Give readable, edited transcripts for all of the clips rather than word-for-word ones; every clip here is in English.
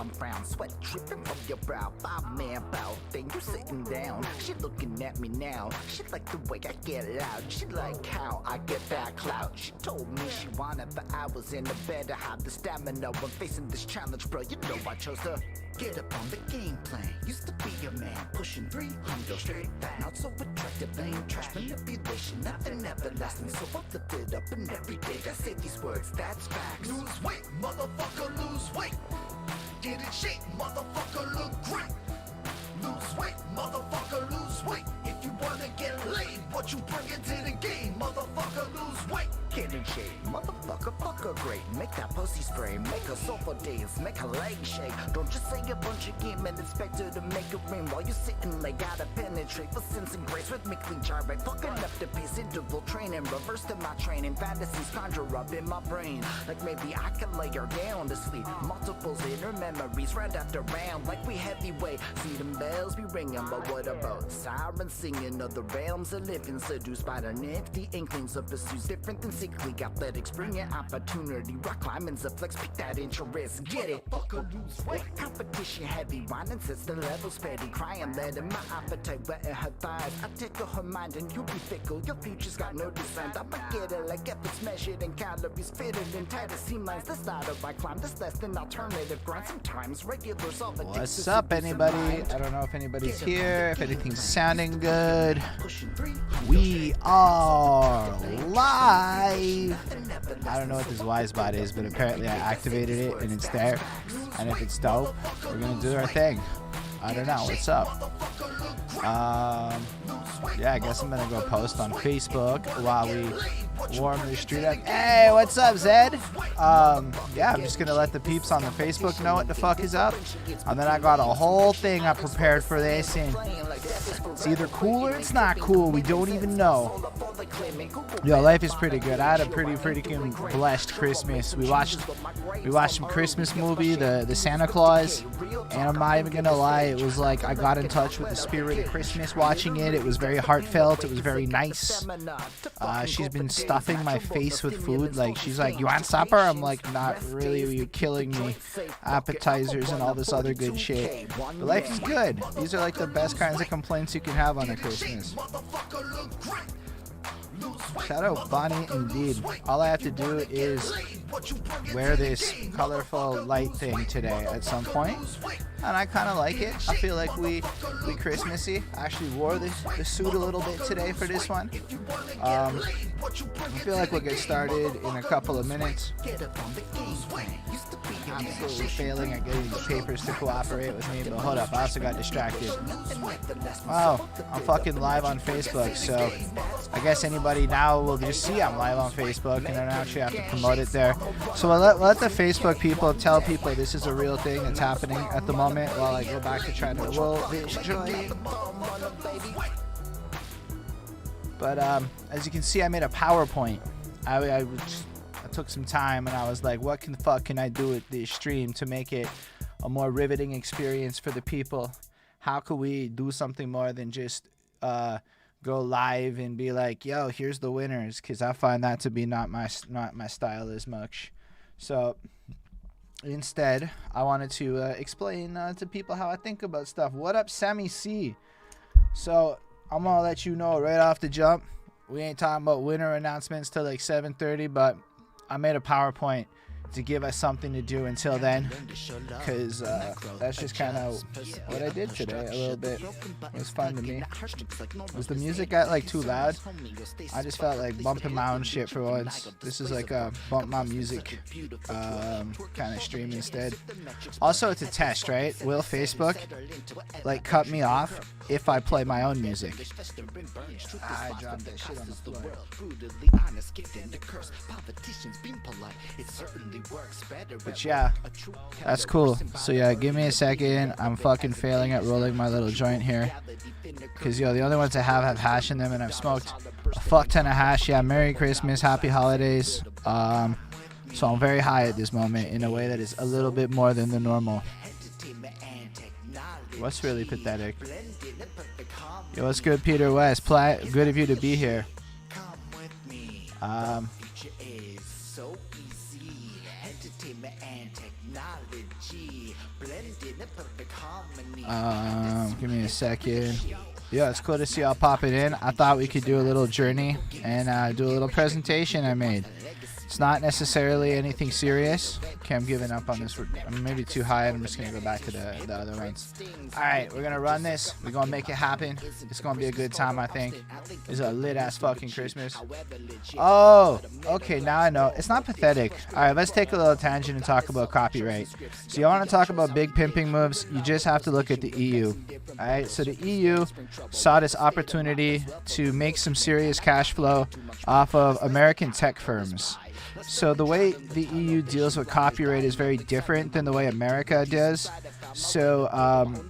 some frown, sweat dripping from your brow. 5-man bow thing, you sitting down. She looking at me now. She like the way I get loud. She like how I get that clout. She told me she wanted for hours in the bed to have the stamina when facing this challenge, bro. You know I chose to get up on the game plan. Used to be a man pushing 300 straight. Not so attractive, ain't trash manipulation. Nothing everlasting, so I flipped it up and every day I say these words. That's facts. Lose weight, motherfucker, lose weight. Get in shape, motherfucker, look great. Lose weight, motherfucker, lose weight. If you wanna get laid, what you bring into the game, motherfucker, lose weight. Get in shape, motherfucker, fuck her great. Make that pussy spray, make her sofa dance, make her leg shake. Don't just say a bunch of game and expect her to make it rain while you're sitting like gotta penetrate for sins and grace rhythmically gyrate. Fucking up the pace, interval training, reverse to my training. Fantasies conjure up in my brain, like maybe I can lay her down to sleep. Multiples in her memories, round after round, like we heavyweight. See them bells be ringing, but what about sirens singing? Other realms are living, seduced by the nifty inklings of pursuits different than sickly athletics. Bring your opportunity, rock climbing's a flex, pick that interest, get it. Fuck or lose weight. Competition heavy, whining sets the levels petty. Crying, letting my appetite wet in her thighs. I tickle her mind and you'll be fickle. Your future's got no design. I'ma get it like efforts measured in calories, fitted in tighter seam lines. This ladder I climb, this less than alternative grind. Sometimes regulars all the What's up, anybody? I don't know if anybody's here, if anything's sounding good. We are live. I don't know what this Wisebot is, but apparently I activated it and it's there. And if it's dope, we're gonna do our thing. I don't know. What's up? Yeah, I guess I'm gonna go post on Facebook while we warm the street up. Hey, what's up, Zed? Yeah, I'm just gonna let the peeps on the Facebook know what the fuck is up, and then I got a whole thing I prepared for this, and it's either cool or it's not cool. We don't even know. Yo, life is pretty good. I had a pretty blessed Christmas. We watched some Christmas movie, the Santa Claus, and I'm not even gonna lie, it was like I got in touch with the spirit of Christmas watching it. It was very heartfelt. It was very nice. She's been stuffing my face with food. Like, she's like, "You want supper?" I'm like, "Not really. Are you killing me?" Appetizers and all this other good shit. But life is good. These are like the best kinds of complaints you can have on a Christmas. Shout out Bonnie Indeed. All I have to do is wear this colorful light thing today at some point, and I kind of like it. I feel like we Christmassy. I actually wore the suit a little bit today for this one. I feel like we'll get started in a couple of minutes. Absolutely failing at getting the papers to cooperate with me, but hold up, I also got distracted. Wow, I'm fucking live on Facebook, so I guess anybody now will just see I'm live on Facebook, and I don't actually have to promote it there. So we'll let the Facebook people tell people this is a real thing that's happening at the moment while I go back to trying to roll this joint. But as you can see, I made a PowerPoint. I took some time and I was like, what the fuck can I do with this stream to make it a more riveting experience for the people? How could we do something more than just go live and be like, yo, here's the winners? Because I find that to be not my style as much. So instead, I wanted to explain to people how I think about stuff. What up, Sammy C? So I'm gonna let you know right off the jump, we ain't talking about winner announcements till like 7:30, but I made a PowerPoint to give us something to do until then, because that's just kind of what I did today a little bit. It was fun to me. Was the music got like too loud? I just felt like bumping my own shit for once. This is like a bump my music kind of stream instead. Also, it's a test, right? Will Facebook like cut me off if I play my own music? I dropped that shit on the floor. But yeah, that's cool. So yeah, give me a second. I'm fucking failing at rolling my little joint here, because yo, the only ones I have hash in them, and I've smoked a fuck ton of hash. Yeah, Merry Christmas, Happy Holidays. So I'm very high at this moment in a way that is a little bit more than the normal. What's really pathetic? Yo, what's good, Peter West? Good of you to be here. Give me a second. Yeah, it's cool to see y'all popping in. I thought we could do a little journey and do a little presentation I made. It's not necessarily anything serious. Okay, I'm giving up on this. I'm maybe too high, and I'm just going to go back to the other ones. All right, we're going to run this. We're going to make it happen. It's going to be a good time, I think. It's a lit-ass fucking Christmas. Oh, okay, now I know. It's not pathetic. All right, let's take a little tangent and talk about copyright. So you want to talk about big pimping moves, you just have to look at the EU. All right, so the EU saw this opportunity to make some serious cash flow off of American tech firms. So the way the EU deals with copyright is very different than the way America does. So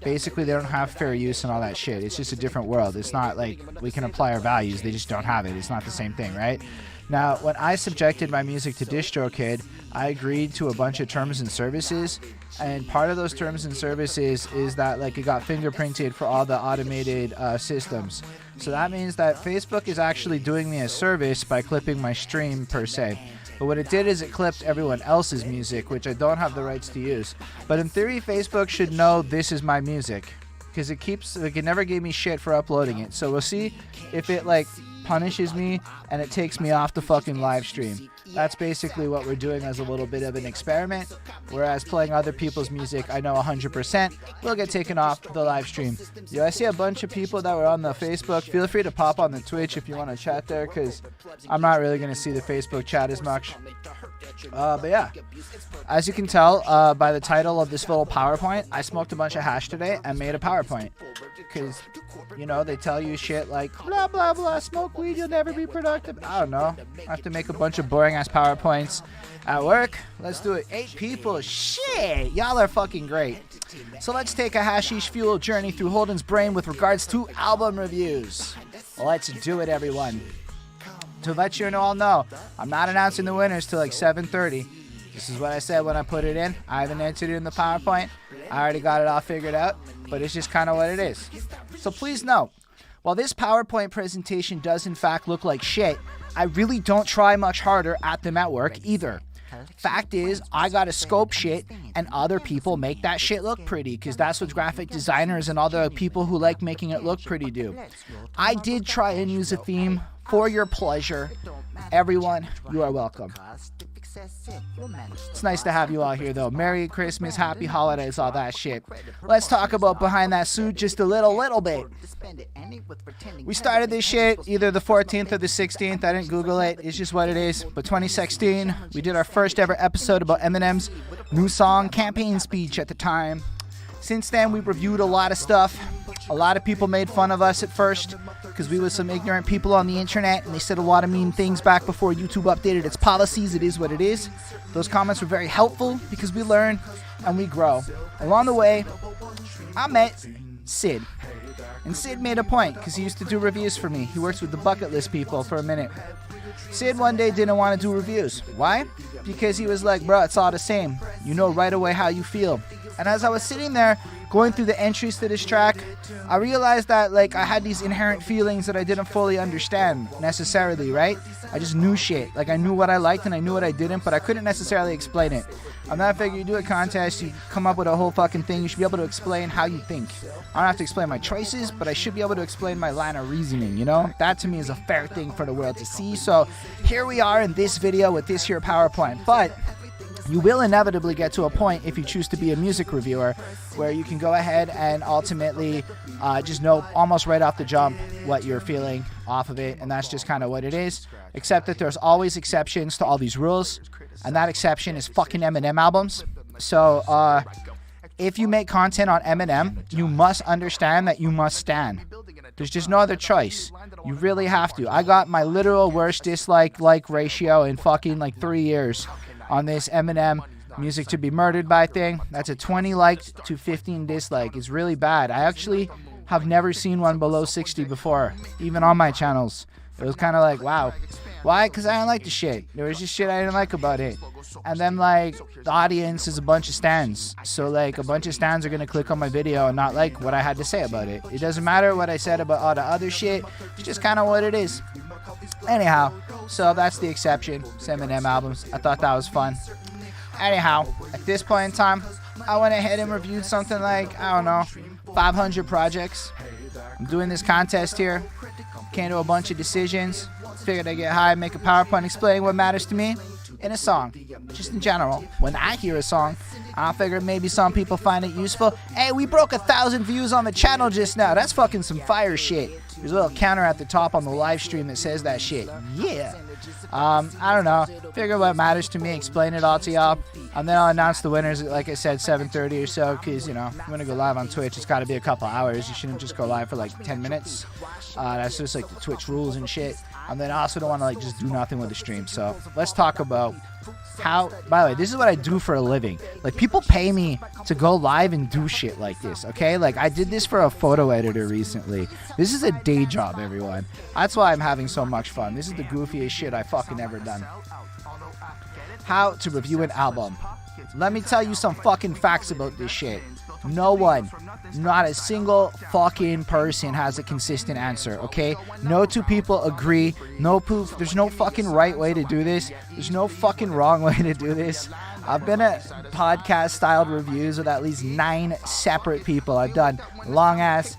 basically they don't have fair use and all that shit. It's just a different world. It's not like we can apply our values. They just don't have it. It's not the same thing, right? Now, when I subjected my music to DistroKid, I agreed to a bunch of terms and services. And part of those terms and services is that like it got fingerprinted for all the automated systems. So that means that Facebook is actually doing me a service by clipping my stream per se. But what it did is it clipped everyone else's music, which I don't have the rights to use. But in theory, Facebook should know this is my music, because it never gave me shit for uploading it. So we'll see if it like punishes me and it takes me off the fucking live stream. That's basically what we're doing as a little bit of an experiment. Whereas playing other people's music, I know 100% will get taken off the live stream. Yo, I see a bunch of people that were on the Facebook. Feel free to pop on the Twitch if you want to chat there, because I'm not really going to see the Facebook chat as much. But yeah, as you can tell by the title of this little PowerPoint, I smoked a bunch of hash today and made a PowerPoint. Because, you know, they tell you shit like, blah, blah, blah, smoke weed, you'll never be productive. I don't know. I have to make a bunch of boring-ass PowerPoints at work. Let's do it. 8 people. Shit. Y'all are fucking great. So let's take a hashish fuel journey through Holden's brain with regards to album reviews. Let's do it, everyone. To let you all know, I'm not announcing the winners till like 7:30. This is what I said when I put it in. I haven't entered it in the PowerPoint. I already got it all figured out, but it's just kind of what it is. So please note, while this PowerPoint presentation does in fact look like shit, I really don't try much harder at them at work either. Fact is, I gotta scope shit and other people make that shit look pretty, because that's what graphic designers and all the people who like making it look pretty do. I did try and use a theme for your pleasure. Everyone, you are welcome. It's nice to have you all here though. Merry Christmas, happy holidays, all that shit. Let's talk about behind that suit just a little bit. We started this shit either the 14th or the 16th. I didn't Google it. It's just what it is. But 2016, we did our first ever episode about Eminem's new song, Campaign Speech, at the time. Since then, we've reviewed a lot of stuff. A lot of people made fun of us at first because we were some ignorant people on the internet, and they said a lot of mean things back before YouTube updated its policies. It is what it is. Those comments were very helpful because we learn and we grow. Along the way, I met Sid. And Sid made a point because he used to do reviews for me. He works with the Bucket List people for a minute. Sid one day didn't want to do reviews. Why? Because he was like, bro, it's all the same. You know right away how you feel. And as I was sitting there going through the entries to this track, I realized that like I had these inherent feelings that I didn't fully understand necessarily, right? I just knew shit. Like I knew what I liked and I knew what I didn't, but I couldn't necessarily explain it. I'm not figuring you do a contest, you come up with a whole fucking thing, you should be able to explain how you think. I don't have to explain my choices, but I should be able to explain my line of reasoning, you know? That to me is a fair thing for the world to see. So here we are in this video with this here PowerPoint. But you will inevitably get to a point, if you choose to be a music reviewer, where you can go ahead and ultimately just know almost right off the jump what you're feeling off of it, and that's just kind of what it is, except that there's always exceptions to all these rules, and that exception is fucking Eminem albums. So if you make content on Eminem, you must understand that you must stan. There's just no other choice. You really have to. I got my literal worst dislike-like ratio in fucking like 3 years on this Eminem Music to be Murdered by thing. That's a 20 liked to 15 dislike. It's really bad. I actually have never seen one below 60 before, even on my channels. It was kind of like, wow. Why? Because I didn't like the shit. There was just shit I didn't like about it. And then like the audience is a bunch of stans. So like a bunch of stans are going to click on my video and not like what I had to say about it. It doesn't matter what I said about all the other shit. It's just kind of what it is. Anyhow, so that's the exception. Eminem albums. I thought that was fun. Anyhow, at this point in time, I went ahead and reviewed something like, I don't know, 500 projects. I'm doing this contest here. Came to a bunch of decisions. Figured I'd get high, make a PowerPoint explaining what matters to me in a song. Just in general. When I hear a song, I figured maybe some people find it useful. Hey, we broke 1,000 views on the channel just now. That's fucking some fire shit. There's a little counter at the top on the live stream that says that shit. Yeah. I don't know. Figure what matters to me, explain it all to y'all. And then I'll announce the winners at, like I said, 7:30 or so. Because, you know, I'm going to go live on Twitch. It's got to be a couple hours. You shouldn't just go live for like 10 minutes. That's just like the Twitch rules and shit. And then I also don't want to like just do nothing with the stream. So let's talk about how, by the way, this is what I do for a living. Like, people pay me to go live and do shit like this, okay? Like, I did this for a photo editor recently. This is a day job, everyone. That's why I'm having so much fun. This is the goofiest shit I've fucking ever done. How to review an album. Let me tell you some fucking facts about this shit. No one, not a single fucking person has a consistent answer, okay? No two people agree. There's no fucking right way to do this. There's no fucking wrong way to do this. I've been at podcast-styled reviews with at least 9 separate people. I've done long-ass,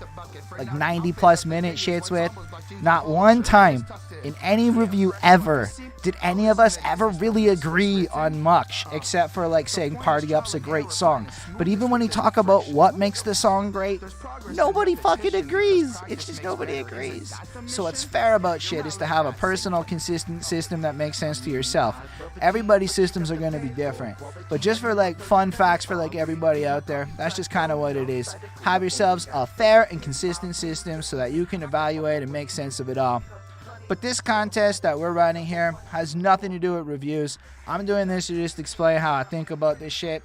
like 90-plus minute shits with. Not one time in any review ever did any of us ever really agree on much, except for like saying Party Up's a great song. But even when you talk about what makes the song great, nobody fucking agrees. It's just nobody agrees. So what's fair about shit is to have a personal, consistent system that makes sense to yourself. Everybody's systems are going to be different. But just for like fun facts for like everybody out there, that's just kind of what it is. Have yourselves a fair and consistent system so that you can evaluate and make sense of it all. But this contest that we're running here has nothing to do with reviews. I'm doing this to just explain how I think about this shit.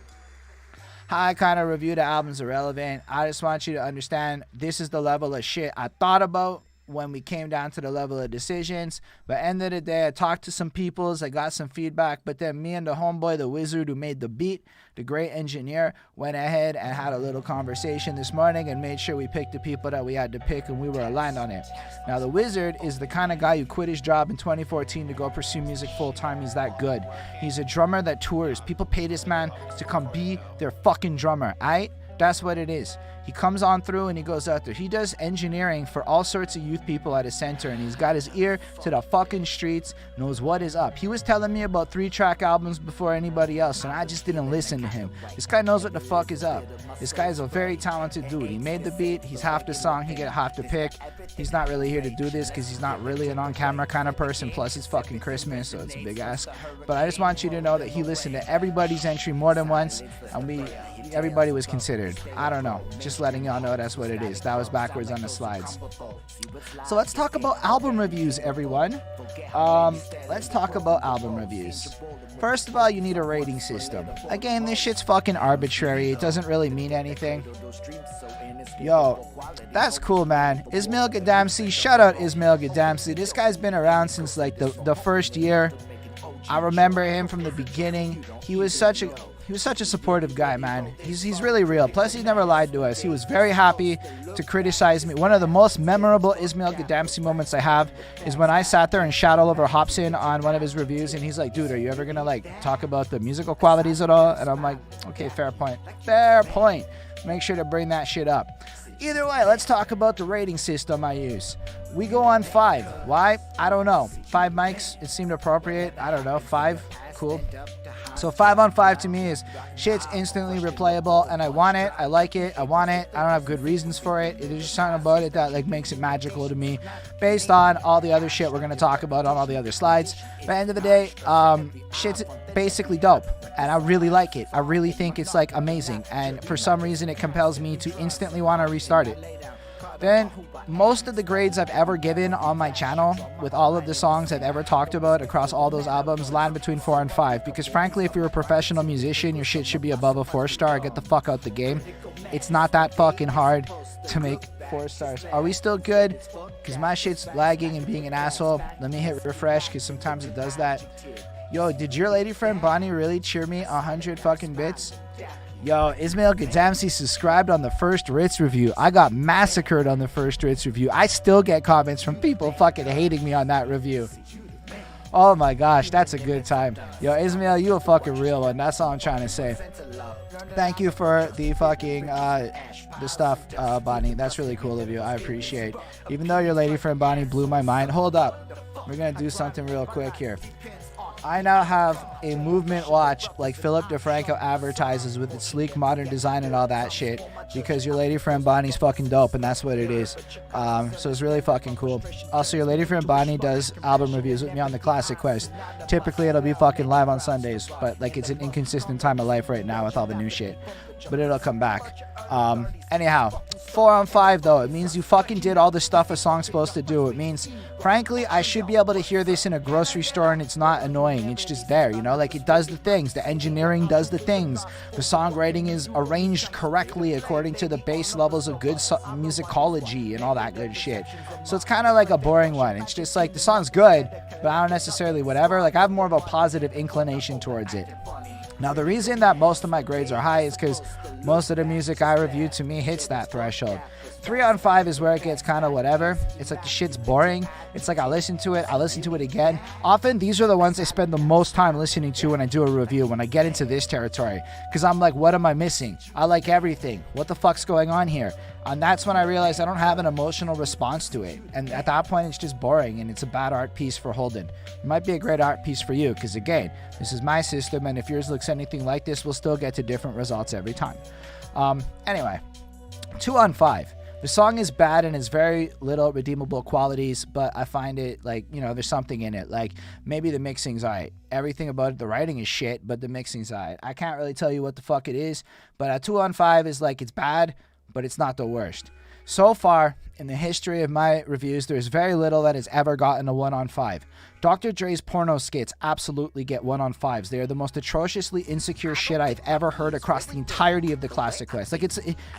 How I kind of review the albums irrelevant. I just want you to understand this is the level of shit I thought about when we came down to the level of decisions. But end of the day, I talked to some peoples, I got some feedback, but then me and the homeboy, the wizard who made the beat, the great engineer, went ahead and had a little conversation this morning and made sure we picked the people that we had to pick and we were aligned on it. Now, the wizard is the kind of guy who quit his job in 2014 to go pursue music full time. He's that good. He's a drummer that tours. People pay this man to come be their fucking drummer, aight? That's what it is. He comes on through and he goes out there. He does engineering for all sorts of youth people at his center, and he's got his ear to the fucking streets, knows what is up. He was telling me about 3-track albums before anybody else, and I just didn't listen to him. This guy knows what the fuck is up. This guy is a very talented dude. He made the beat. He's half the song. He get half the pick. He's not really here to do this because he's not really an on-camera kind of person. Plus, it's fucking Christmas, so it's a big ask. But I just want you to know that he listened to everybody's entry more than once, and everybody was considered. I don't know. Just letting y'all know that's what it is. That was backwards on the slides. So let's talk about album reviews, everyone. Let's talk about album reviews. First of all, you need a rating system. Again, this shit's fucking arbitrary. It doesn't really mean anything. Yo, that's cool, man. Ismail Gadamsi, shout out Ismail Gadamsi. This guy's been around since like the first year. I remember him from the beginning. He was such a supportive guy, man. He's really real. Plus, he never lied to us. He was very happy to criticize me. One of the most memorable Ismail Gadamsi moments I have is when I sat there and shot all over Hobson on one of his reviews, and he's like, dude, are you ever gonna like talk about the musical qualities at all? And I'm like, okay, fair point. Fair point. Make sure to bring that shit up. Either way, let's talk about the rating system I use. We go on 5. Why? I don't know. 5 mics, it seemed appropriate. I don't know. 5, cool. So 5 on 5 to me is shit's instantly replayable, and I want it, I like it, I want it. I don't have good reasons for it. There's just something about it that like makes it magical to me, based on all the other shit we're gonna talk about on all the other slides. But at the end of the day, shit's basically dope, and I really like it. I really think it's like amazing, and for some reason it compels me to instantly want to restart it. Then most of the grades I've ever given on my channel with all of the songs I've ever talked about across all those albums land between 4 and 5, because frankly, if you're a professional musician, your shit should be above a 4-star. Get the fuck out the game. It's not that fucking hard to make 4 stars. Are we still good? Because my shit's lagging and being an asshole. Let me hit refresh because sometimes it does that. Yo, did your lady friend Bonnie really cheer me 100 fucking bits? Yo, Ismail Gadamsi subscribed on the first Ritz review. I got massacred on the first Ritz review. I still get comments from people fucking hating me on that review. Oh my gosh, that's a good time. Yo, Ismail, you a fucking real one. That's all I'm trying to say. Thank you for the fucking the stuff, Bonnie. That's really cool of you. I appreciate. Even though your lady friend Bonnie blew my mind. Hold up. We're gonna do something real quick here. I now have a movement watch like Philip DeFranco advertises with its sleek modern design and all that shit because your lady friend Bonnie's fucking dope and that's what it is. So it's really fucking cool. Also, your lady friend Bonnie does album reviews with me on the Classic Quest. Typically it'll be fucking live on Sundays, but like it's an inconsistent time of life right now with all the new shit. But it'll come back. Anyhow, 4 on 5 though. It means you fucking did all the stuff a song's supposed to do. It means, frankly, I should be able to hear this in a grocery store and it's not annoying. It's just there, you know? Like it does the things. The engineering does the things. The songwriting is arranged correctly according to the base levels of good musicology and all that good shit. So it's kind of like a boring one. It's just like the song's good, but I don't necessarily whatever. Like I have more of a positive inclination towards it. Now, the reason that most of my grades are high is because most of the music I review to me hits that threshold. 3 on 5 is where it gets kind of whatever. It's like the shit's boring. It's like I listen to it again. Often, these are the ones I spend the most time listening to when I do a review, when I get into this territory. Because I'm like, what am I missing? I like everything. What the fuck's going on here? And that's when I realize I don't have an emotional response to it. And at that point, it's just boring and it's a bad art piece for Holden. It might be a great art piece for you because, again, this is my system. And if yours looks anything like this, we'll still get to different results every time. Anyway, 2 on 5. The song is bad and has very little redeemable qualities, but I find it like, you know, there's something in it. Like maybe the mixing's alright. Everything about it, the writing is shit, but the mixing's alright. I can't really tell you what the fuck it is, but a 2 on 5 is like it's bad, but it's not the worst. So far, in the history of my reviews, there's very little that has ever gotten a 1 on 5. Dr. Dre's porno skits absolutely get 1 on 5s. They are the most atrociously insecure shit I've ever heard across the entirety of the Classic Quest. Like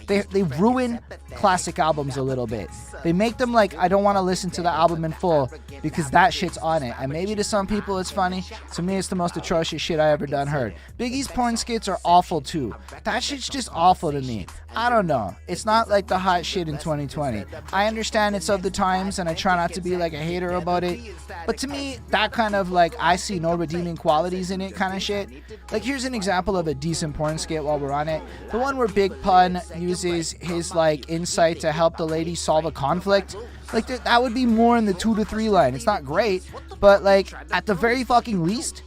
they ruin classic albums a little bit. They make them like I don't want to listen to the album in full because that shit's on it. And maybe to some people it's funny. To me, it's the most atrocious shit I ever done heard. Biggie's porn skits are awful too. That shit's just awful to me. I don't know. It's not like the hot shit in 2020. I understand it's of the times and I try not to be like a hater about it. But to me, that kind of like I see no redeeming qualities in it kind of shit. Like here's an example of a decent porn skit while we're on it. The one where Big Pun uses his like insight to help the lady solve a conflict. Like that would be more in the 2 to 3 line. It's not great, but like at the very fucking least,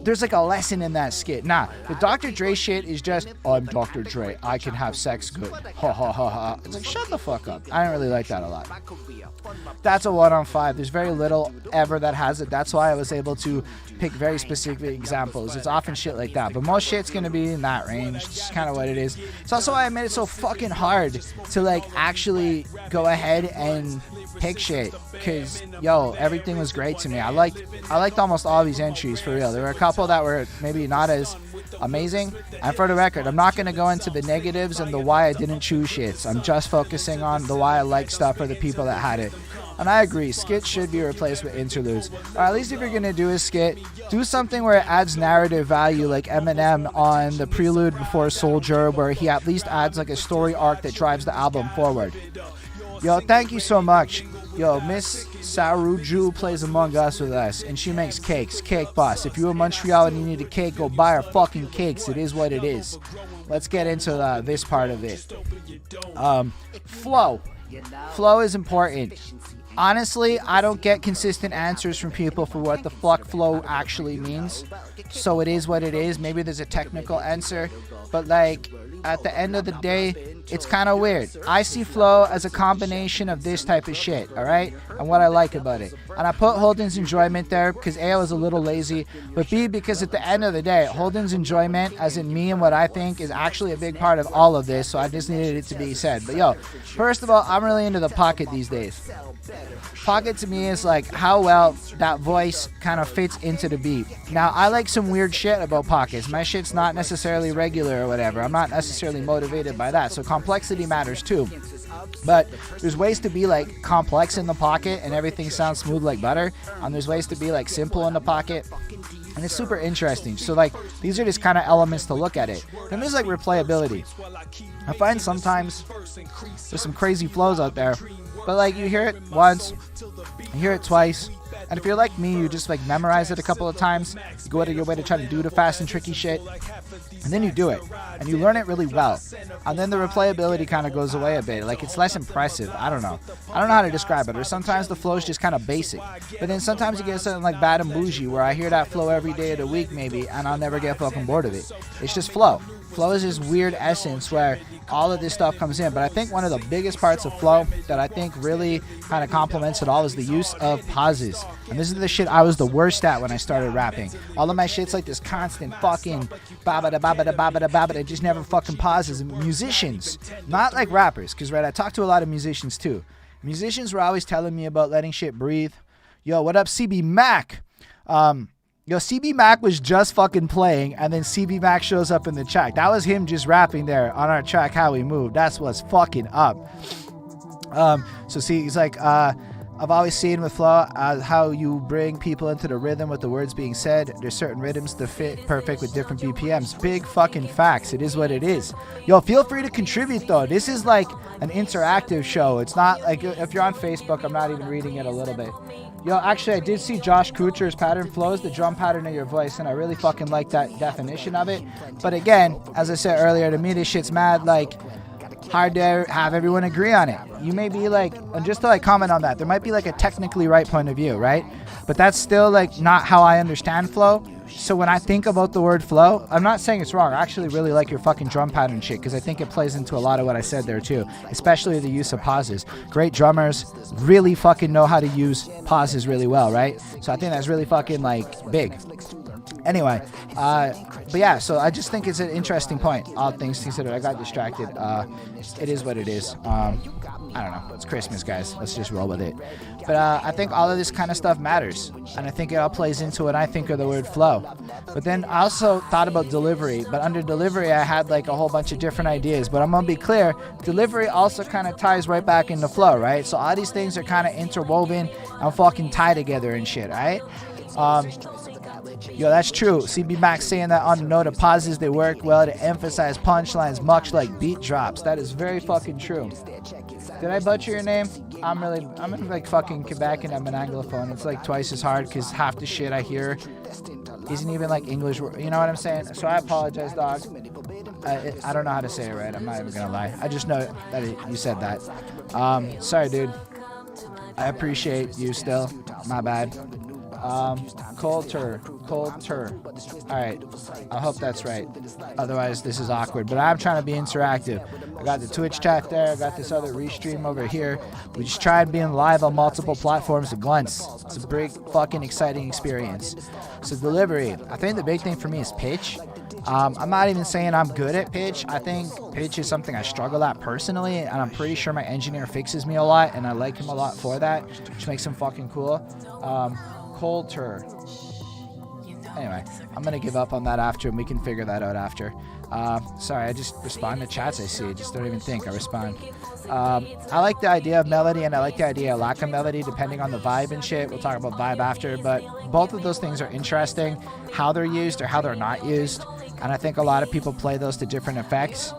there's like a lesson in that skit. Nah, the Dr. Dre shit is just, I'm Dr. Dre, I can have sex good. Ha ha ha ha. It's like, shut the fuck up. I don't really like that a lot. That's a 1 on 5. There's very little ever that has it. That's why I was able to pick very specific examples. It's often shit like that, but most shit's gonna be in that range. It's kind of what it is. It's also why I made it so fucking hard to like actually go ahead and pick shit, because yo, everything was great to me. I liked almost all these entries for real. There were a couple that were maybe not as amazing, and for the record, I'm not going to go into the negatives and the why I didn't choose shits. I'm just focusing on the why I like stuff for the people that had it. And I agree, skits should be replaced with interludes. Or at least if you're going to do a skit, do something where it adds narrative value, like Eminem on the Prelude Before Soldier, where he at least adds like a story arc that drives the album forward. Yo, thank you so much. Yo, Miss Saruju plays Among Us with us, and she makes cakes. Cake Boss. If you're in Montreal and you need a cake, go buy her fucking cakes. It is what it is. Let's get into this part of it. Flow. Flow is important. Honestly, I don't get consistent answers from people for what the fuck flow actually means. So it is what it is. Maybe there's a technical answer, but like at the end of the day, it's kind of weird. I see flow as a combination of this type of shit, alright? And what I like about it. And I put Holden's enjoyment there because A, I was a little lazy, but B, because at the end of the day, Holden's enjoyment, as in me and what I think, is actually a big part of all of this, so I just needed it to be said. But yo, first of all, I'm really into the pocket these days. Pocket to me is like how well that voice kind of fits into the beat. Now, I like some weird shit about pockets. My shit's not necessarily regular or whatever. I'm not necessarily motivated by that, so complexity matters too. But there's ways to be like complex in the pocket and everything sounds smooth like butter, and there's ways to be like simple in the pocket And it's super interesting. So like these are just kind of elements to look at it. Then there's like replayability. I find sometimes there's some crazy flows out there, but like you hear it once, you hear it twice, and if you're like me, you just like memorize it a couple of times, you go out of your way to try to do the fast and tricky shit, and then you do it, and you learn it really well. And then the replayability kind of goes away a bit. Like it's less impressive. I don't know how to describe it. Or sometimes the flow's just kind of basic. But then sometimes you get something like Bad and Bougie, where I hear that flow every day of the week maybe, and I'll never get fucking bored of it. It's just flow. Flow is this weird essence where all of this stuff comes in. But I think one of the biggest parts of flow that I think really kind of complements it all is the use of pauses. And this is the shit I was the worst at when I started rapping. All of my shit's like this constant fucking ba-ba-da, ba-ba-da, ba-ba-da, ba-ba-da, just never fucking pauses. And musicians, not like rappers, because right, I talk to a lot of musicians too. Musicians were always telling me about letting shit breathe. Yo, what up, CB Mac? Yo, CB Mac was just fucking playing, and then CB Mac shows up in the track. That was him just rapping there on our track, How We Move. That's what's fucking up. So see, he's like, I've always seen with flow how you bring people into the rhythm with the words being said. There's certain rhythms that fit perfect with different BPMs. Big fucking facts. It is what it is. Yo, feel free to contribute though. This is like an interactive show. It's not like if you're on Facebook, I'm not even reading it a little bit. Yo, actually, I did see Josh Kucher's pattern flows, the drum pattern of your voice, and I really fucking like that definition of it. But again, as I said earlier, to me, this shit's mad, like, hard to have everyone agree on it. You may be like, and just to like comment on that, there might be like a technically right point of view, right? But that's still like not how I understand flow. So when I think about the word flow, I'm not saying it's wrong. I actually really like your fucking drum pattern shit because I think it plays into a lot of what I said there too, especially the use of pauses. Great drummers really fucking know how to use pauses really well, right? So I think that's really fucking like big. Anyway, but yeah, so I just think it's an interesting point. All things considered, I got distracted. It is what it is. I don't know. It's Christmas, guys. Let's just roll with it. But I think all of this kind of stuff matters. And I think it all plays into what I think of the word flow. But then I also thought about delivery. But under delivery, I had like a whole bunch of different ideas. But I'm going to be clear. Delivery also kind of ties right back into flow, right? So all these things are kind of interwoven and fucking tied together and shit, right? Yo, that's true. CB Max saying that on the note of pauses, they work well to emphasize punchlines much like beat drops. That is very fucking true. Did I butcher your name? I'm in like fucking Quebec and I'm an Anglophone. It's like twice as hard because half the shit I hear isn't even like English. You know what I'm saying? So I apologize, dog. I don't know how to say it right. I'm not even gonna lie. I just know that you said that. Sorry, dude. I appreciate you still. My bad. Coulter. Alright, I hope that's right. Otherwise, this is awkward. But I'm trying to be interactive. I got the Twitch chat there. I got this other restream over here. We just tried being live on multiple platforms at once. It's a big, fucking exciting experience. So delivery. I think the big thing for me is pitch. I'm not even saying I'm good at pitch. I think pitch is something I struggle at personally, and I'm pretty sure my engineer fixes me a lot, and I like him a lot for that, which makes him fucking cool. Coulter. Anyway, I'm gonna give up on that after, and we can figure that out after. Sorry, I just respond to chats I see. I just don't even think. I respond. I like the idea of melody, and I like the idea of lack of melody, depending on the vibe and shit. We'll talk about vibe after, but both of those things are interesting, how they're used or how they're not used, and I think a lot of people play those to different effects.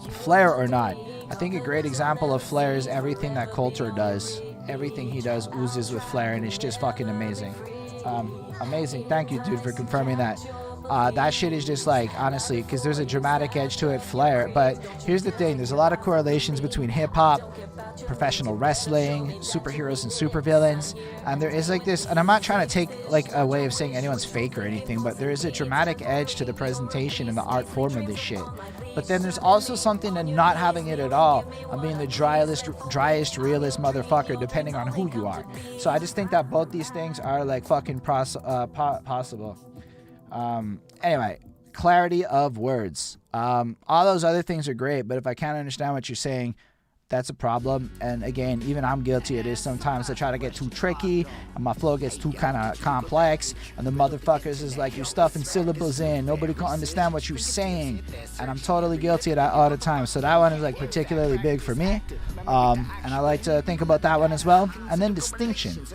Flair or not. I think a great example of flair is everything that Coulter does. Everything he does oozes with flair, and it's just fucking amazing. Amazing. Thank you, dude, for confirming that. That shit is just like, honestly, because there's a dramatic edge to it, flair. But here's the thing. There's a lot of correlations between hip-hop, professional wrestling, superheroes and supervillains. And there is like this, and I'm not trying to take like a way of saying anyone's fake or anything, but there is a dramatic edge to the presentation and the art form of this shit. But then there's also something to not having it at all. I'm being the driest, realest motherfucker, depending on who you are. So I just think that both these things are like fucking possible. Anyway, clarity of words. All those other things are great, but if I can't understand what you're saying, that's a problem. And again, even I'm guilty of this sometimes. I try to get too tricky and my flow gets too kind of complex, and the motherfuckers is like, you're stuffing syllables in, nobody can understand what you're saying, and I'm totally guilty of that all the time. So that one is like particularly big for me, and I like to think about that one as well. And then distinction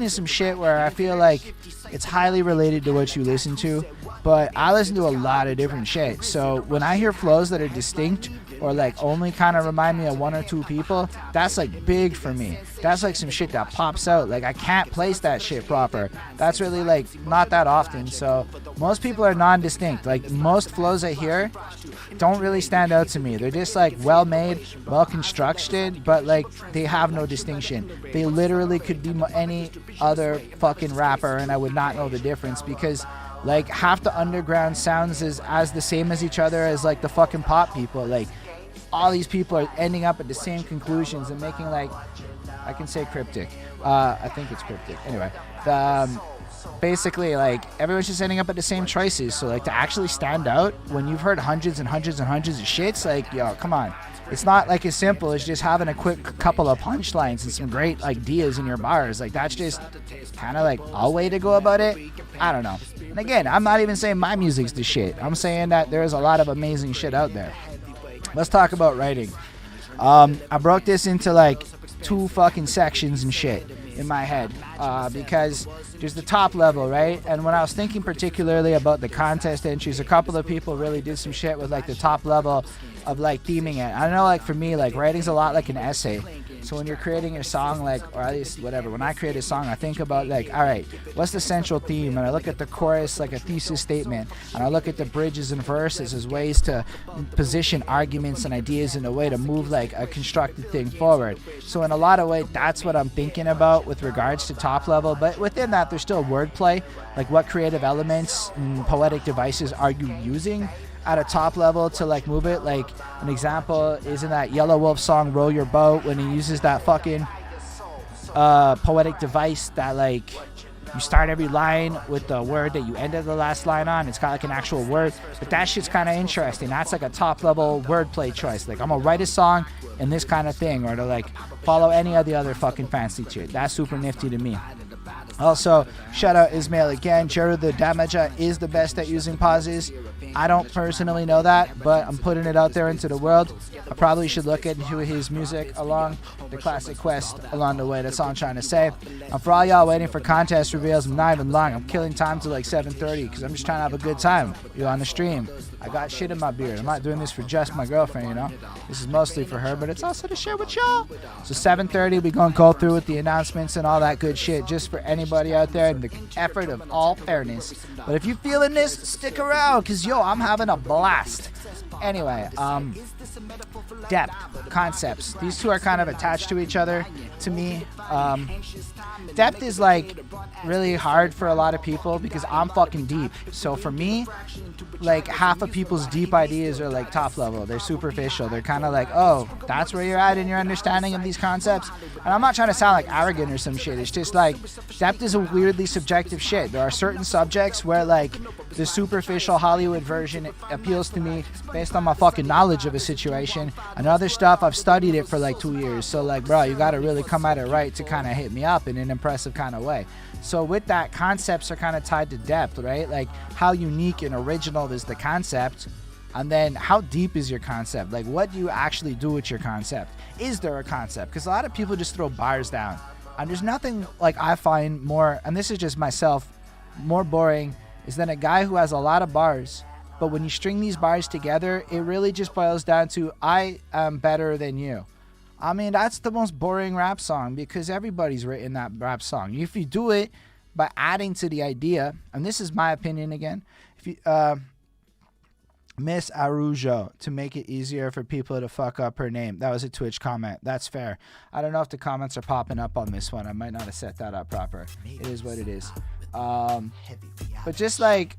is some shit where I feel like it's highly related to what you listen to, but I listen to a lot of different shit. So when I hear flows that are distinct or like only kind of remind me of one or two people, that's like big for me. That's like some shit that pops out. Like I can't place that shit proper. That's really like not that often. So most people are non-distinct. Like most flows I hear don't really stand out to me. They're just like well made, well constructed, but like they have no distinction. They literally could be any other fucking rapper and I would not know the difference, because like half the underground sounds is as the same as each other as like the fucking pop people. Like all these people are ending up at the same conclusions and making like, I can say cryptic. I think it's cryptic. Anyway, basically like everyone's just ending up at the same choices. So like to actually stand out when you've heard hundreds and hundreds and hundreds of shits, like yo, come on. It's not like as simple as just having a quick couple of punchlines and some great ideas in your bars. Like that's just kind of like a way to go about it. I don't know. And again, I'm not even saying my music's the shit. I'm saying that there's a lot of amazing shit out there. Let's talk about writing. I broke this into like 2 fucking sections and shit in my head, because there's the top level, right? And when I was thinking particularly about the contest entries, a couple of people really did some shit with like the top level of like theming it. I know, like for me, like writing's a lot like an essay. So when you're creating your song, like, or at least whatever, when I create a song, I think about like, all right, what's the central theme? And I look at the chorus like a thesis statement, and I look at the bridges and verses as ways to position arguments and ideas in a way to move like a constructed thing forward. So in a lot of ways, that's what I'm thinking about with regards to top level. But within that, there's still wordplay, like what creative elements and poetic devices are you using at a top level to like move it. Like an example is in that Yellow Wolf song Roll Your Boat, when he uses that fucking poetic device that like you start every line with the word that you ended the last line on. It's got like an actual word, but that shit's kind of interesting. That's like a top level wordplay choice. Like I'm gonna write a song in this kind of thing, or to like follow any of the other fucking fancy shit. That's super nifty to me. Also, shout out Ismail again. Jared the Damager is the best at using pauses. I don't personally know that, but I'm putting it out there into the world. I probably should look into his music along the classic quest along the way. That's all I'm trying to say. For all y'all waiting for contest reveals, I'm not even long. I'm killing time till like 7:30 because I'm just trying to have a good time. You on the stream. I got shit in my beard. I'm not doing this for just my girlfriend, you know. This is mostly for her, but it's also to share with y'all. So 7:30, we gonna go through with the announcements and all that good shit, just for anybody out there in the effort of all fairness. But if you feeling this, stick around, cause yo, I'm having a blast. Anyway, depth, concepts. These two are kind of attached to each other to me. Depth is like really hard for a lot of people because I'm fucking deep. So for me, like half of people's deep ideas are like top level. They're superficial. They're kind of like, oh, that's where you're at in your understanding of these concepts. And I'm not trying to sound like arrogant or some shit. It's just like depth is a weirdly subjective shit. There are certain subjects where like the superficial Hollywood version appeals to me based on my fucking knowledge of a situation, and other stuff I've studied it for like 2 years. So like, bro, you gotta really come at it right to kind of hit me up in an impressive kind of way. So with that, concepts are kind of tied to depth, right? Like how unique and original is the concept, and then how deep is your concept? Like what do you actually do with your concept? Is there a concept? Because a lot of people just throw bars down, and there's nothing like I find more, and this is just myself, more boring is than a guy who has a lot of bars, but when you string these bars together, it really just boils down to I am better than you. I mean, that's the most boring rap song because everybody's written that rap song. If you do it by adding to the idea, and this is my opinion again, if you Miss Arujo, to make it easier for people to fuck up her name. That was a Twitch comment. That's fair. I don't know if the comments are popping up on this one. I might not have set that up proper. It is what it is. But just like,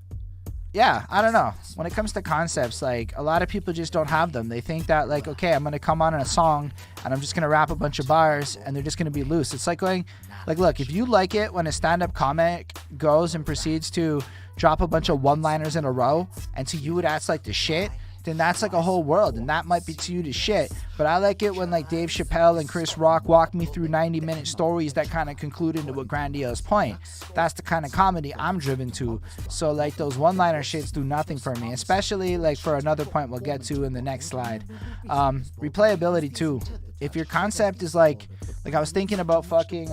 yeah, I don't know. When it comes to concepts, like a lot of people just don't have them. They think that like, okay, I'm going to come on in a song and I'm just going to rap a bunch of bars and they're just going to be loose. It's like going, like, look, if you like it when a stand-up comic goes and proceeds to drop a bunch of one-liners in a row and to you that's like the shit, then that's like a whole world, and that might be to you to shit. But I like it when like Dave Chappelle and Chris Rock walk me through 90-minute stories that kind of conclude into a grandiose point. That's the kind of comedy I'm driven to. So like those one-liner shits do nothing for me, especially like for another point we'll get to in the next slide. Replayability too. If your concept is like I was thinking about fucking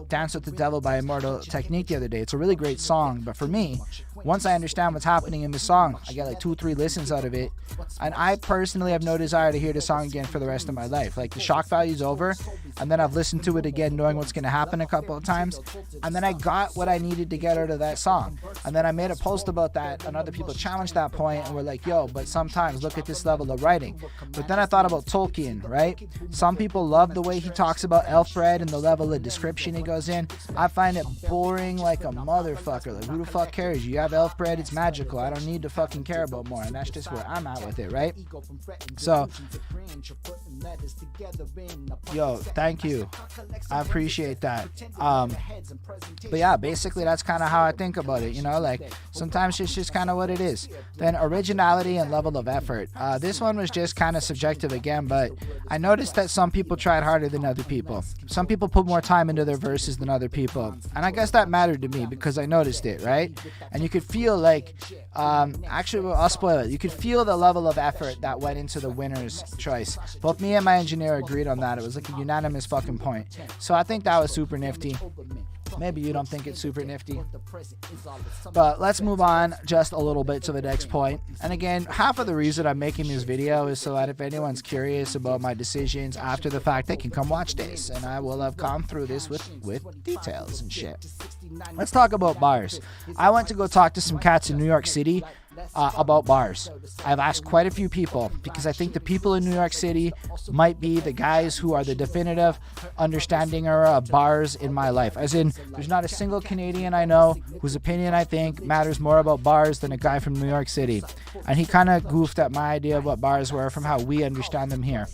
Dance with the Devil by Immortal Technique the other day. It's a really great song, but for me, once I understand what's happening in the song, I get like 2-3 listens out of it, and I personally have no desire to hear the song again for the rest of my life. Like the shock value's over, and then I've listened to it again knowing what's going to happen a couple of times, and then I got what I needed to get out of that song. And then I made a post about that, and other people challenged that point and were like, yo, but sometimes look at this level of writing. But then I thought about Tolkien, right? Some people love the way he talks about Elfred and the level of description he goes in. I find it boring like a motherfucker. Like, who the fuck cares? You have Elfred, it's magical. I don't need to fucking care about more, and that's just where I'm at with it, right? So, yo, thank you. I appreciate that. But yeah, basically that's kind of how I think about it, you know, like sometimes it's just kind of what it is. Then originality and level of effort. This one was just kind of subjective again, but I noticed that some people tried harder than other people. Some people put more time into their verses than other people, and I guess that mattered to me because I noticed it, right? And you could feel like, actually, I'll spoil it. You could feel the level of effort that went into the winner's choice. Both me and my engineer agreed on that. It was like a unanimous fucking point. So I think that was super nifty. Maybe you don't think it's super nifty. But let's move on just a little bit to the next point. And again, half of the reason I'm making this video is so that if anyone's curious about my decisions after the fact, they can come watch this. And I will have gone through this with details and shit. Let's talk about bars. I went to go talk to some cats in New York City about bars. I've asked quite a few people because I think the people in New York City might be the guys who are the definitive understanding of bars in my life. As in, there's not a single Canadian I know whose opinion I think matters more about bars than a guy from New York City. And he kind of goofed at my idea of what bars were from how we understand them here.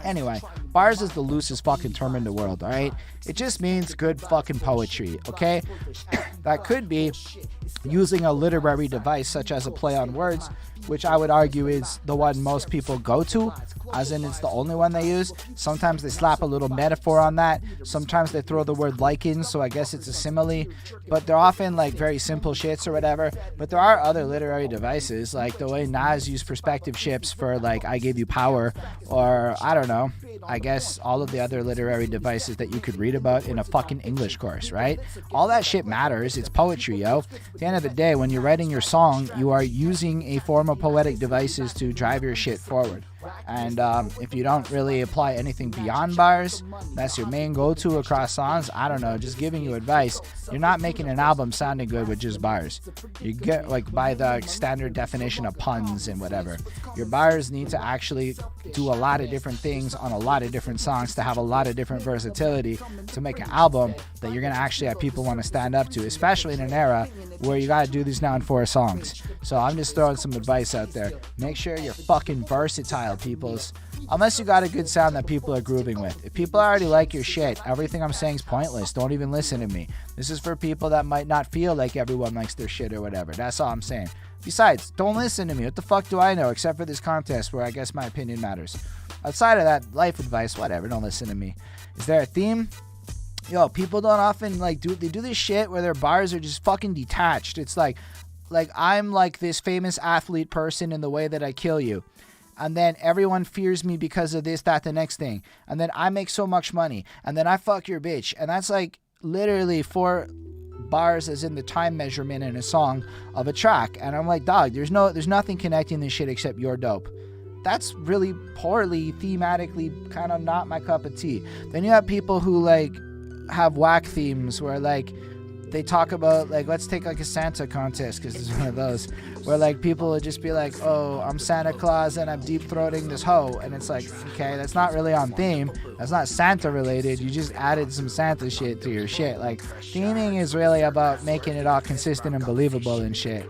Anyway, bars is the loosest fucking term in the world, alright? It just means good fucking poetry, okay? That could be using a literary device such as a play on words, which I would argue is the one most people go to, as in it's the only one they use. Sometimes they slap a little metaphor on that. Sometimes they throw the word like in, so I guess it's a simile. But they're often like very simple shits or whatever. But there are other literary devices, like the way Nas used perspective ships for like I Gave You Power, or I don't know, I guess all of the other literary devices that you could read about in a fucking English course, right? All that shit matters. It's poetry, yo. At the end of the day, when you're writing your song, you are using a form of poetic devices to drive your shit forward. And if you don't really apply anything beyond bars, that's your main go-to across songs, I don't know, just giving you advice, you're not making an album sounding good with just bars. You get, like, by the standard definition of puns and whatever, your bars need to actually do a lot of different things on a lot of different songs to have a lot of different versatility to make an album that you're going to actually have people want to stand up to, especially in an era where you got to do these now in 4 songs. So I'm just throwing some advice out there. Make sure you're fucking versatile, peoples. Unless you got a good sound that people are grooving with. If people already like your shit, everything I'm saying is pointless. Don't even listen to me. This is for people that might not feel like everyone likes their shit or whatever. That's all I'm saying. Besides, don't listen to me. What the fuck do I know except for this contest where I guess my opinion matters? Outside of that, life advice, whatever. Don't listen to me. Is there a theme? Yo, people don't often they do this shit where their bars are just fucking detached. It's like I'm like this famous athlete person in the way that I kill you. And then everyone fears me because of this, that, the next thing. And then I make so much money. And then I fuck your bitch. And that's like literally 4 bars as in the time measurement in a song of a track. And I'm like, dog, there's nothing connecting this shit except you're dope. That's really poorly, thematically, kind of not my cup of tea. Then you have people who like have whack themes where like they talk about like, let's take like a Santa contest, because it's one of those where like people would just be like, oh, I'm Santa Claus and I'm deep throating this hoe, and it's like, okay, that's not really on theme, that's not Santa related, you just added some Santa shit to your shit. Like, theming is really about making it all consistent and believable and shit.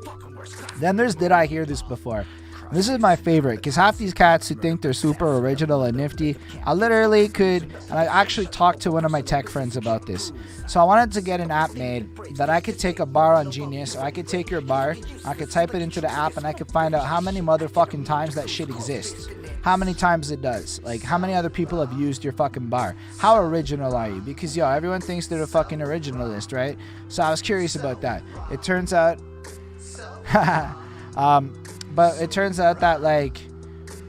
Then there's did I hear this before? And this is my favorite, because half these cats who think they're super original and nifty, I literally could, and I actually talked to one of my tech friends about this. So I wanted to get an app made that I could take a bar on Genius, or I could take your bar, I could type it into the app, and I could find out how many motherfucking times that shit exists. How many times it does. Like, how many other people have used your fucking bar. How original are you? Because, yo, everyone thinks they're a fucking originalist, right? So I was curious about that. It turns out... but it turns out that, like,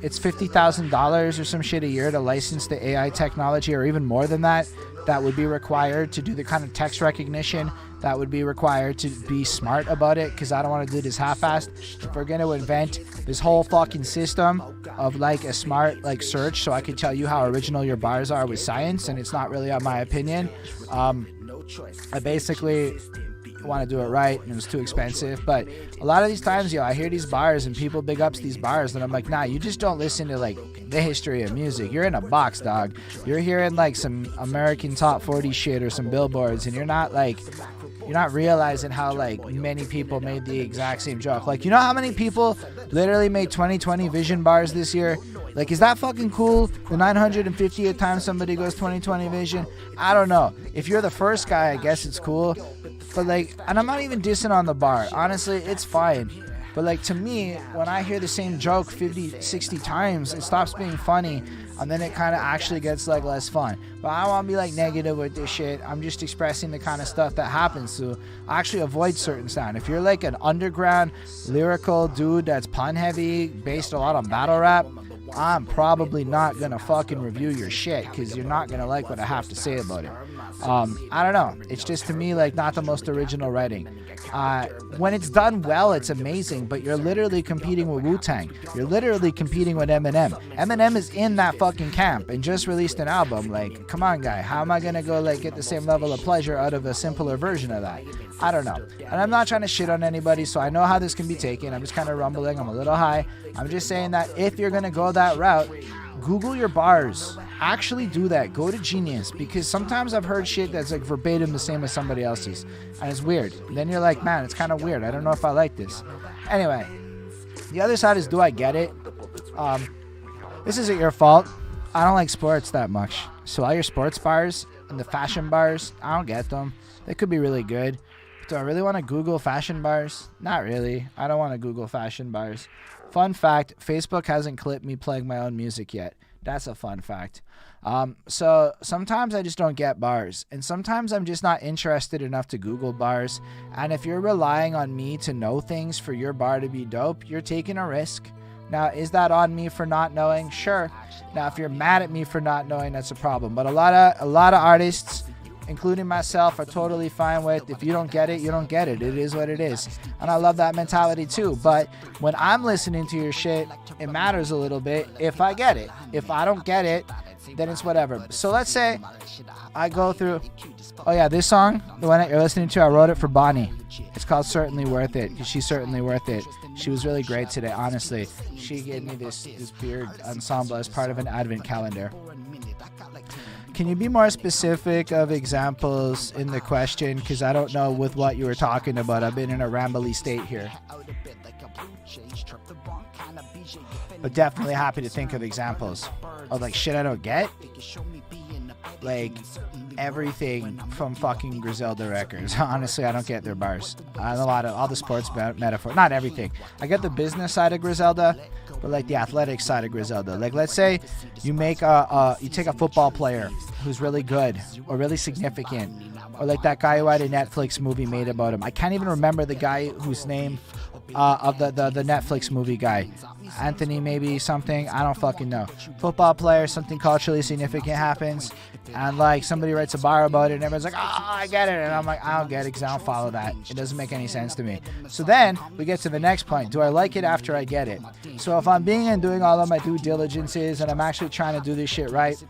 it's $50,000 or some shit a year to license the AI technology, or even more than that, that would be required to do the kind of text recognition that would be required to be smart about it, because I don't want to do this half-assed. If we're going to invent this whole fucking system of, like, a smart, like, search so I can tell you how original your bars are with science, and it's not really on my opinion, I basically want to do it right, and it was too expensive. But a lot of these times, yo, I hear these bars and people big ups these bars, and I'm like, nah, you just don't listen to, like, the history of music. You're in a box, dog. You're hearing, like, some American top 40 shit or some billboards, and you're not realizing how, like, many people made the exact same joke. Like, you know how many people literally made 2020 Vision bars this year? Like, is that fucking cool? The 950th time somebody goes 2020 Vision? I don't know. If you're the first guy, I guess it's cool. But, like, and I'm not even dissing on the bar. Honestly, it's fine. But, like, to me, when I hear the same joke 50, 60 times, it stops being funny, and then it kind of actually gets, like, less fun. But I don't want to be, like, negative with this shit. I'm just expressing the kind of stuff that happens. So I actually avoid certain sound. If you're, like, an underground lyrical dude that's pun heavy, based a lot on battle rap, I'm probably not gonna fucking review your shit, because you're not gonna like what I have to say about it. I don't know. It's just, to me, like, not the most original writing. When it's done well, it's amazing, but you're literally competing with Wu-Tang. You're literally competing with Eminem. Eminem is in that fucking camp and just released an album. Like, come on, guy. How am I gonna go, like, get the same level of pleasure out of a simpler version of that? I don't know. And I'm not trying to shit on anybody, so I know how this can be taken. I'm just kind of rumbling. I'm a little high. I'm just saying that if you're gonna go that route, Google your bars. Actually do that. Go to Genius, because sometimes I've heard shit that's, like, verbatim the same as somebody else's, and it's weird. And then you're like, man, it's kind of weird. I don't know if I like this. Anyway, the other side is, do I get it? This isn't your fault. I don't like sports that much. So all your sports bars and the fashion bars, I don't get them. They could be really good. Do I really want to Google fashion bars? Not really. I don't want to Google fashion bars. Fun fact, Facebook hasn't clipped me playing my own music yet. That's a fun fact. So sometimes I just don't get bars, and sometimes I'm just not interested enough to Google bars. And if you're relying on me to know things for your bar to be dope, you're taking a risk. Now, is that on me for not knowing? Sure. Now, if you're mad at me for not knowing, that's a problem. But a lot of artists, including myself, are totally fine with, if you don't get it, you don't get it. It is what it is. And I love that mentality too. But when I'm listening to your shit, it matters a little bit if I get it. If I don't get it, then it's whatever. So let's say I go through, oh yeah, this song, the one that you're listening to, I wrote it for Bonnie. It's called Certainly Worth It, because she's certainly worth it. She was really great today, honestly. She gave me this beard ensemble as part of an advent calendar. Can you be more specific of examples in the question? Because I don't know with what you were talking about. I've been in a rambly state here. But definitely happy to think of examples of, like, shit I don't get. Like, everything from fucking Griselda records. Honestly, I don't get their bars. A lot of all the sports metaphor. Not everything. I get the business side of Griselda, but, like, the athletic side of Griselda. Like, let's say you make you take a football player who's really good or really significant, or like that guy who had a Netflix movie made about him. I can't even remember the guy whose name of the Netflix movie guy. Anthony maybe something, I don't fucking know. Football player, something culturally significant happens, and, like, somebody writes a bar about it, and everyone's like, oh, I get it, and I'm like, I don't get it, because I don't follow that. It doesn't make any sense to me. So then we get to the next point. Do I like it after I get it? So if I'm being and doing all of my due diligences, and I'm actually trying to do this shit right,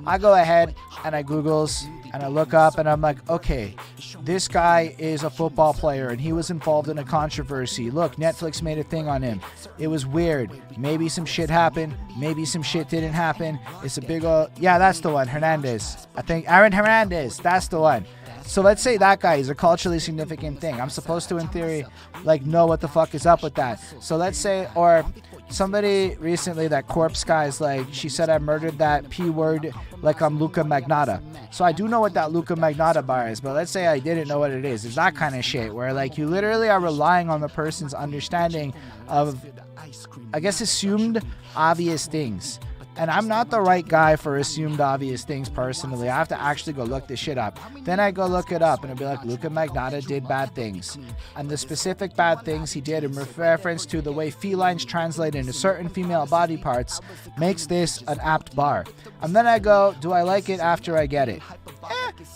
I go ahead and I Googles and I look up, and I'm like, okay, this guy is a football player and he was involved in a controversy. Look, Netflix made a thing on him. It was weird. Maybe some shit happened. Maybe some shit didn't happen. It's a big old, yeah, that's the one. Hernandez. I think Aaron Hernandez. That's the one. So let's say that guy is a culturally significant thing. I'm supposed to, in theory, like know what the fuck is up with that. So let's say, or somebody recently, that corpse guy's like, she said I murdered that P word like I'm Luca Magnotta. So I do know what that Luca Magnotta bar is, but let's say I didn't know what it is. It's that kind of shit where like you literally are relying on the person's understanding of, I guess, assumed obvious things. And I'm not the right guy for assumed obvious things personally. I have to actually go look this shit up. Then I go look it up and it'll be like, Luca Magnotta did bad things. And the specific bad things he did in reference to the way felines translate into certain female body parts makes this an apt bar. And then I go, do I like it after I get it?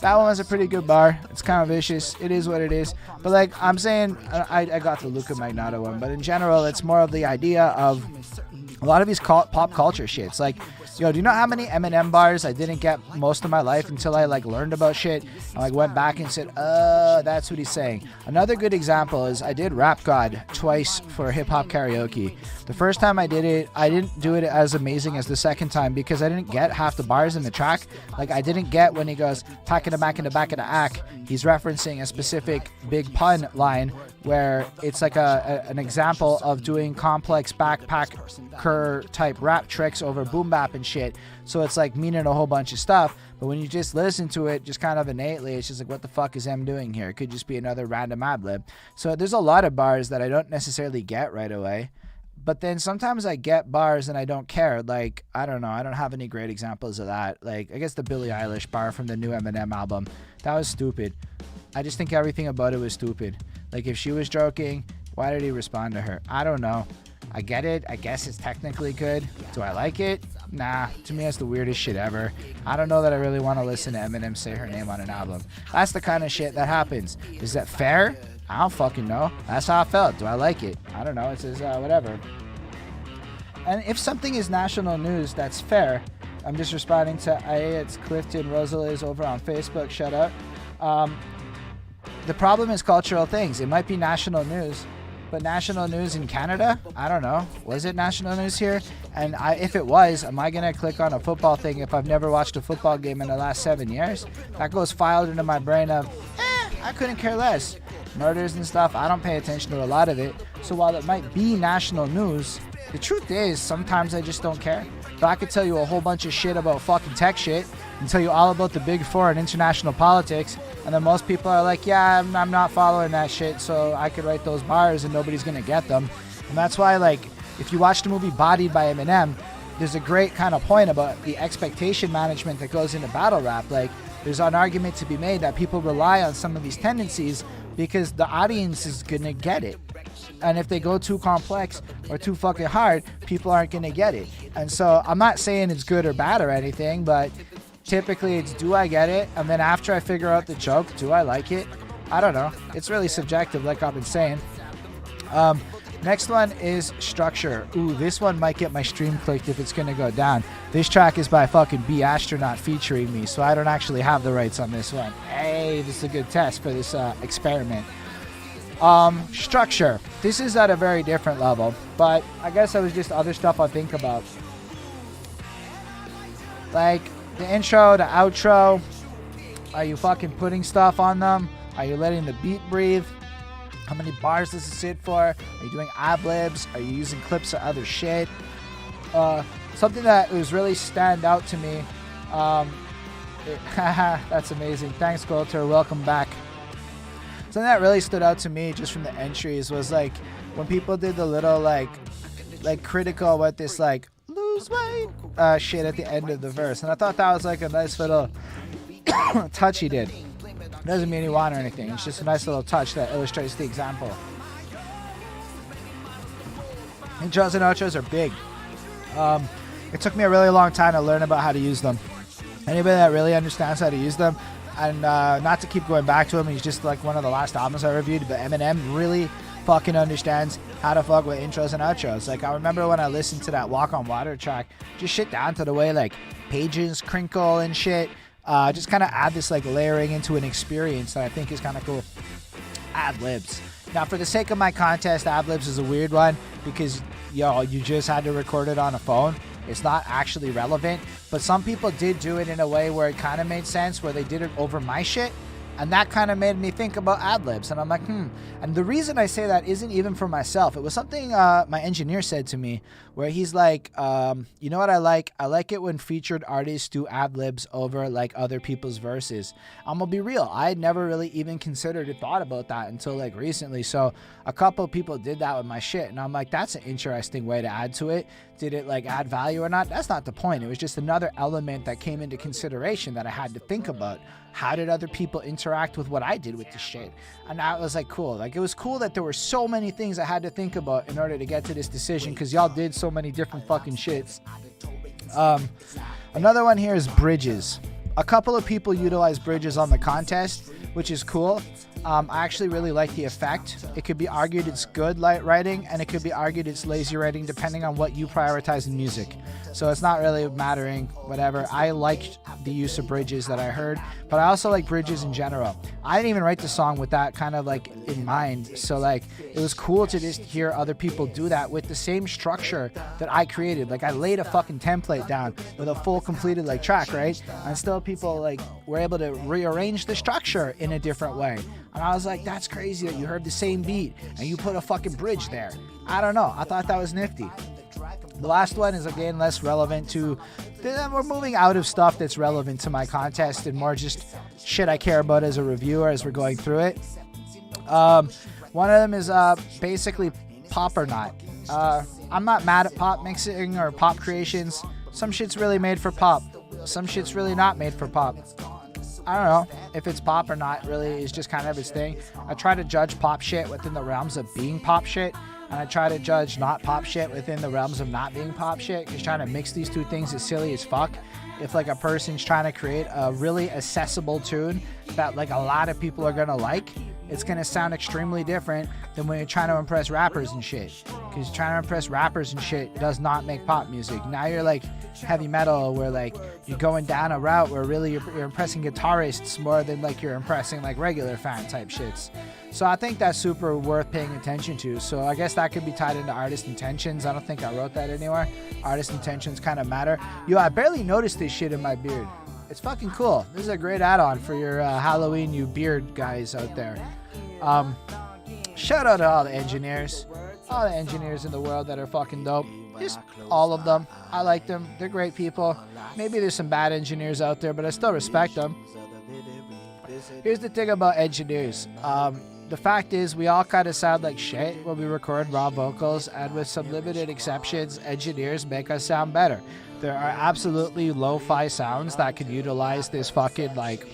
That one was a pretty good bar. It's kind of vicious. It is what it is. But like I'm saying, I got the Luca Magnotta one. But in general, it's more of the idea of a lot of these pop culture shits. Like, yo, do you know how many Eminem bars I didn't get most of my life until I like learned about shit and like went back and said, that's what he's saying. Another good example is I did Rap God twice for hip hop karaoke. The first time I did it, I didn't do it as amazing as the second time because I didn't get half the bars in the track. Like I didn't get when he goes pack in the back in the back of the ack. He's referencing a specific big pun line where it's like an example of doing complex backpacker type rap tricks over boom bap and shit. So it's like meaning a whole bunch of stuff. But when you just listen to it just kind of innately, it's just like, what the fuck is M doing here? It could just be another random ad lib. So there's a lot of bars that I don't necessarily get right away. But then sometimes I get bars and I don't care. Like, I don't know. I don't have any great examples of that. Like, I guess the Billie Eilish bar from the new Eminem album. That was stupid. I just think everything about it was stupid. Like, if she was joking, why did he respond to her? I don't know. I get it. I guess it's technically good. Do I like it? Nah. To me, that's the weirdest shit ever. I don't know that I really want to listen to Eminem say her name on an album. That's the kind of shit that happens. Is that fair? I don't fucking know. That's how I felt. Do I like it? I don't know. It says whatever. And if something is national news, that's fair. I'm just responding to it's Clifton Rosales over on Facebook. Shut up. The problem is cultural things. It might be national news, but national news in Canada? I don't know. Was it national news here? And if it was, am I going to click on a football thing if I've never watched a football game in the last 7 years? That goes filed into my brain of, I couldn't care less. Murders and stuff, I don't pay attention to a lot of it. So while it might be national news, the truth is sometimes I just don't care. But I could tell you a whole bunch of shit about fucking tech shit and tell you all about the big four and international politics, and then most people are like, yeah, I'm not following that shit, so I could write those bars and nobody's gonna get them. And that's why, like, if you watch the movie Bodied by Eminem, there's a great kind of point about the expectation management that goes into battle rap. Like, there's an argument to be made that people rely on some of these tendencies because the audience is gonna get it. And if they go too complex or too fucking hard, people aren't gonna get it. And so I'm not saying it's good or bad or anything, but typically it's, do I get it? And then after I figure out the joke, do I like it? I don't know. It's really subjective, like I've been saying. Next one is Structure. Ooh, this one might get my stream clicked if it's gonna go down. This track is by fucking B Astronaut featuring me, so I don't actually have the rights on this one. Hey, this is a good test for this experiment. Structure. This is at a very different level, but I guess that was just other stuff I think about. Like, the intro, the outro. Are you fucking putting stuff on them? Are you letting the beat breathe? How many bars does it sit for? Are you doing ad-libs? Are you using clips or other shit? Something that was really stand out to me. That's amazing. Thanks, Coulter. Welcome back. Something that really stood out to me just from the entries was like when people did the little like critical with this like lose weight shit at the end of the verse, and I thought that was like a nice little touch he did. Doesn't mean he won or anything. It's just a nice little touch that illustrates the example. Intros and outros are big. It took me a really long time to learn about how to use them. Anybody that really understands how to use them, and not to keep going back to him, he's just like one of the last albums I reviewed, but Eminem really fucking understands how to fuck with intros and outros. Like, I remember when I listened to that Walk on Water track, just shit down to the way like pages crinkle and shit. Just kind of add this like layering into an experience that I think is kind of cool. Ad-libs. Now, for the sake of my contest, ad-libs is a weird one because, you just had to record it on a phone. It's not actually relevant, but some people did do it in a way where it kind of made sense, where they did it over my shit. And that kind of made me think about ad-libs. And I'm like, And the reason I say that isn't even for myself. It was something my engineer said to me where he's like, you know what I like? I like it when featured artists do ad-libs over like other people's verses. I'm going to be real. I had never really even considered or thought about that until like recently. So a couple of people did that with my shit. And I'm like, that's an interesting way to add to it. Did it like add value or not? That's not the point. It was just another element that came into consideration that I had to think about. How did other people interact with what I did with the shit? And that was like cool. Like it was cool that there were so many things I had to think about in order to get to this decision because y'all did so many different fucking shits. Another one here is bridges. A couple of people utilize bridges on the contest, which is cool. I actually really like the effect. It could be argued it's good light writing, and it could be argued it's lazy writing, depending on what you prioritize in music. So it's not really mattering, whatever. I liked the use of bridges that I heard, but I also like bridges in general. I didn't even write the song with that kind of like in mind. So like it was cool to just hear other people do that with the same structure that I created. Like I laid a fucking template down with a full completed like track, right? And still people like were able to rearrange the structure in a different way. And I was like, that's crazy that you heard the same beat and you put a fucking bridge there. I don't know. I thought that was nifty. The last one is again less relevant to, we're moving out of stuff that's relevant to my contest and more just shit I care about as a reviewer as we're going through it. One of them is basically pop or not. I'm not mad at pop mixing or pop creations. Some shit's really made for pop. Some shit's really not made for pop. I don't know if it's pop or not, really is just kind of its thing. I try to judge pop shit within the realms of being pop shit, and I try to judge not pop shit within the realms of not being pop shit, because trying to mix these two things is silly as fuck. If like a person's trying to create a really accessible tune that like a lot of people are gonna like, it's gonna sound extremely different than when you're trying to impress rappers and shit. Because trying to impress rappers and shit does not make pop music. Now you're like heavy metal where like you're going down a route where really you're impressing guitarists more than like you're impressing like regular fan type shits. So I think that's super worth paying attention to. So I guess that could be tied into artist intentions. I don't think I wrote that anywhere. Artist intentions kind of matter. Yo, I barely noticed this shit in my beard. It's fucking cool. This is a great add-on for your Halloween, you beard guys out there. Shout out to all the engineers. All the engineers in the world that are fucking dope. Just all of them. I like them. They're great people. Maybe there's some bad engineers out there, but I still respect them. Here's the thing about engineers. The fact is, we all kind of sound like shit when we record raw vocals, and with some limited exceptions, engineers make us sound better. There are absolutely lo-fi sounds that can utilize this fucking, like,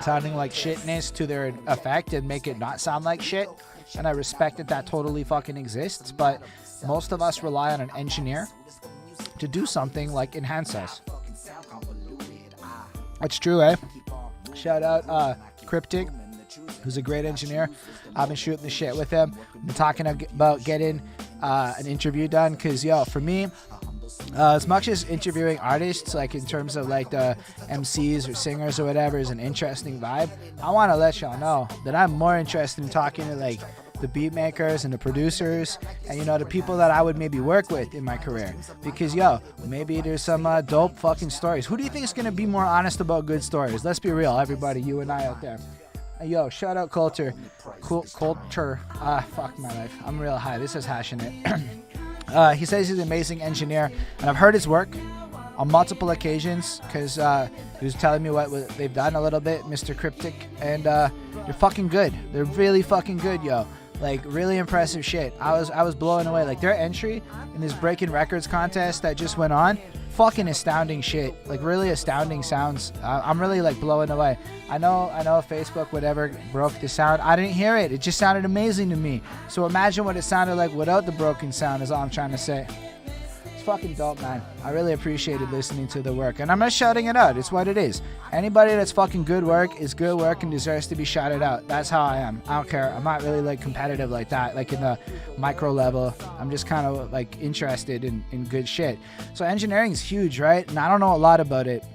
sounding like shitness to their effect and make it not sound like shit. And I respect that that totally fucking exists, but most of us rely on an engineer to do something like enhance us. That's true, eh? Shout out Cryptic, who's a great engineer. I've been shooting the shit with him. I've been talking about getting an interview done because, yo, for me, as much as interviewing artists, like in terms of like the MCs or singers or whatever, is an interesting vibe, I want to let y'all know that I'm more interested in talking to like the beat makers and the producers and, you know, the people that I would maybe work with in my career. Because, yo, maybe there's some dope fucking stories. Who do you think is going to be more honest about good stories? Let's be real, everybody, you and I out there. Yo, shout out Coulter. Coulter. Fuck my life. I'm real high. This is hashing it. He says he's an amazing engineer, and I've heard his work on multiple occasions because he was telling me what they've done a little bit, Mr. Cryptic, and they're fucking good. They're really fucking good, yo. Like, really impressive shit. I was blown away. Like, their entry in this Breaking Records contest that just went on, fucking astounding shit. Like, really astounding sounds. I'm really, like, blown away. I know Facebook, whatever, broke the sound. I didn't hear it. It just sounded amazing to me. So imagine what it sounded like without the broken sound is all I'm trying to say. Fucking dope, man. I really appreciated listening to the work, and I'm not shouting it out. It's what it is. Anybody that's fucking good work is good work and deserves to be shouted out. That's how I am. I don't care. I'm not really like competitive like that, like in the micro level. I'm just kind of like interested in good shit. So engineering is huge, right? And I don't know a lot about it.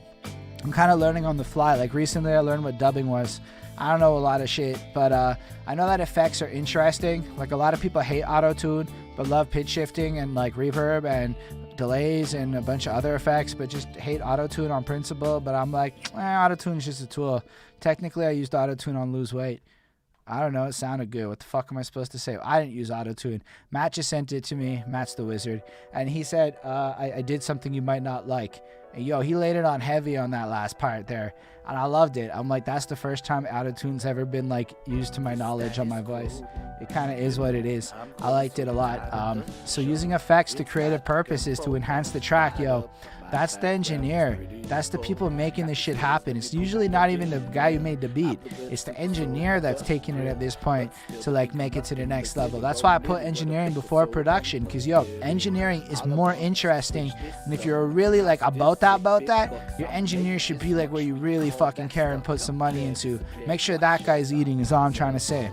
I'm kind of learning on the fly. Like recently I learned what dubbing was. I don't know a lot of shit, but I know that effects are interesting. Like a lot of people hate auto-tune, but love pitch shifting and like reverb and delays and a bunch of other effects, but just hate auto-tune on principle. But I'm like, auto-tune is just a tool. Technically, I used auto-tune on Lose Weight. I don't know. It sounded good. What the fuck am I supposed to say? I didn't use auto-tune. Matt just sent it to me. Matt's the wizard. And he said, I did something you might not like. And yo, he laid it on heavy on that last part there. And I loved it. I'm like, that's the first time auto-tune's ever been like used to my knowledge on my voice. It kind of is what it is. I liked it a lot. So using effects to creative purposes to enhance the track, yo, that's the engineer. That's the people making this shit happen. It's usually not even the guy who made the beat. It's the engineer that's taking it at this point to like make it to the next level. That's why I put engineering before production, because yo, engineering is more interesting. And if you're really like about that, your engineer should be like where you really fucking care and put some money into. Make sure that guy's eating is all I'm trying to say.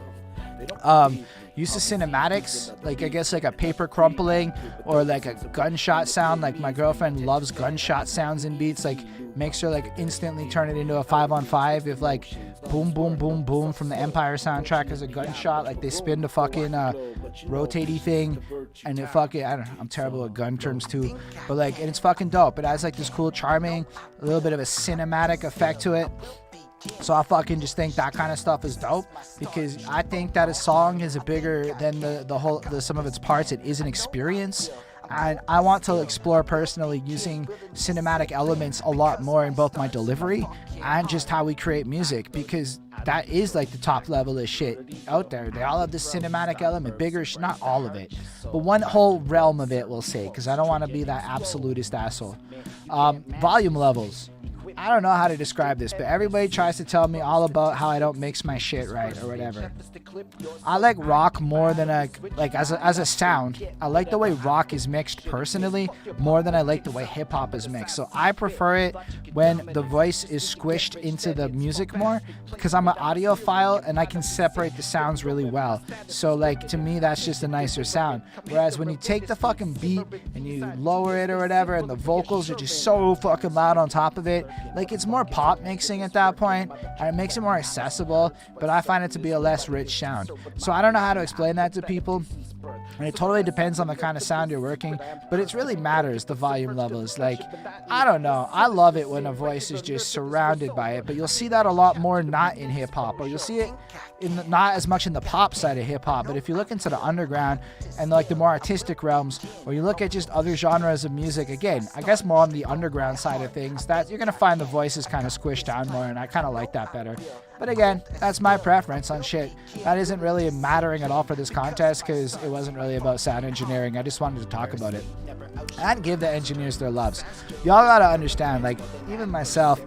Use of cinematics, like I guess like a paper crumpling or like a gunshot sound. Like my girlfriend loves gunshot sounds in beats. Like makes her like instantly turn it into a 5-on-5 if like boom boom boom boom from the Empire soundtrack is a gunshot. Like they spin the fucking rotatey thing and it fucking, I don't know, I'm terrible at gun terms too, but like, and it's fucking dope. It has like this cool charming, a little bit of a cinematic effect to it. So I fucking just think that kind of stuff is dope, because I think that a song is a bigger than the sum of its parts. It is an experience, and I want to explore personally using cinematic elements a lot more in both my delivery and just how we create music, because that is like the top level of shit out there. They all have this cinematic element, bigger, not all of it, but one whole realm of it, we'll say, because I don't want to be that absolutist asshole. Volume levels. I don't know how to describe this, but everybody tries to tell me all about how I don't mix my shit right or whatever. I like rock more than as a sound. I like the way rock is mixed personally more than I like the way hip hop is mixed. So I prefer it when the voice is squished into the music more, because I'm an audiophile and I can separate the sounds really well. So like to me that's just a nicer sound. Whereas when you take the fucking beat and you lower it or whatever and the vocals are just so fucking loud on top of it, like it's more pop mixing at that point, and it makes it more accessible, but I find it to be a less rich sound. So I don't know how to explain that to people, and it totally depends on the kind of sound you're working, but it really matters, the volume levels. Like, I don't know, I love it when a voice is just surrounded by it, but you'll see that a lot more not in hip-hop, or you'll see it not as much in the pop side of hip-hop. But if you look into the underground and like the more artistic realms, or you look at just other genres of music, again, I guess more on the underground side of things, that you're gonna find the voices kind of squished down more, and I kind of like that better. But again, that's my preference on shit. That isn't really mattering at all for this contest, because it wasn't really about sound engineering. I just wanted to talk about it and give the engineers their loves. Y'all gotta understand, like, even myself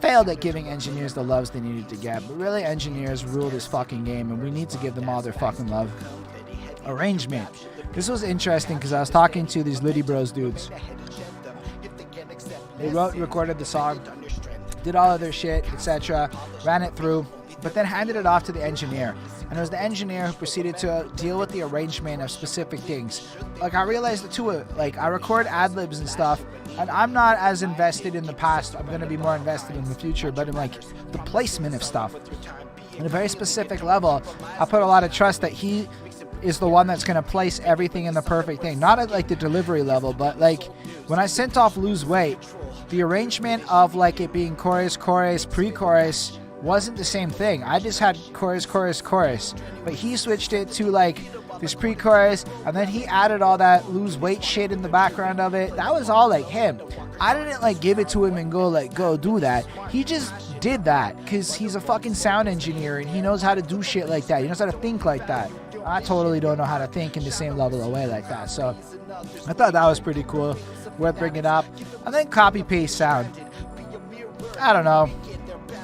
failed at giving engineers the loves they needed to get, but really engineers rule this fucking game, and we need to give them all their fucking love. Arrangement. This was interesting because I was talking to these Liddy Bros dudes. They wrote and recorded the song, did all of their shit, etc., ran it through, but then handed it off to the engineer. And it was the engineer who proceeded to deal with the arrangement of specific things. Like, I realized that too, like, I record ad-libs and stuff, and I'm not as invested in the past. I'm going to be more invested in the future, but in, like, the placement of stuff. On a very specific level, I put a lot of trust that he is the one that's going to place everything in the perfect thing. Not at, like, the delivery level, but, like, when I sent off Lose Weight, the arrangement of, like, it being chorus, chorus, pre-chorus wasn't the same thing. I just had chorus, chorus, chorus, but he switched it to like this pre-chorus, and then he added all that Lose Weight shit in the background of it. That was all like him. I didn't like give it to him and go like, go do that. He just did that because he's a fucking sound engineer and he knows how to do shit like that. He knows how to think like that. I totally don't know how to think in the same level of way like that. So I thought that was pretty cool, worth bringing up. And then copy paste sound. I don't know.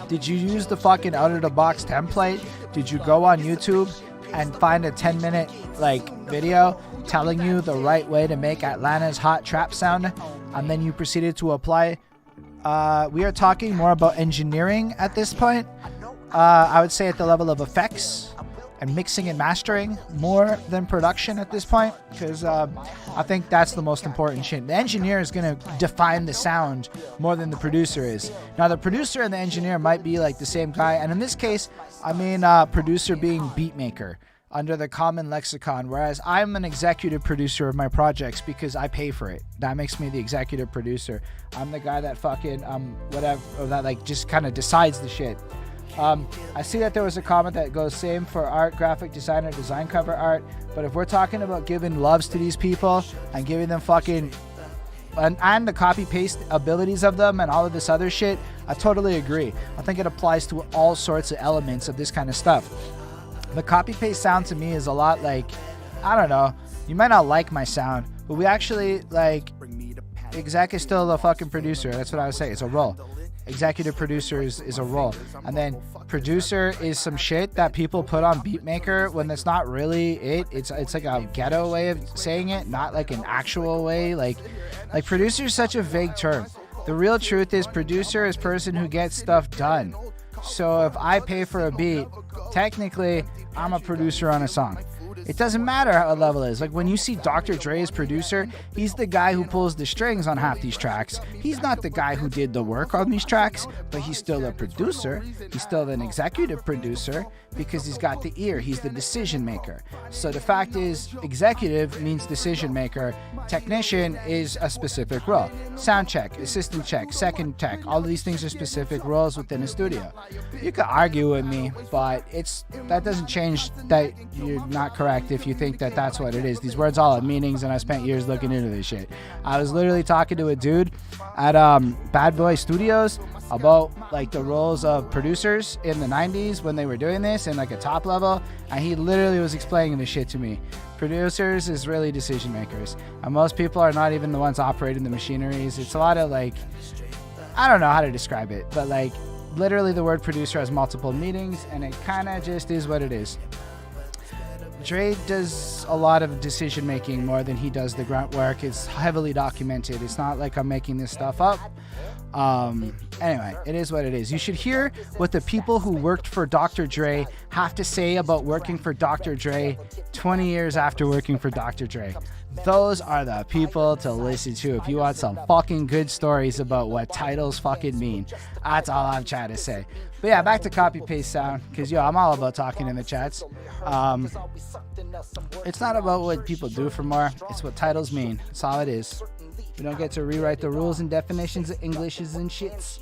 Did you use the fucking out-of-the-box template? Did you go on YouTube and find a 10-minute like video telling you the right way to make Atlanta's hot trap sound, and then you proceeded to apply? We are talking more about engineering at this point. I would say at the level of effects and mixing and mastering more than production at this point, because I think that's the most important shit. The engineer is going to define the sound more than the producer is. Now, the producer and the engineer might be like the same guy, and in this case, I mean producer being beat maker. under the common lexicon, whereas I'm an executive producer of my projects because I pay for it. That makes me the executive producer. I'm the guy that fucking whatever, or that like just kind of decides the shit. I see that there was a comment that goes same for art, graphic designer, design cover art, but if we're talking about giving loves to these people and giving them fucking and the copy paste abilities of them and all of this other shit, I totally agree. I think it applies to all sorts of elements of this kind of stuff. The copy paste sound to me is a lot like, I don't know, you might not like my sound, but we actually like, exec is still the fucking producer. That's what I would say. It's a role. Executive producer is a role. And then producer is some shit that people put on Beatmaker when that's not really it. It's like a ghetto way of saying it, not like an actual way. Like producer is such a vague term. The real truth is producer is person who gets stuff done. So if I pay for a beat, technically I'm a producer on a song. It doesn't matter how a level is. Like when you see Dr. Dre as producer, he's the guy who pulls the strings on half these tracks. He's not the guy who did the work on these tracks, but he's still a producer. He's still an executive producer because he's got the ear. He's the decision maker. So the fact is, executive means decision maker. Technician is a specific role. Sound check, assistant check, second tech. All of these things are specific roles within a studio. You could argue with me, but that doesn't change that you're not correct if you think that that's what it is. These words all have meanings, and I spent years looking into this shit. I was literally talking to a dude at Bad Boy Studios about like the roles of producers in the 90s when they were doing this and like a top level, and he literally was explaining this shit to me. Producers is really decision makers, and most people are not even the ones operating the machineries. It's a lot of like, I don't know how to describe it, but like literally the word producer has multiple meanings, and it kind of just is what it is. Dre does a lot of decision making more than he does the grunt work. It's heavily documented. It's not like I'm making this stuff up. Anyway, it is what it is. You should hear what the people who worked for Dr. Dre have to say about working for Dr. Dre 20 years after working for Dr. Dre. Those are the people to listen to if you want some fucking good stories about what titles fucking mean. That's all I'm trying to say. But yeah, back to copy paste sound, because I'm all about talking in the chats. It's not about what people do for more, it's what titles mean. That's all it is. We don't get to rewrite the rules and definitions of Englishes and shits,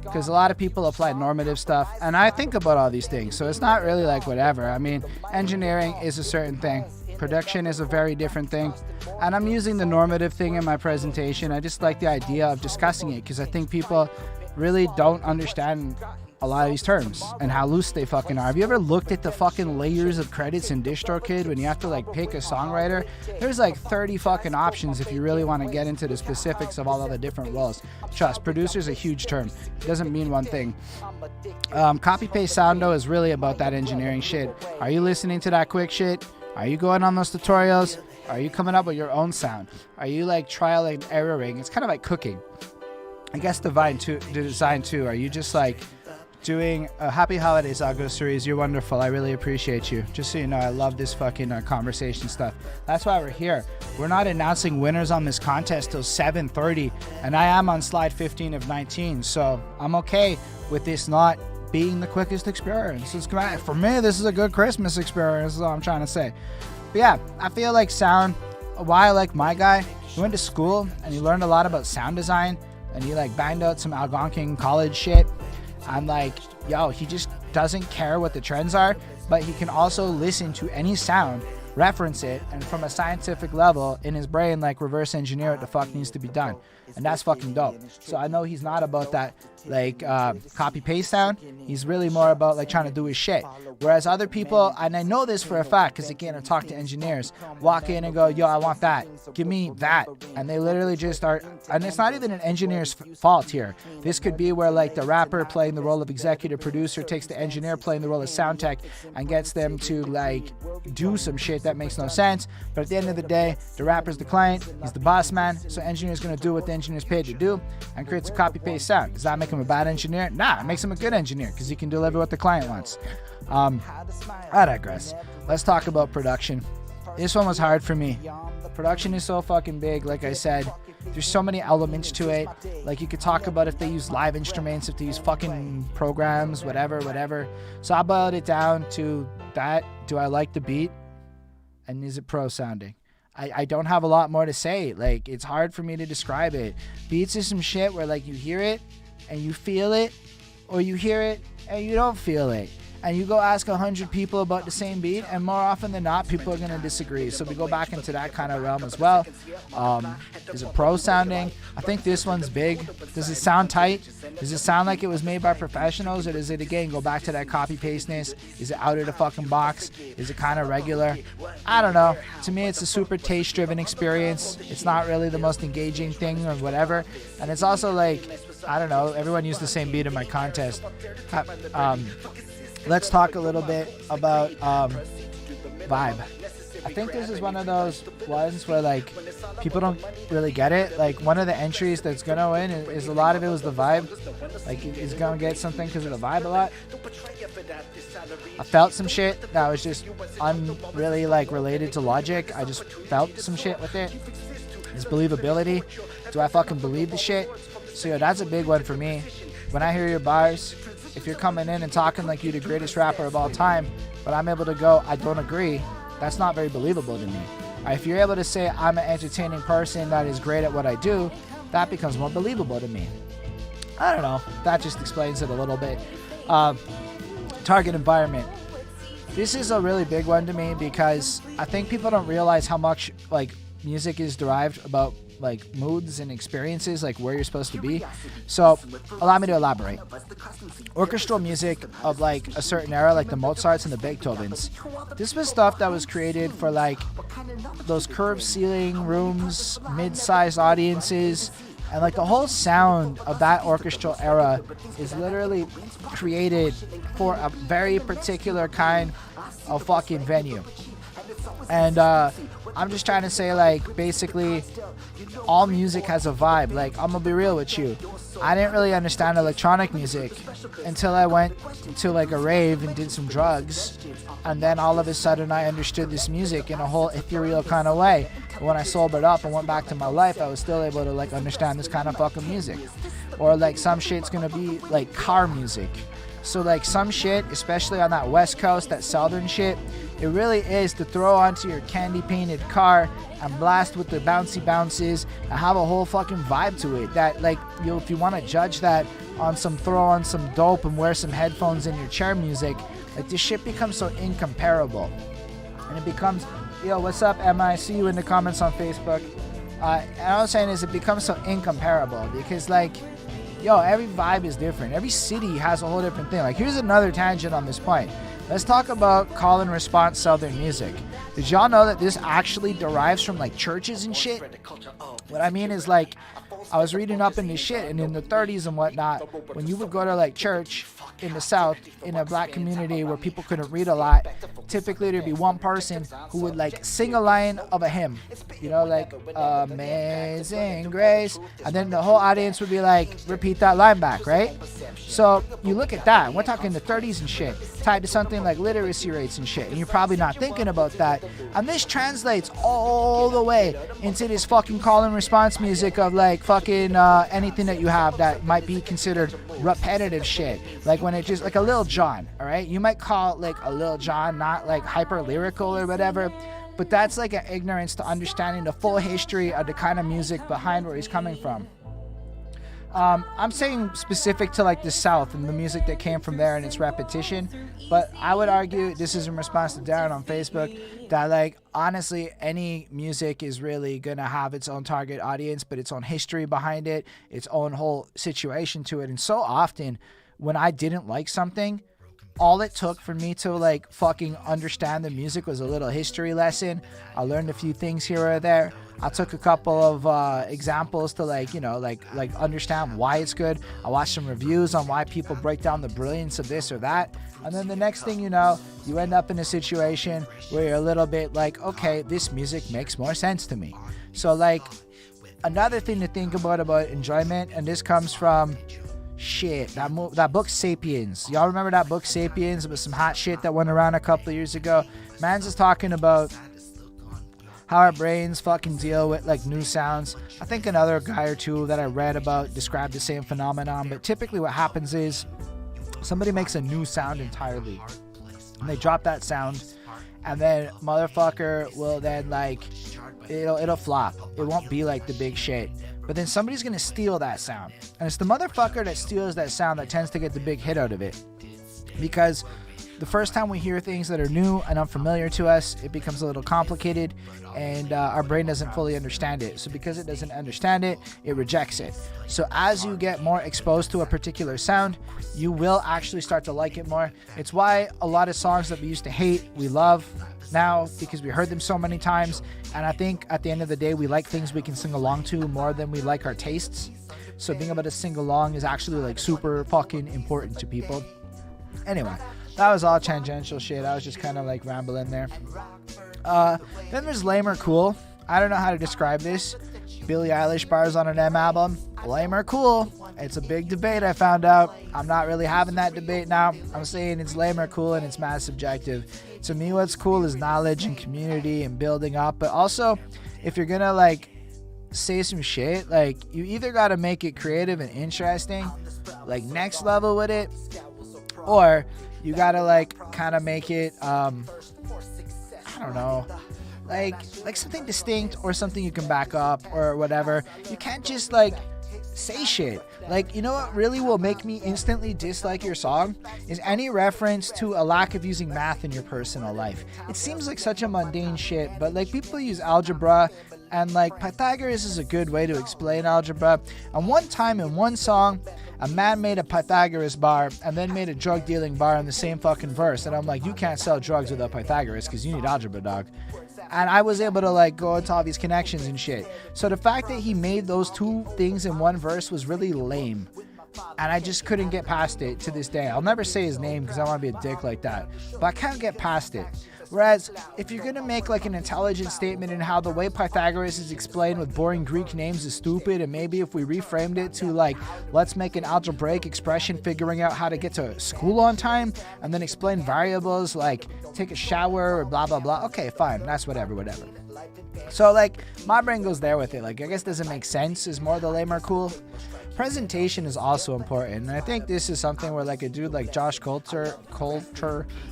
because a lot of people apply normative stuff, and I think about all these things, so it's not really like whatever. I mean, engineering is a certain thing, production is a very different thing, and I'm using the normative thing in my presentation. I just like the idea of discussing it, because I think people really don't understand a lot of these terms and how loose they fucking are. Have you ever looked at the fucking layers of credits in DistroKid when you have to like pick a songwriter? There's like 30 fucking options if you really want to get into the specifics of all of the different roles. Trust, producer's a huge term. It doesn't mean one thing. Copy paste sound though is really about that engineering shit. Are you listening to that quick shit? Are you going on those tutorials? Are you coming up with your own sound? Are you like trial and erroring? It's kind of like cooking. I guess the design too. Are you just like doing happy holidays, August Series? You're wonderful. I really appreciate you. Just so you know, I love this fucking conversation stuff. That's why we're here. We're not announcing winners on this contest till 7:30, and I am on slide 15 of 19, so I'm okay with this not being the quickest experience. For me, this is a good Christmas experience, is all I'm trying to say. But yeah, I feel like sound, why I like my guy, he went to school and he learned a lot about sound design, and he like banged out some Algonquin college shit. I'm like, yo, he just doesn't care what the trends are, but he can also listen to any sound, reference it, and from a scientific level in his brain, like reverse engineer what the fuck needs to be done. And that's fucking dope. So I know he's not about that like copy paste sound. He's really more about like trying to do his shit. Whereas other people, and I know this for a fact because again I talk to engineers, walk in and go, yo, I want that, give me that, and they literally just are. And it's not even an engineer's fault here. This could be where like the rapper playing the role of executive producer takes the engineer playing the role of sound tech and gets them to like do some shit that makes no sense. But at the end of the day, the rapper's the client, he's the boss man, so engineer's gonna do what the engineer's paid to do and creates a copy paste sound. Does that make him a bad engineer? Nah, it makes him a good engineer because he can deliver what the client wants. I digress. Let's talk about production. This one was hard for me. Production is so fucking big. Like I said, there's so many elements to it. Like you could talk about if they use live instruments, if they use fucking programs, whatever. So I boiled it down to that, do I like the beat? And is it pro sounding? I don't have a lot more to say. Like, it's hard for me to describe it. Beats is some shit where, like, you hear it and you feel it, or you hear it and you don't feel it. And you go ask 100 people about the same beat, and more often than not, people are going to disagree. So we go back into that kind of realm as well. Is it pro sounding? I think this one's big. Does it sound tight? Does it sound like it was made by professionals, or does it, again, go back to that copy-pasteness? Is it out of the fucking box? Is it kind of regular? I don't know. To me, it's a super taste-driven experience. It's not really the most engaging thing or whatever. And it's also like, I don't know, everyone used the same beat in my contest. Let's talk a little bit about vibe. I think this is one of those ones where, like, people don't really get it. Like, one of the entries that's gonna win is a lot of it was the vibe. Like, he's gonna get something because of the vibe a lot. I felt some shit that was just really, like, related to logic. I just felt some shit with it. His believability. Do I fucking believe the shit? So, yeah, that's a big one for me. When I hear your bars, if you're coming in and talking like you're the greatest rapper of all time, but I'm able to go, I don't agree, that's not very believable to me. If you're able to say I'm an entertaining person that is great at what I do, that becomes more believable to me. I don't know. That just explains it a little bit. Target environment. This is a really big one to me because I think people don't realize how much, like, music is derived about, like, moods and experiences, like where you're supposed to be. So allow me to elaborate. Orchestral music of, like, a certain era, like the Mozarts and the Beethovens, this was stuff that was created for, like, those curved ceiling rooms, mid-sized audiences, and, like, the whole sound of that orchestral era is literally created for a very particular kind of fucking venue. And I'm just trying to say, like, basically all music has a vibe. Like, I'm gonna be real with you, I didn't really understand electronic music until I went to, like, a rave and did some drugs, and then all of a sudden I understood this music in a whole ethereal kind of way. And when I sobered up and went back to my life, I was still able to, like, understand this kind of fucking music. Or, like, some shit's gonna be like car music. So, like, some shit, especially on that West Coast, that southern shit, it really is to throw onto your candy painted car and blast with the bouncy bounces and have a whole fucking vibe to it. That, like, if you want to judge that on some throw on some dope and wear some headphones in your chair music, like, this shit becomes so incomparable. And it becomes, yo, what's up, Emma? I see you in the comments on Facebook. And all I'm saying is it becomes so incomparable because, like, yo, every vibe is different. Every city has a whole different thing. Like, here's another tangent on this point. Let's talk about call and response southern music. Did y'all know that this actually derives from, like, churches and shit? What I mean is, like, I was reading up in this shit, and in the 30s and whatnot, when you would go to, like, church in the South, in a black community where people couldn't read a lot, typically there'd be one person who would, like, sing a line of a hymn, you know, like, Amazing Grace, and then the whole audience would be like, repeat that line back, right? So you look at that, and we're talking the 30s and shit, tied to something like literacy rates and shit, and you're probably not thinking about that, and this translates all the way into this fucking call and response music of, like, fucking anything that you have that might be considered repetitive shit, like when it just, like a Lil Jon, all right? You might call it, like, a Lil Jon, not, like, hyper lyrical or whatever, but that's, like, an ignorance to understanding the full history of the kind of music behind where he's coming from. I'm saying specific to, like, the South and the music that came from there and its repetition, but I would argue, this is in response to Darren on Facebook, that, like, honestly, any music is really gonna have its own target audience, but its own history behind it, its own whole situation to it. And so often when I didn't like something, all it took for me to, like, fucking understand the music was a little history lesson. I learned a few things here or there. I took a couple of examples to, like, you know, like understand why it's good. I watched some reviews on why people break down the brilliance of this or that. And then the next thing you know, you end up in a situation where you're a little bit like, okay, this music makes more sense to me. So, like, another thing to think about enjoyment, and this comes from shit, that book Sapiens. Y'all remember that book Sapiens? It was some hot shit that went around a couple of years ago. Man's is talking about how our brains fucking deal with, like, new sounds. I think another guy or two that I read about described the same phenomenon, but typically what happens is somebody makes a new sound entirely. and they drop that sound, and then motherfucker will then like it'll flop. It won't be like the big shit. But then somebody's gonna steal that sound, and it's the motherfucker that steals that sound that tends to get the big hit out of it, because the first time we hear things that are new and unfamiliar to us, it becomes a little complicated, and our brain doesn't fully understand it. So because it doesn't understand it, it rejects it. So as you get more exposed to a particular sound, you will actually start to like it more. It's why a lot of songs that we used to hate, we love now, because we heard them so many times. And I think at the end of the day, we like things we can sing along to more than we like our tastes. So being able to sing along is actually like super fucking important to people. Anyway, that was all tangential shit. I was just kind of like rambling there. Then there's Lame or Cool. I don't know how to describe this. Billie Eilish bars on an M album. Lame or cool? It's a big debate, I found out. I'm not really having that debate now. I'm saying it's lame or cool, and it's mad subjective. To me, what's cool is knowledge and community and building up. But also, if you're gonna like say some shit, like you either gotta make it creative and interesting, like next level with it, or you gotta like kind of make it I don't know, like something distinct or something you can back up or whatever. You can't just like say shit. Like, you know what really will make me instantly dislike your song is any reference to a lack of using math in your personal life. It seems like such a mundane shit, but like people use algebra, and like Pythagoras is a good way to explain algebra. And one time in one song, a man made a Pythagoras bar and then made a drug dealing bar in the same fucking verse. And I'm like, you can't sell drugs without Pythagoras because you need algebra, dog. And I was able to like go into all these connections and shit. So the fact that he made those two things in one verse was really lame. And I just couldn't get past it to this day. I'll never say his name because I don't want to be a dick like that. But I can't get past it. Whereas, if you're going to make like an intelligent statement in how the way Pythagoras is explained with boring Greek names is stupid, and maybe if we reframed it to like, let's make an algebraic expression figuring out how to get to school on time, and then explain variables like take a shower or blah, blah, blah. Okay, fine. That's whatever. So like, my brain goes there with it. Like, I guess doesn't make sense is more the lame or cool. Presentation is also important, and I think this is something where like a dude like Josh Coulter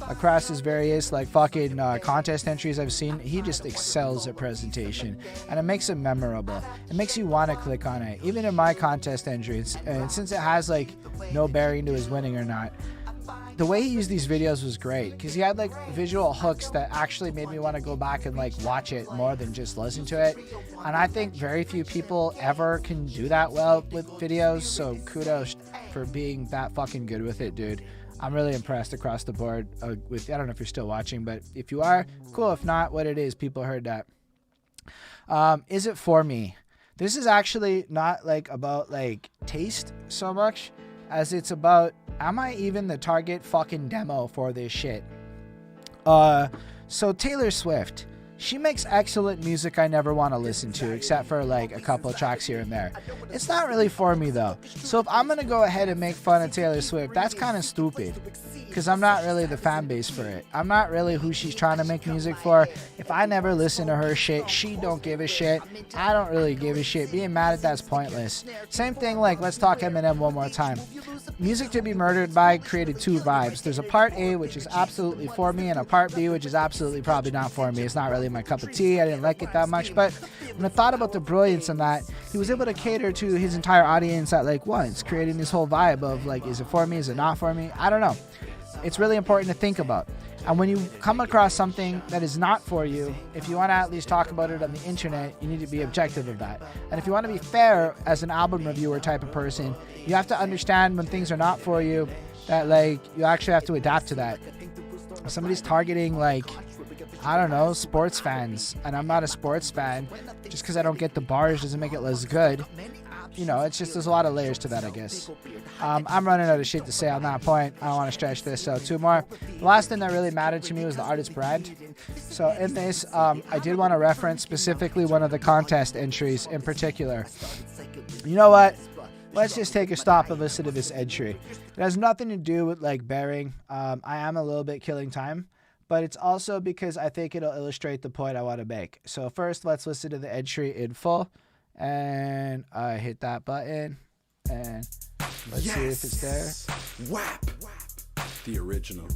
across his various like fucking contest entries I've seen, he just excels at presentation, and it makes it memorable. It makes you want to click on it. Even in my contest entries, and since it has like no bearing to his winning or not, the way he used these videos was great because he had like visual hooks that actually made me want to go back and like watch it more than just listen to it. And I think very few people ever can do that well with videos. So kudos for being that fucking good with it, dude. I'm really impressed across the board with, I don't know if you're still watching, but if you are, cool. If not, what it is, people heard that. Is it for me? This is actually not like about like taste so much as it's about, am I even the target fucking demo for this shit? So Taylor Swift, she makes excellent music I never want to listen to, except for like a couple tracks here and there. It's not really for me though. So if I'm gonna go ahead and make fun of Taylor Swift, that's kind of stupid, because I'm not really the fan base for it. I'm not really who she's trying to make music for. If I never listen to her shit, she don't give a shit. I don't really give a shit. Being mad at that's pointless. Same thing like, let's talk Eminem one more time. Music to Be Murdered By created two vibes. There's a part A, which is absolutely for me, and a part B, which is absolutely probably not for me. It's not really my cup of tea. I didn't like it that much. But when I thought about the brilliance in that, he was able to cater to his entire audience at like once, creating this whole vibe of like, is it for me? Is it not for me? I don't know. It's really important to think about. And when you come across something that is not for you, if you want to at least talk about it on the internet, you need to be objective of that. And if you want to be fair as an album reviewer type of person, you have to understand when things are not for you, that like you actually have to adapt to that. If somebody's targeting like, I don't know, sports fans, and I'm not a sports fan, just because I don't get the bars doesn't make it less good. You know, it's just, there's a lot of layers to that, I guess. I'm running out of shit to say on that point. I don't want to stretch this out two more. The last thing that really mattered to me was the artist brand. So in this, I did want to reference specifically one of the contest entries in particular. You know what? Let's just take a stop and listen to this entry. It has nothing to do with like bearing. I am a little bit killing time, but it's also because I think it'll illustrate the point I want to make. So first, let's listen to the entry in full. And I hit that button, and let's see if it's there. WAP, the original.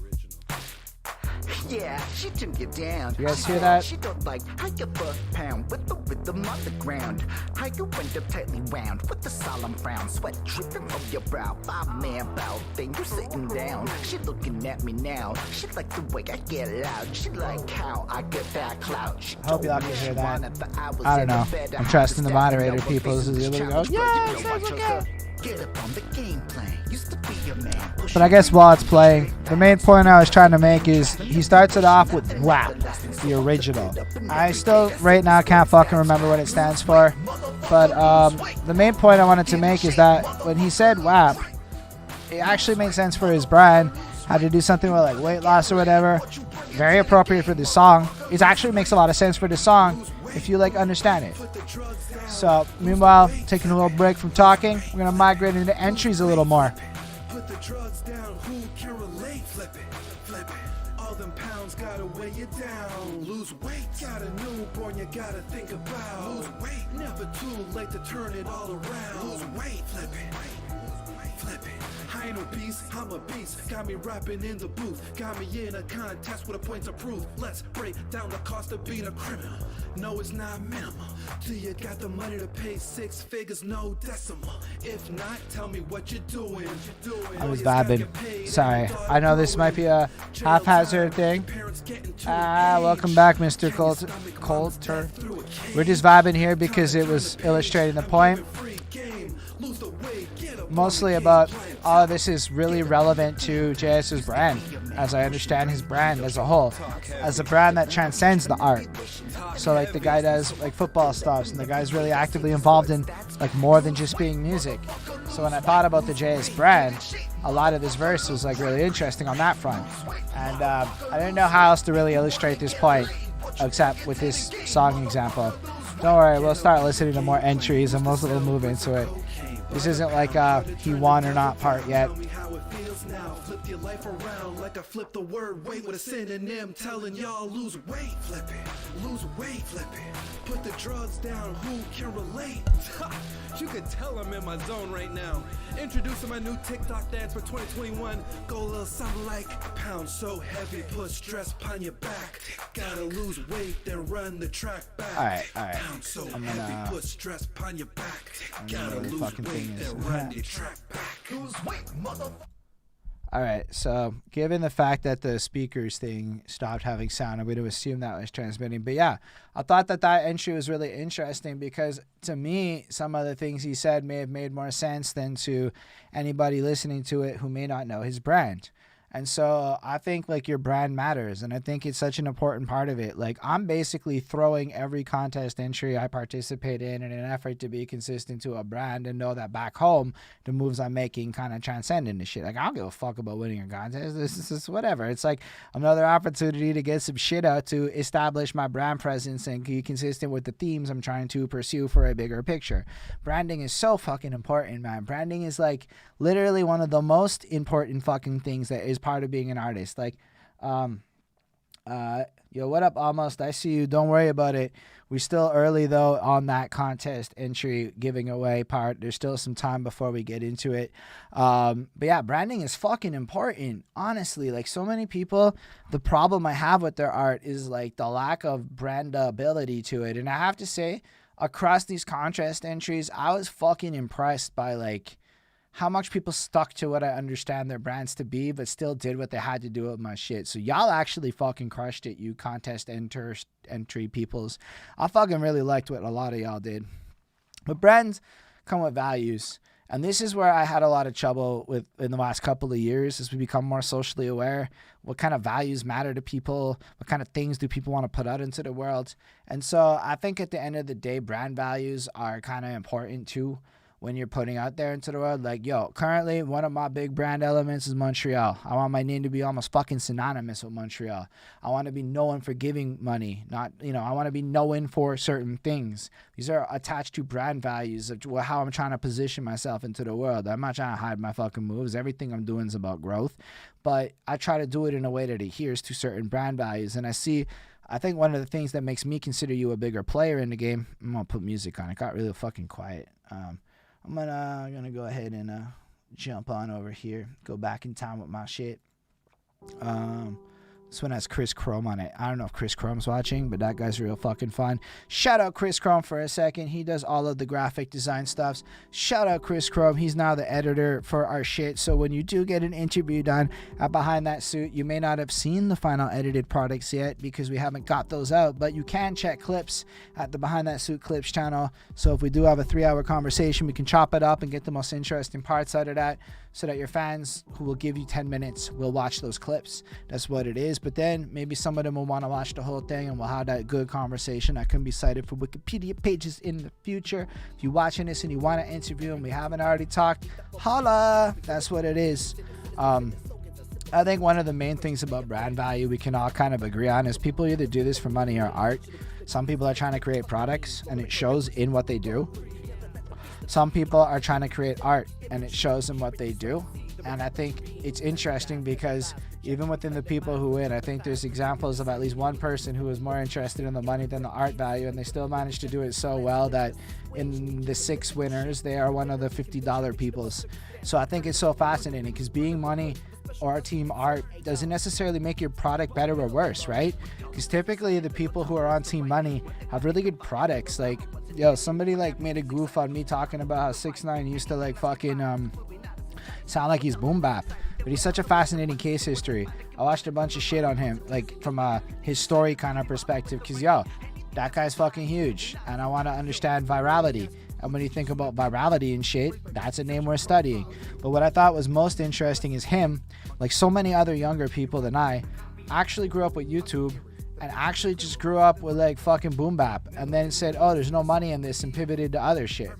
Yeah, she turned you down. You guys hear that? She don't like how you foot pound with the rhythm on the ground. How you end up tightly wound with the solemn frown. Sweat dripping from your brow. 5-man bow. Then you sitting down. She looking at me now. She like the way I get loud. She like how I get that clout. She I hope y'all told me can she hear that. wanted the hours I don't in the know. bed. I'm trusting the I moderator understand people. what This is faces able to go, challenge, yeah, but you it know sounds what you're okay. good. Get up on the game plan. Used to be your man. But I guess while it's playing, the main point I was trying to make is he starts it off with WAP, the original. I still right now can't fucking remember what it stands for. But the main point I wanted to make is that when he said WAP, it actually made sense for his brand. Had to do something with like weight loss or whatever. Very appropriate for this song. It actually makes a lot of sense for this song if you like understand it. So meanwhile, taking a little break from talking, we're gonna migrate into entries a little more. Put the drugs down, who can relate? Flip it, flip it. All them pounds gotta weigh you down. Lose weight, got a newborn you gotta think about. Lose weight, never too late to turn it all around. Lose weight, flip it, flip it. I ain't obese, I'm a beast. Got me rapping in the booth. Got me in a contest with a point to prove. Let's break down the cost of being a criminal. No, it's not minimal. Do you got the money to pay 6 figures, no decimal? If not, tell me what you're doing. I was vibing. Sorry. I know this might be a haphazard thing. Welcome back, Mr. Coulter. We're just vibing here because it was illustrating the point. Mostly about all of this is really relevant to JS's brand, as I understand his brand as a whole, as a brand that transcends the art. So like the guy does like football stuff, and the guy's really actively involved in like more than just being music. So when I thought about the JS brand, a lot of this verse was like really interesting on that front. And I didn't know how else to really illustrate this point except with this song example. Don't worry, we'll start listening to more entries and we'll move into it. This isn't like a he won or not part yet. Flip your life around like I flip the word weight with a synonym telling y'all lose weight, flip it, lose weight, flip it. Put the drugs down, who can relate? You can tell I'm in my zone right now. Introducing my new TikTok dance for 2021. Go a little something like pounds so heavy, put stress upon your back. Gotta lose weight, then run the track back. Alright. Pounds so heavy, put stress upon your back. Gotta lose weight, then run the track back. Lose weight, motherfucker. Alright, so given the fact that the speakers thing stopped having sound, I'm going to assume that was transmitting. But yeah, I thought that entry was really interesting because to me, some of the things he said may have made more sense than to anybody listening to it who may not know his brand. And so I think like your brand matters, and I think it's such an important part of it. Like I'm basically throwing every contest entry I participate in an effort to be consistent to a brand and know that back home the moves I'm making kind of transcend into shit. Like I don't give a fuck about winning a contest. This is whatever. It's like another opportunity to get some shit out to establish my brand presence and be consistent with the themes I'm trying to pursue for a bigger picture. Branding is so fucking important, man. Branding is like literally one of the most important fucking things that is part of being an artist. Like yo, what up, Almost? I see you. Don't worry about it. We're still early though on that contest entry giving away part. There's still some time before we get into it. But yeah, branding is fucking important. Honestly, like so many people, the problem I have with their art is like the lack of brandability to it. And I have to say, across these contest entries, I was fucking impressed by like how much people stuck to what I understand their brands to be, but still did what they had to do with my shit. So y'all actually fucking crushed it, you contest entry peoples. I fucking really liked what a lot of y'all did. But brands come with values. And this is where I had a lot of trouble with in the last couple of years as we become more socially aware. What kind of values matter to people? What kind of things do people want to put out into the world? And so I think at the end of the day, brand values are kind of important too. When you're putting out there into the world, like, yo, currently one of my big brand elements is Montreal. I want my name to be almost fucking synonymous with Montreal. I want to be known for giving money, not, I want to be known for certain things. These are attached to brand values of how I'm trying to position myself into the world. I'm not trying to hide my fucking moves. Everything I'm doing is about growth, but I try to do it in a way that adheres to certain brand values. And I think one of the things that makes me consider you a bigger player in the game, I'm going to put music on. It got really fucking quiet. I'm gonna go ahead and jump on over here, go back in time with my shit. This one has Chris Chrome on it. I don't know if Chris Chrome's watching, but that guy's real fucking fun. Shout out Chris Chrome for a second. He does all of the graphic design stuffs. Shout out Chris Chrome. He's now the editor for our shit. So when you do get an interview done at Behind That Suit, you may not have seen the final edited products yet because we haven't got those out, but you can check clips at the Behind That Suit clips channel. So if we do have a 3-hour conversation, we can chop it up and get the most interesting parts out of that so that your fans who will give you 10 minutes will watch those clips. That's what it is. But then maybe some of them will want to watch the whole thing and we'll have that good conversation that can be cited for Wikipedia pages in the future. If you're watching this and you want to interview and we haven't already talked, holla. That's what it is. I think one of the main things about brand value we can all kind of agree on is people either do this for money or art. Some people are trying to create products and it shows in what they do. Some people are trying to create art and it shows in what they do. And I think it's interesting because even within the people who win, I think there's examples of at least one person who is more interested in the money than the art value, and they still managed to do it so well that in the 6 winners, they are one of the $50 peoples. So I think it's so fascinating because being money or team art doesn't necessarily make your product better or worse, right? Because typically the people who are on team money have really good products. Like, yo, somebody like made a goof on me talking about how 6ix9ine used to like fucking sound like he's boom bap, but he's such a fascinating case history. I watched a bunch of shit on him, like from a his story kind of perspective, because yo, that guy's fucking huge and I want to understand virality. And when you think about virality and shit, that's a name worth studying. But what I thought was most interesting is him, like so many other younger people than I, actually grew up with YouTube and actually just grew up with like fucking boom bap and then said, oh, there's no money in this and pivoted to other shit.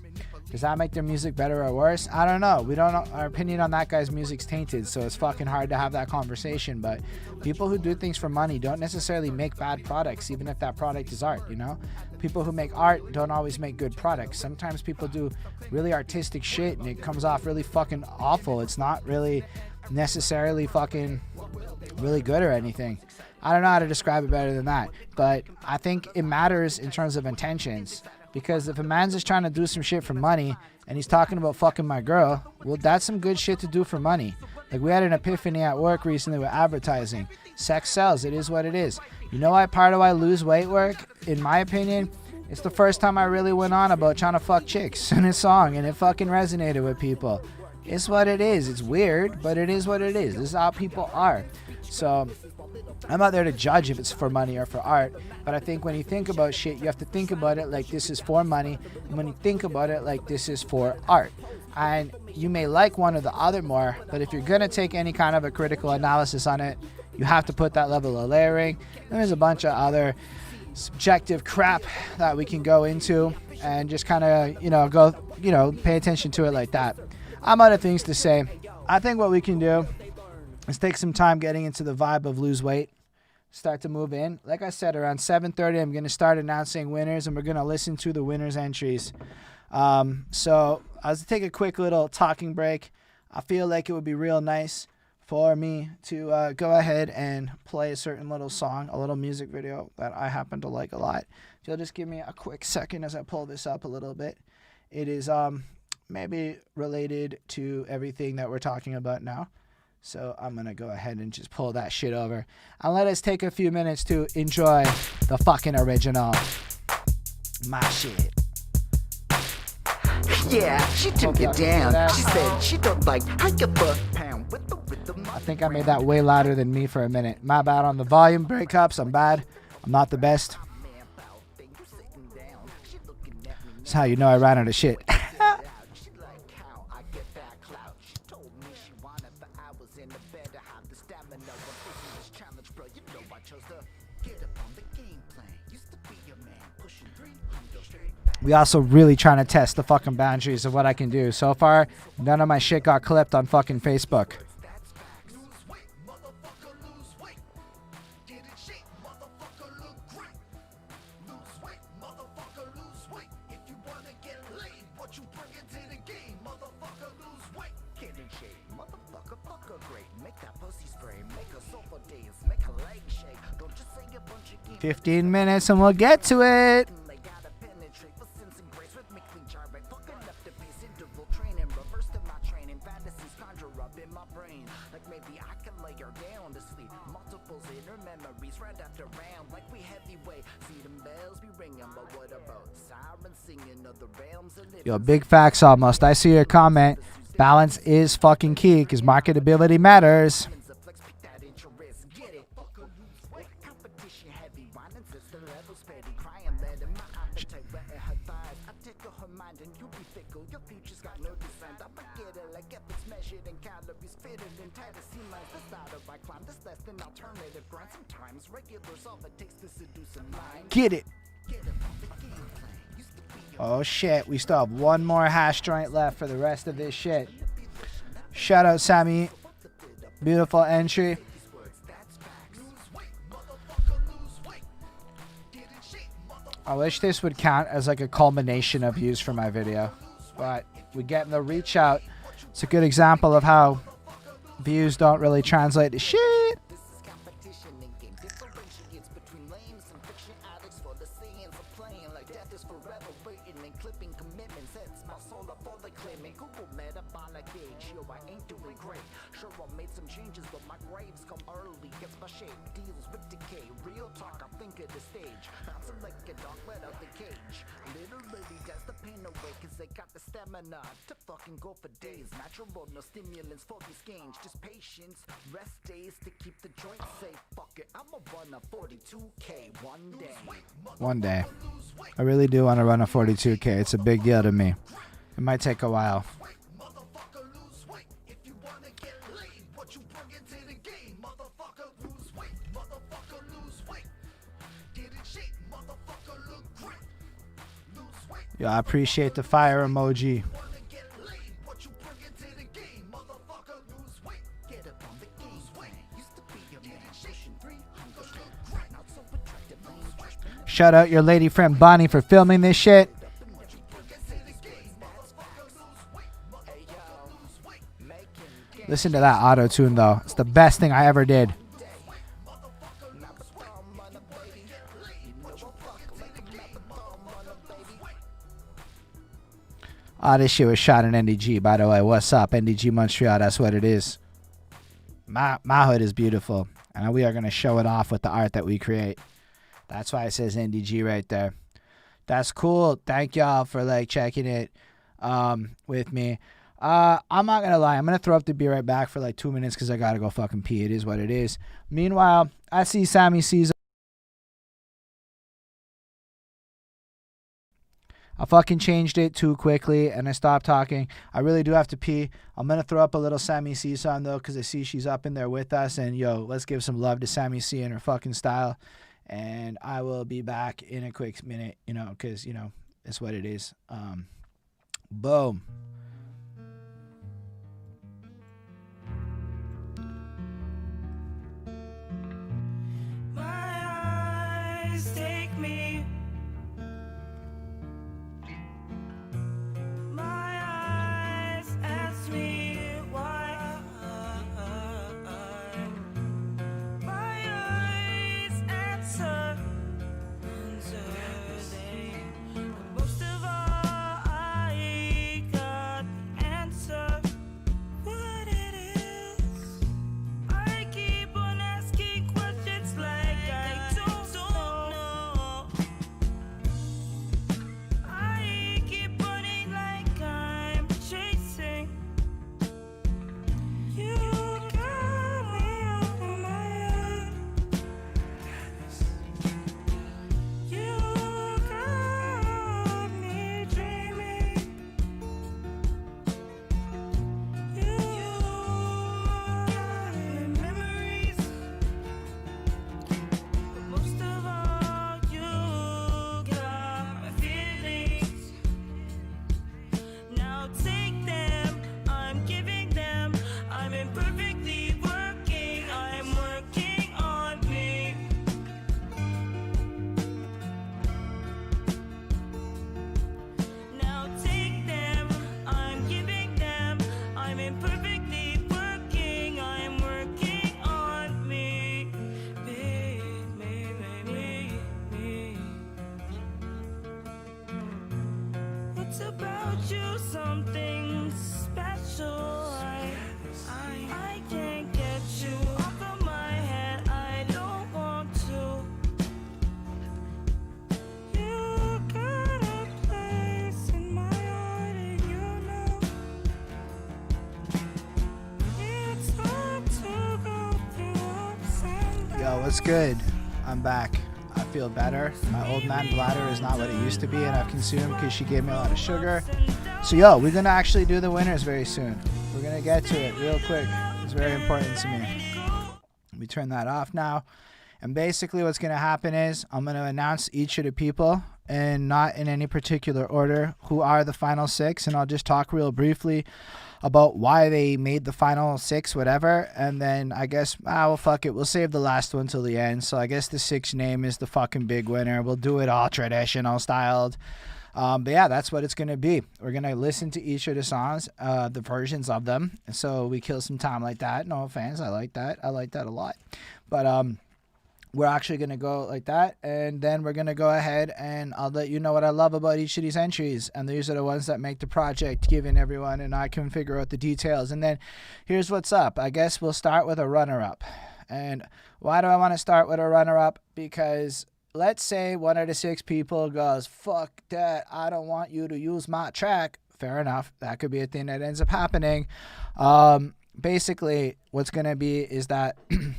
Does that make their music better or worse? I don't know. We don't know. Our opinion on that guy's music's tainted, so it's fucking hard to have that conversation. But people who do things for money don't necessarily make bad products, even if that product is art, you know? People who make art don't always make good products. Sometimes people do really artistic shit and it comes off really fucking awful. It's not really necessarily fucking really good or anything. I don't know how to describe it better than that. But I think it matters in terms of intentions. Because if a man's just trying to do some shit for money and he's talking about fucking my girl, well, that's some good shit to do for money. Like, we had an epiphany at work recently with advertising. Sex sells. It is what it is. You know why part of why lose weight work? In my opinion, it's the first time I really went on about trying to fuck chicks in a song and it fucking resonated with people. It's what it is. It's weird, but it is what it is. This is how people are. So I'm not there to judge if it's for money or for art, but I think when you think about shit, you have to think about it like this is for money, and when you think about it like this is for art. And you may like one or the other more, but if you're going to take any kind of a critical analysis on it, you have to put that level of layering. And there's a bunch of other subjective crap that we can go into and just kind of, pay attention to it like that. I'm out of things to say. I think what we can do is take some time getting into the vibe of lose weight, start to move in. Like I said, around 7:30, I'm going to start announcing winners, and we're going to listen to the winners' entries. So I was to take a quick little talking break. I feel like it would be real nice for me to go ahead and play a certain little song, a little music video that I happen to like a lot. If you'll just give me a quick second as I pull this up a little bit. It is maybe related to everything that we're talking about now. So I'm going to go ahead and just pull that shit over. And let us take a few minutes to enjoy the fucking original. My shit. Yeah, she took it down. She said she don't like how you foot pound with the rhythm. I think I made that way louder than me for a minute. My bad on the volume breakups. I'm bad. I'm not the best. That's how you know I ran out of shit. We also really trying to test the fucking boundaries of what I can do. So far, none of my shit got clipped on fucking Facebook. Get in shape, motherfucker, fuck her great. Make that pussy spray, make her sofa dance, make her leg shake. Don't just say a bunch of 15 minutes and we'll get to it. They gotta penetrate for sins and grace, rhythmically gyrate, fucking left the base, interval training, reverse to my training, fantasies conjure up in my brain. Like maybe I can lay her down to sleep. Multiples in her memories right after round. Like we heavyweight. See them bells be ringing, but what about sirens singing of the realms of living? Yo, big facts almost. I see your comment. Balance is fucking key because marketability matters. Get it. Oh shit, we still have one more hash joint left for the rest of this shit. Shout out Sammy. Beautiful entry. I wish this would count as like a culmination of views for my video, but we getting the reach out. It's a good example of how views don't really translate to shit. To fucking go for days. Natural, no stimulants for these gains. Just patience, rest days to keep the joints safe. Fuck it, I'ma run a 42K one day. One day. I really do want to run a 42K. It's a big deal to me. It might take a while. Yo, I appreciate the fire emoji. Shout out your lady friend Bonnie for filming this shit. Listen to that auto tune though. It's the best thing I ever did. Oh, this shit was shot in NDG, by the way. What's up? NDG Montreal, that's what it is. My hood is beautiful. And we are going to show it off with the art that we create. That's why it says NDG right there. That's cool. Thank y'all for like checking it with me. I'm not going to lie. I'm going to throw up the beer right back for like 2 minutes because I got to go fucking pee. It is what it is. Meanwhile, I see Sammy C's. I fucking changed it too quickly and I stopped talking. I really do have to pee. I'm going to throw up a little Sammy C song though because I see she's up in there with us. And yo, let's give some love to Sammy C in her fucking style. And I will be back in a quick minute, you know, because, you know, it's what it is. Boom. My eyes take me. Most of all, I got what's good? I'm back. I feel better. My old man bladder is not what it used to be, and I've consumed because she gave me a lot of sugar. So, yo, we're going to actually do the winners very soon. We're going to get to it real quick. It's very important to me. Let me turn that off now. And basically what's going to happen is I'm going to announce each of the people, and not in any particular order, who are the final 6, and I'll just talk real briefly about why they made the final 6, whatever, and then I guess, well, fuck it, we'll save the last one till the end. So I guess the 6th name is the fucking big winner. We'll do it all traditional styled. But yeah, that's what it's going to be. We're going to listen to each of the songs, the versions of them, and so we kill some time like that. No offense, I like that a lot. But we're actually going to go like that, and then we're going to go ahead and I'll let you know what I love about each of these entries, and these are the ones that make the project, giving everyone, and I can figure out the details. And then here's what's up. I guess we'll start with a runner-up. And why do I want to start with a runner-up? Because let's say one of the 6 people goes, fuck that, I don't want you to use my track. Fair enough. That could be a thing that ends up happening. Basically, what's going to be is that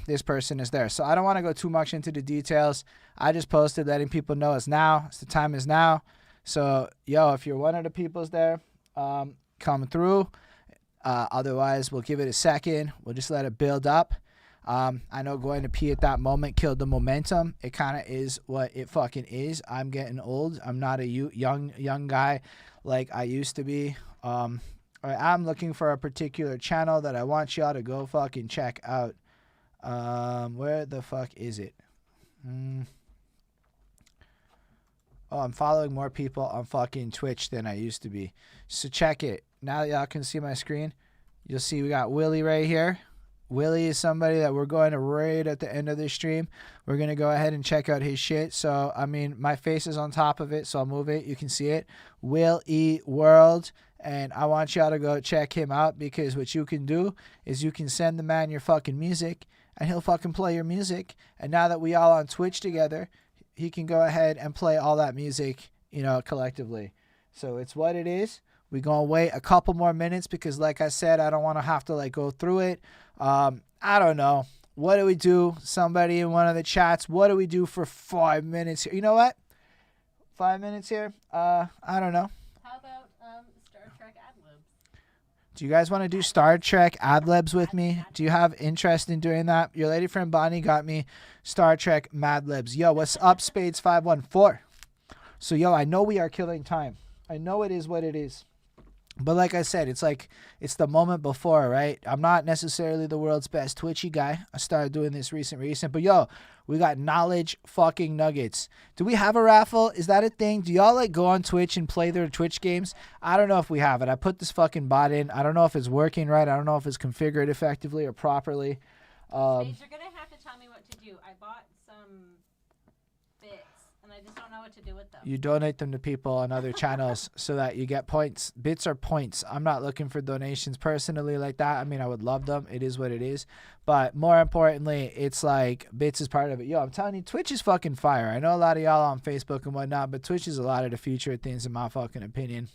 this person is there. So I don't want to go too much into the details. I just posted letting people know it's now. The time is now. So, yo, if you're one of the people's there, come through. Otherwise, we'll give it a second. We'll just let it build up. I know going to pee at that moment killed the momentum. It kind of is what it fucking is. I'm getting old. I'm not a young guy like I used to be. I'm looking for a particular channel that I want y'all to go fucking check out. Where the fuck is it? Oh, I'm following more people on fucking Twitch than I used to be. So check it. Now that y'all can see my screen, you'll see we got Willie right here. Willie is somebody that we're going to raid at the end of this stream. We're going to go ahead and check out his shit. So, I mean, my face is on top of it, so I'll move it. You can see it. Will E World. And I want y'all to go check him out, because what you can do is you can send the man your fucking music, and he'll fucking play your music. And now that we all on Twitch together, he can go ahead and play all that music, you know, collectively. So it's what it is. We're going to wait a couple more minutes because, like I said, I don't want to have to, like, go through it. I don't know. What do we do? Somebody in one of the chats, what do we do for 5 minutes here? You know what? 5 minutes here? I don't know. How about Star Trek ad-libs? Do you guys want to do Star Trek ad-libs with me? Do you have interest in doing that? Your lady friend Bonnie got me Star Trek Mad Libs. Yo, what's up, Spades 514? So, yo, I know we are killing time. I know it is what it is. But like I said, it's like, it's the moment before, right? I'm not necessarily the world's best Twitchy guy. I started doing this recent. But yo, we got knowledge fucking nuggets. Do we have a raffle? Is that a thing? Do y'all like go on Twitch and play their Twitch games? I don't know if we have it. I put this fucking bot in. I don't know if it's working right. I don't know if it's configured effectively or properly. Spades, you're going to have to tell me what to do. I bought some bits, and I just don't know what to do with them. You donate them to people on other channels so that you get points. Bits are points. I'm not looking for donations personally like that. I mean, I would love them. It is what it is. But more importantly, it's like bits is part of it. Yo, I'm telling you, Twitch is fucking fire. I know a lot of y'all on Facebook and whatnot, but Twitch is a lot of the future of things in my fucking opinion.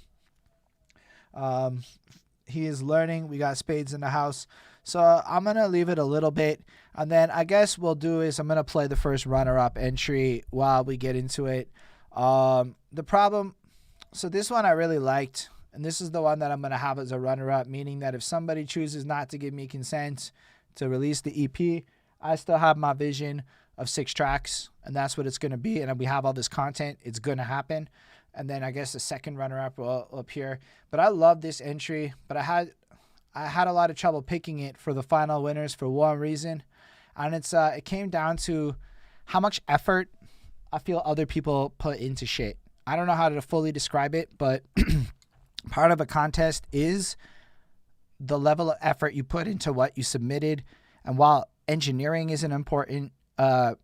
He is learning. We got Spades in the house. So I'm going to leave it a little bit. And then I guess we'll do is I'm going to play the first runner-up entry while we get into it. The problem, so this one I really liked, and this is the one that I'm going to have as a runner-up, meaning that if somebody chooses not to give me consent to release the EP, I still have my vision of 6 tracks, and that's what it's going to be. And we have all this content. It's going to happen. And then I guess the second runner-up will appear. But I love this entry, but I had a lot of trouble picking it for the final winners for one reason. And it came down to how much effort I feel other people put into shit. I don't know how to fully describe it, but part of a contest is the level of effort you put into what you submitted. And while engineering isn't important,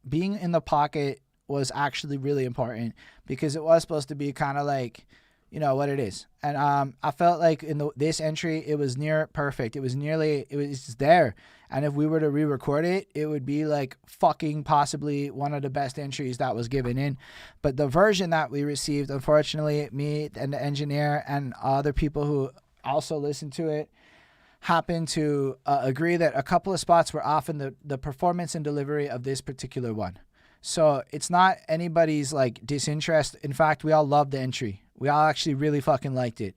being in the pocket was actually really important, because it was supposed to be kind of like, you know, what it is. And I felt like in this entry, it was near perfect. It was there. And if we were to re-record it, it would be like fucking possibly one of the best entries that was given in. But the version that we received, unfortunately, me and the engineer and other people who also listened to it happened to agree that a couple of spots were off in the performance and delivery of this particular one. So it's not anybody's like disinterest. In fact, we all loved the entry. We all actually really fucking liked it.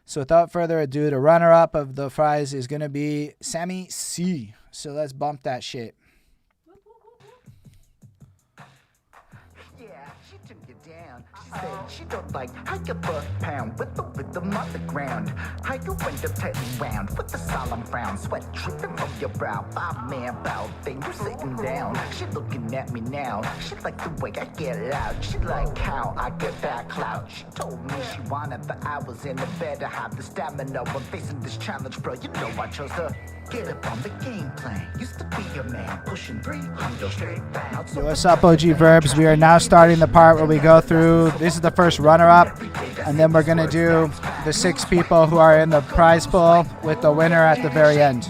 So without further ado, the runner-up of the fries is going to be Sammy C. So let's bump that shit. Yeah, she took you down. She said she don't like hike a foot pound with the rhythm on the ground. Hike a window turning round with a solemn frown. Sweat dripping from your brow. 5-man bow thing, you sitting down. She looking at me now. She like the way I get loud. She like how I get that clout. She told me she wanted the hours in the bed to have the stamina when facing this challenge, bro. You know I chose to get up on the game plan. Used to be your man, pushing 300 straight back. Yo, what's up, OG Verbs? We are now starting the part where we go through. This is the first runner-up, and then we're gonna do the 6 people who are in the prize pool with the winner at the very end.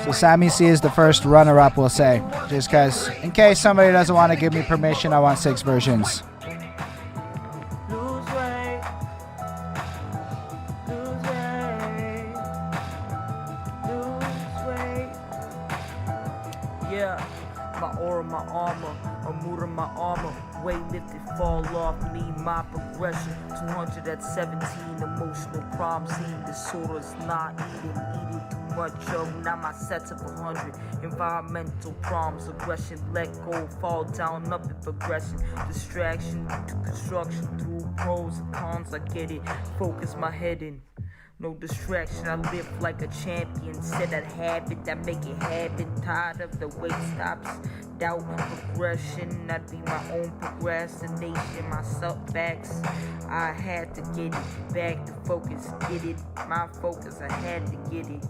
So Sammy C is the first runner-up, we'll say, just because in case somebody doesn't want to give me permission, I want 6 versions. Lose weight. Lose weight. Lose weight. Yeah, my aura, my armor, a mood of my armor. Weight lifted, fall off me, my progression. 200 at 17, emotional problem, seeing disorders, not eating too much of. Now my sets of 100. Environmental problems, aggression, let go, fall down, up in progression. Distraction to construction through pros and cons. I get it. Focus my head in. No distraction, I live like a champion. Set a habit that make it happen. Tired of the weight stops, doubt progression. I'd be my own procrastination, my setbacks. I had to get it back to focus, get it. My focus, I had to get it.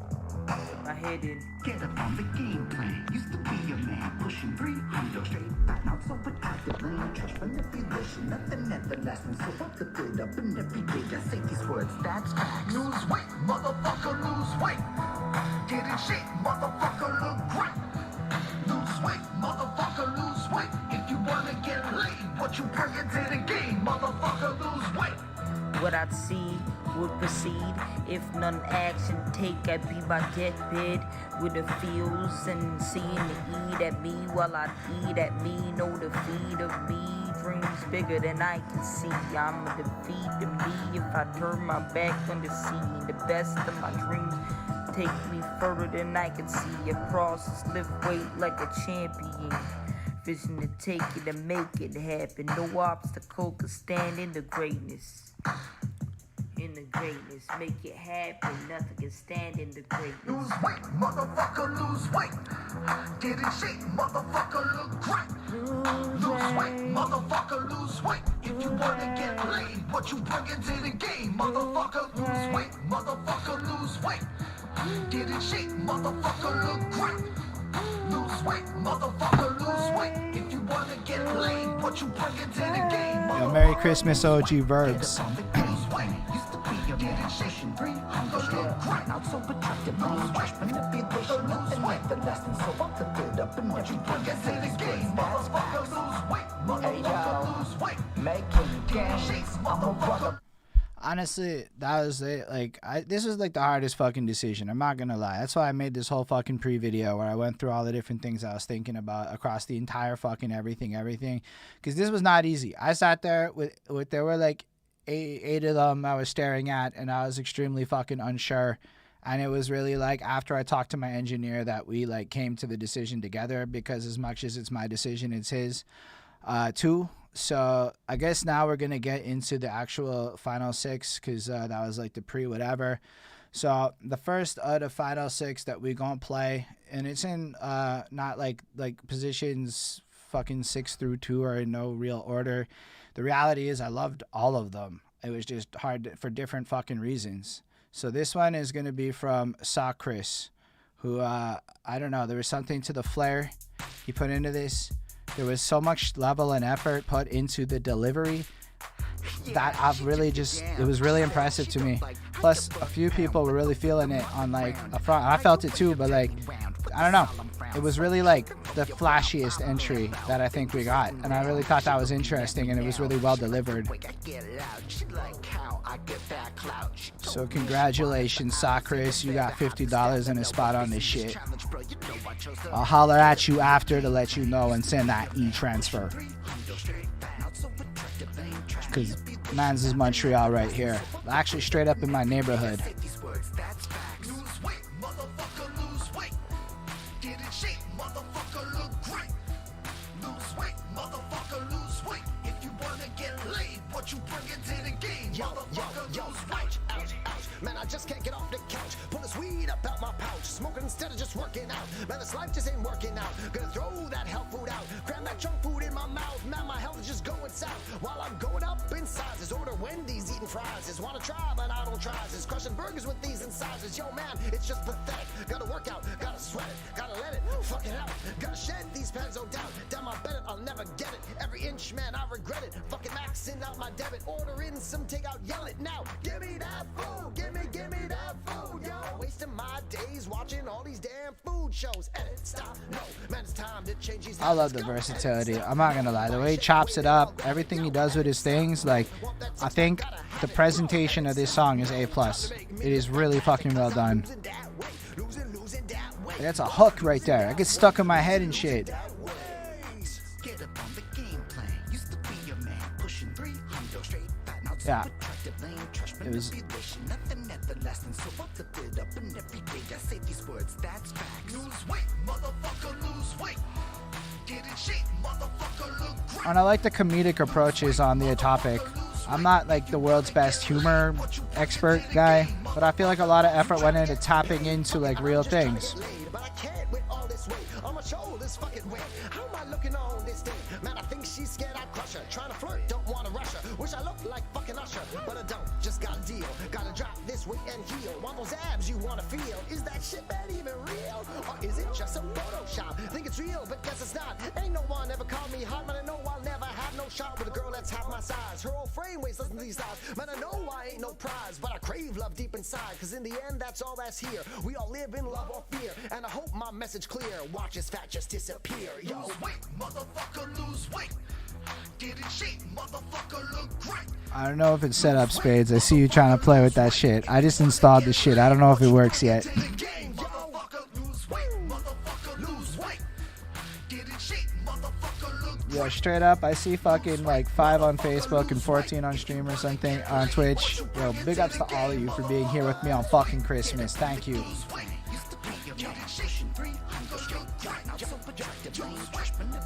My head in. Get up on the game plan. Used to be your man, pushing 300 straight back. Not so productive, no trash manipulation. Nothing everlasting, so up the good up and every day. I say these words, that's facts. Lose weight, motherfucker, lose weight. Get in shape, motherfucker, look great. Lose weight, motherfucker, lose weight. If you wanna get laid, what you bring into the game, motherfucker, lose weight. What I'd see would proceed if none action take. I'd be my deathbed with the feels and seeing the eat at me while I eat at me. Know the feed of me dreams bigger than I can see. I'm a defeat to me if I turn my back on the scene. The best of my dreams take me further than I can see. Across lift weight like a champion. Vision to take it and make it happen. No obstacle can stand in the greatness. In the greatness, make it happen. Nothing can stand in the greatness. Lose weight, motherfucker, lose weight. Get in shape, motherfucker, look great. Lose weight, motherfucker, lose weight. If you wanna get laid, what you bring into the game, motherfucker, lose weight, motherfucker, lose weight. Get in shape, motherfucker, look great. Lose weight, motherfucker, lose weight. If you wanna get laid, what you bring into the game, Yo, Merry Christmas, OG Verbs. Honestly, that was it. Like, this was like the hardest fucking decision. I'm not gonna lie. That's why I made this whole fucking pre-video where I went through all the different things I was thinking about across the entire fucking everything. Because this was not easy. I sat there with there were like eight of them I was staring at, and I was extremely fucking unsure. And it was really like after I talked to my engineer that we like came to the decision together, because as much as it's my decision, it's his too. So I guess now we're going to get into the actual final 6, because that was like the pre-whatever. So the first of the final 6 that we're going to play, and it's in not like positions fucking 6 through 2 are in no real order. The reality is I loved all of them. It was just hard for different fucking reasons. So this one is going to be from Saw Chris, who, I don't know, there was something to the flair he put into this. There was so much level and effort put into the delivery that I've really just, it was really impressive to me. Plus, a few people were really feeling it on like a front. I felt it too, but like, I don't know. It was really like the flashiest entry that I think we got, and I really thought that was interesting, and it was really well delivered. So congratulations, Socrates, you got $50 in a spot on this shit. I'll holler at you after to let you know and send that e-transfer. Cause man's is Montreal right here, actually straight up in my neighborhood. Man, I just can't get off the couch. Pull this weed up out my pouch. Smoking instead of just working out. Man, this life just ain't working out. Gonna throw that health food out. Grab that junk food in my mouth. Man, my health is just going south. While I'm going up in sizes. Order Wendy's, eating fries. Wanna try, but I don't try. Is crushing burgers with these incisors. Yo, man, it's just pathetic. Gotta work out, gotta sweat it. Gotta let it fuck it out. Gotta shed these pants, no doubt. Damn, I bet it, I'll never get it. Every inch, man, I regret it. Fucking maxing out my debit. Order in some takeout, yell it now. Give me that food. Give me that food, yo. Wasting my days watching all these damn food shows. Edit, stop, no, man, it's time to change these. I love the versatility. I'm not gonna lie, the way he chops it up, everything he does with his things, like, I think the presentation of this song is A+. It is really fucking well done. That's a hook right there. I get stuck in my head and shit. Yeah. It was. And I like the comedic approaches on the topic. I'm not like the world's best humor expert guy, but I feel like a lot of effort went into tapping into like real things. Man, I think she's scared I'd crush her. Trying to flirt, don't want to rush her. Wish I looked like fucking Usher, but I don't. Just got a deal. Gotta drop this weight and heal. Want those abs you want to feel. Is that shit bad even real? Or is it just some Photoshop? Think it's real, but guess it's not. Ain't no one ever called me hot, man. I know I'll never have no shot with a girl that's half my size. Her old frame weighs less than these thighs. Man, I know I ain't no prize, but I crave love deep inside. Cause in the end, that's all that's here. We all live in love or fear. And I hope my message clear. Watch his fat just disappear. Yo, wait, motherfucker, lose weight. Get in shape, motherfucker, look great. I don't know if it's set up, Spades. I see you trying to play with that shit. I just installed the shit. I don't know if it works yet. Yo, straight up, I see fucking like 5 on Facebook and 14 on stream or something on Twitch. Yo, big ups to all of you for being here with me on fucking Christmas. Thank you.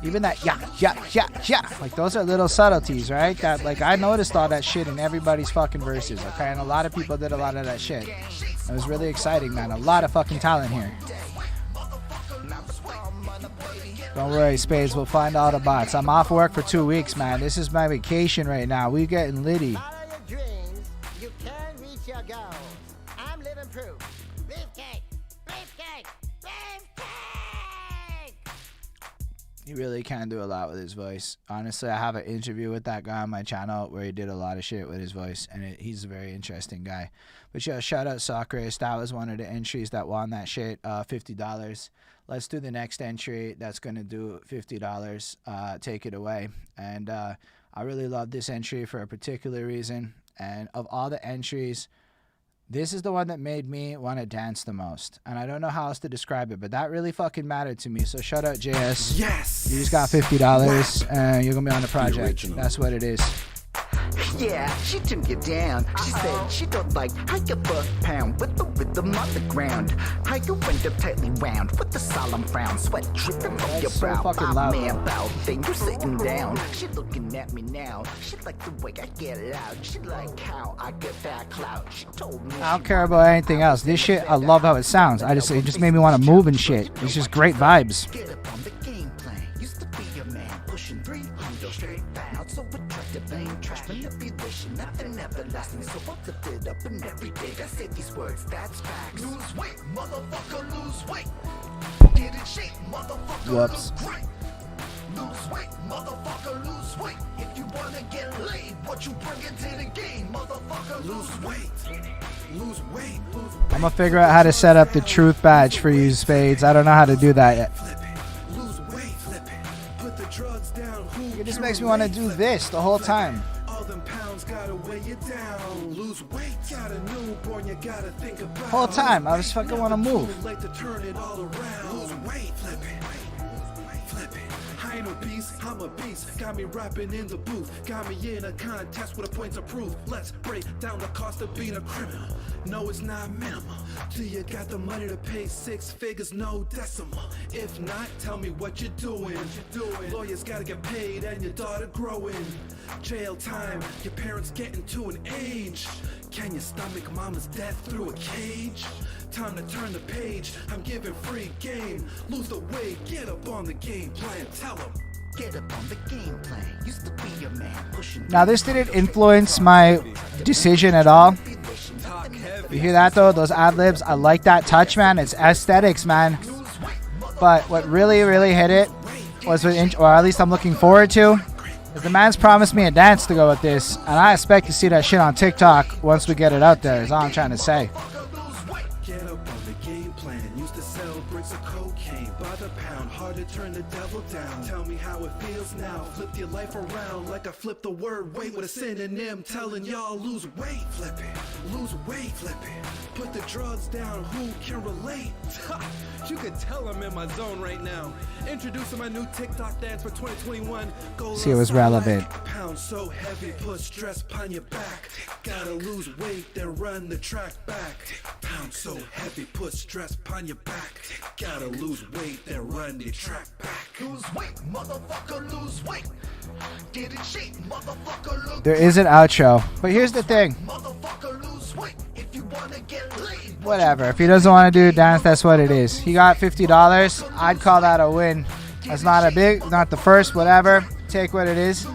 Even that yeah, like those are little subtleties, right? That like I noticed all that shit in everybody's fucking verses, okay? And a lot of people did a lot of that shit. It was really exciting, man. A lot of fucking talent here. Don't worry, Spades, we'll find all the bots. I'm off work for 2 weeks, man. This is my vacation right now. We getting litty. Follow your dreams, you can reach your goals. I'm living proof. Beefcake, beefcake, beefcake. He really can do a lot with his voice. Honestly, I have an interview with that guy on my channel where he did a lot of shit with his voice, and he's a very interesting guy. But yeah, shout out Socrates. That was one of the entries that won that shit, $50. Let's do the next entry that's going to do $50. Take it away. And I really love this entry for a particular reason. And of all the entries, this is the one that made me want to dance the most. And I don't know how else to describe it, but that really fucking mattered to me. So shout out JS. Yes. You just got $50 and you're going to be on the project. That's what it is. Yeah, she turned you down. She said she don't like how you foot pound with the rhythm on the ground. How you went up tightly round with the solemn frown, sweat dripping from your so brow. fucking loud. Man bow, then you sitting down. She looking at me now. She like the way I get loud. She like how I get that clout. She told me I don't care about anything else. This shit, I love how it sounds. It just made me want to move and shit. It's just great vibes. get up on the game plan. Used to be your man, pushing 300 straight pounds. So attractive, ain't trash manipulation. Nothing everlasting. So I flipped it up and every day I say these words. That's facts. Lose weight, motherfucker, lose weight. Get in shape, motherfucker. Whoops. Look great. Lose weight, motherfucker, lose weight. If you wanna get laid, what you bring into the game, motherfucker, lose weight. Lose weight. I'm going to figure out how to set up the truth badge for you, Spades. I don't know how to do that yet. Flip it. Lose weight. just makes me want to do this the whole time. All them pounds gotta weigh you down. Lose weight, got a newborn, you gotta think about. Whole time, I just fucking want to move. Too late to turn it all around. Lose weight, flip it. Flip it. I ain't no beast, I'm a beast. Got me rapping in the booth. Got me in a contest with a point to prove. Let's break down the cost of being a criminal. No, it's not minimal. Do you got the money to pay 6 figures, no decimal? If not, tell me what you're doing. Lawyers gotta get paid and your daughter growing. Jail time, your parents getting to an age. Can you stomach mama's death through a cage? Time to turn the page, I'm giving free game. Lose the weight, get up on the game plan, tell them. Get up on the game plan. Used to be a man pushing. Now, this didn't influence my decision at all. You hear that, though? Those ad-libs, I like that touch, man. It's aesthetics, man. But what really, really hit it was, or at least I'm looking forward to, is the man's promised me a dance to go with this, and I expect to see that shit on TikTok once we get it out there, is all I'm trying to say. Get up on the game plan. Used to sell bricks of cocaine by the pound. Hard to turn the devil down. Tell me how it feels now. Flip your life around like I flipped the word weight with a synonym. Telling y'all lose weight, flip it. Lose weight, flip it. Put the drugs down. Who can relate? You can tell I'm in my zone right now. Introducing my new TikTok dance for 2021. See, it was relevant. Pound so heavy, put stress upon your back. Gotta lose weight, then run the track back. Pound so heavy, put stress upon your back. Gotta lose weight, then run the track back. Lose weight, motherfucker, lose weight. Get in shape, motherfucker, look. There is an outro, but here's the thing. Motherfucker, lose weight. If you wanna get laid. Whatever. If he doesn't want to do a dance, that's what it is. He got $50. I'd call that a win. That's not the first, whatever. Take what it is.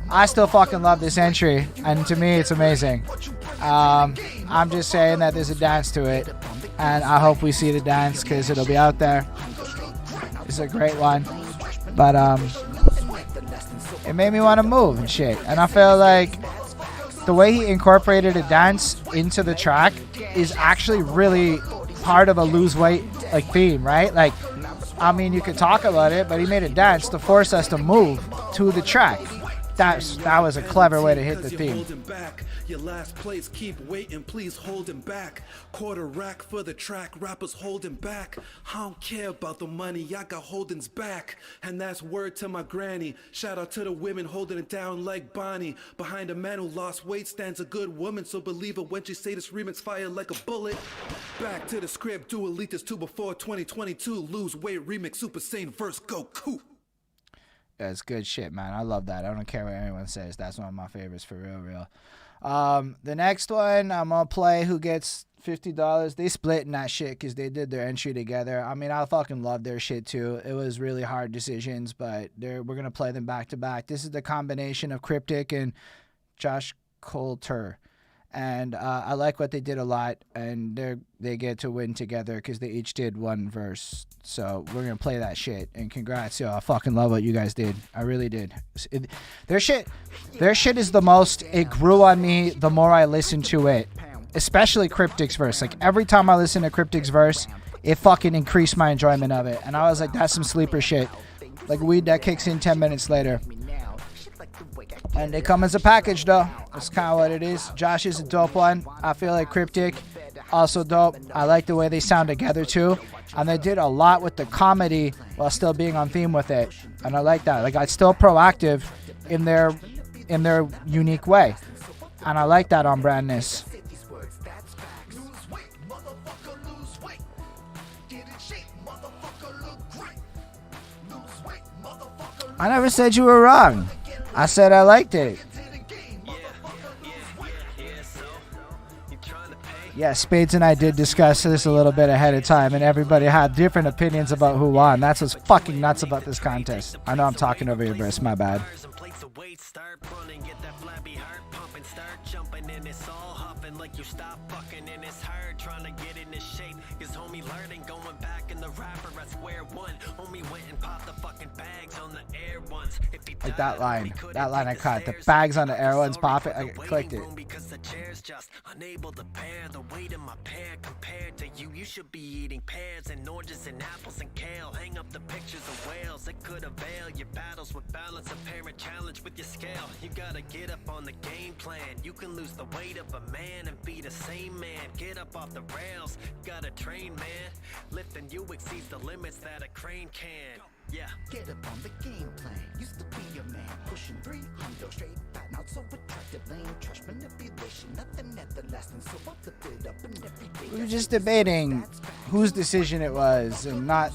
I still fucking love this entry, and to me, it's amazing. I'm just saying that there's a dance to it, and I hope we see the dance because it'll be out there. It's a great one, but it made me want to move and shit. And I feel like the way he incorporated a dance into the track is actually really part of a lose weight like theme, right? Like, I mean, you could talk about it, but he made a dance to force us to move to the track. That was a clever way to hit the theme. Your last place, keep waiting, please hold him back. Quarter rack for the track, rappers holding back. I don't care about the money, I got Holden's back. And that's word to my granny. Shout out to the women holding it down like Bonnie. Behind a man who lost weight stands a good woman, so believe her when she say this remix fire like a bullet. Back to the script, do Elitas 2 before 2022. Lose weight remix, Super Saiyan verse, go cool. That's good shit, man. I love that. I don't care what anyone says. That's one of my favorites for real. The next one, I'm going to play Who Gets $50. They split in that shit because they did their entry together. I mean, I fucking love their shit too. It was really hard decisions, but we're going to play them back to back. This is the combination of Cryptic and Josh Coulter. And I like what they did a lot, and they get to win together because they each did one verse. So we're going to play that shit. And congrats, yo. I fucking love what you guys did. I really did. Their shit is the most, it grew on me the more I listened to it. Especially Cryptic's verse. Like, every time I listen to Cryptic's verse, it fucking increased my enjoyment of it. And I was like, that's some sleeper shit. Like weed that kicks in 10 minutes later. And they come as a package, though. That's kind of what it is. Josh is a dope one. I feel like Cryptic, also dope. I like the way they sound together, too. And they did a lot with the comedy while still being on theme with it. And I like that. Like, it's still proactive in their unique way. And I like that on brandness. I never said you were wrong. I said I liked it. Yeah, Spades and I did discuss this a little bit ahead of time, and everybody had different opinions about who won. That's what's fucking nuts about this contest. I know I'm talking over your breast, my bad. Like that line I caught. The bags on the air ones popping. I clicked it. Because the chair's just unable to bear the weight of my pair compared to you. You should be eating pears and oranges and apples and kale. Hang up the pictures of whales, it could avail your battles with balance, apparent challenge with your scale. You gotta get up on the game plan. You can lose the weight of a man and be the same man. Get up off the rails, gotta train, man. Lifting you exceeds the limits that a crane can. Yeah. Get up on the game plan. Used to be a man, pushing 300 straight back. Not so attractive, lame trash manipulation. Nothing everlasting, so I flipped it up and every day. We were just debating whose decision it was, and not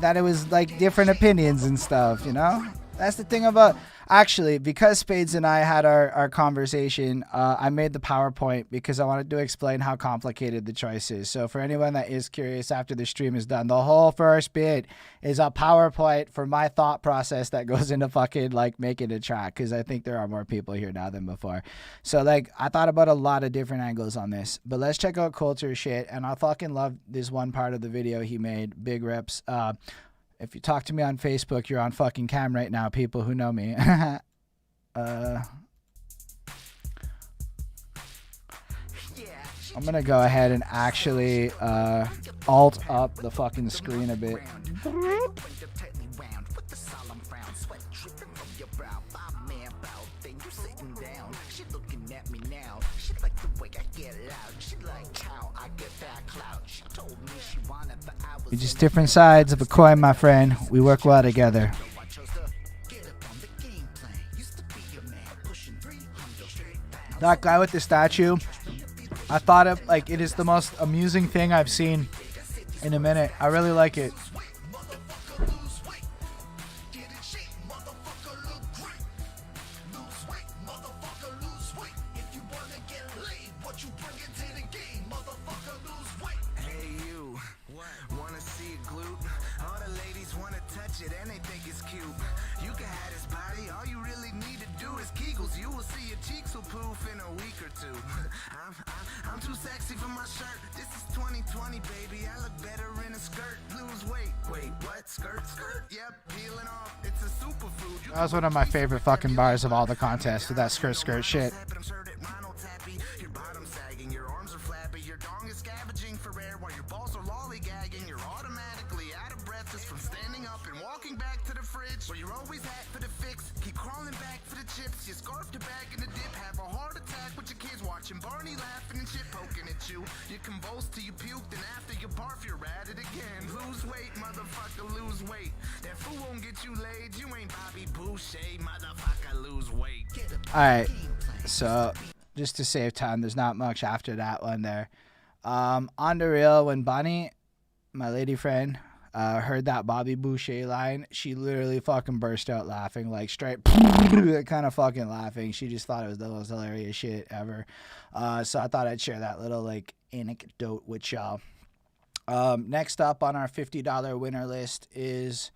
that it was like different opinions and stuff, you know? That's the thing about, actually, because Spades and I had our conversation, I made the PowerPoint because I wanted to explain how complicated the choice is. So for anyone that is curious after the stream is done, the whole first bit is a PowerPoint for my thought process that goes into fucking like making a track, because I think there are more people here now than before. So like I thought about a lot of different angles on this, but let's check out Coulter's shit. And I fucking love this one part of the video he made. Big rips. If you talk to me on Facebook, you're on fucking cam right now, people who know me. I'm gonna go ahead and actually alt up the fucking screen a bit. We're just different sides of a coin, my friend. We work well together. That guy with the statue, I thought of like it is the most amusing thing I've seen in a minute. I really like it. I'm too sexy for my shirt. This is 2020, baby. I look better in a skirt. Lose weight. Wait, what? Skirt? Yep, peeling off. It's a superfood. That was one of my favorite fucking bars of all the contests with that skirt shit. Your bottom sagging, your arms are flappy, your dong is scavenging for air while your balls are lollygagging. You're automatically out of breath just from standing up and walking back to the fridge where you're always at for the fix. Keep crawling back for the chips. You scarfed the bag in the dip. Have a heart attack with your kids watching Barney laughing and shit poking at you. You convulse till you puke, then after you barf, you're at it again. Lose weight, motherfucker, lose weight. That fool won't get you laid. You ain't Bobby Boucher, motherfucker, lose weight. Alright, so just to save time, there's not much after that one there. On the real, when Bonnie, my lady friend, heard that Bobby Boucher line, she literally fucking burst out laughing, like straight kind of fucking laughing. She just thought it was the most hilarious shit ever. So I thought I'd share that little like anecdote with y'all. Next up on our $50 winner list is,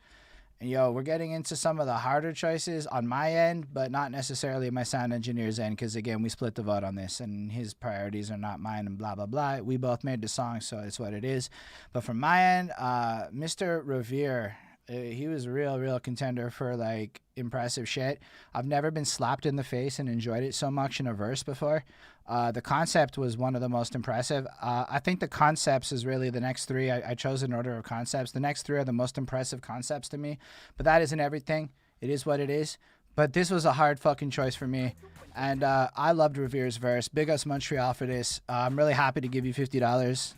we're getting into some of the harder choices on my end, but not necessarily my sound engineer's end, because again, we split the vote on this and his priorities are not mine and blah, blah, blah. We both made the song, so it's what it is. But from my end, Mr. Revere, he was a real contender for like impressive shit. I've never been slapped in the face and enjoyed it so much in a verse before. The concept was one of the most impressive. I think the concepts is really the next three. I chose an order of concepts. The next three are the most impressive concepts to me, but that isn't everything. It is what it is. But this was a hard fucking choice for me. And I loved Revere's verse. Big us Montreal for this. I'm really happy to give you $50.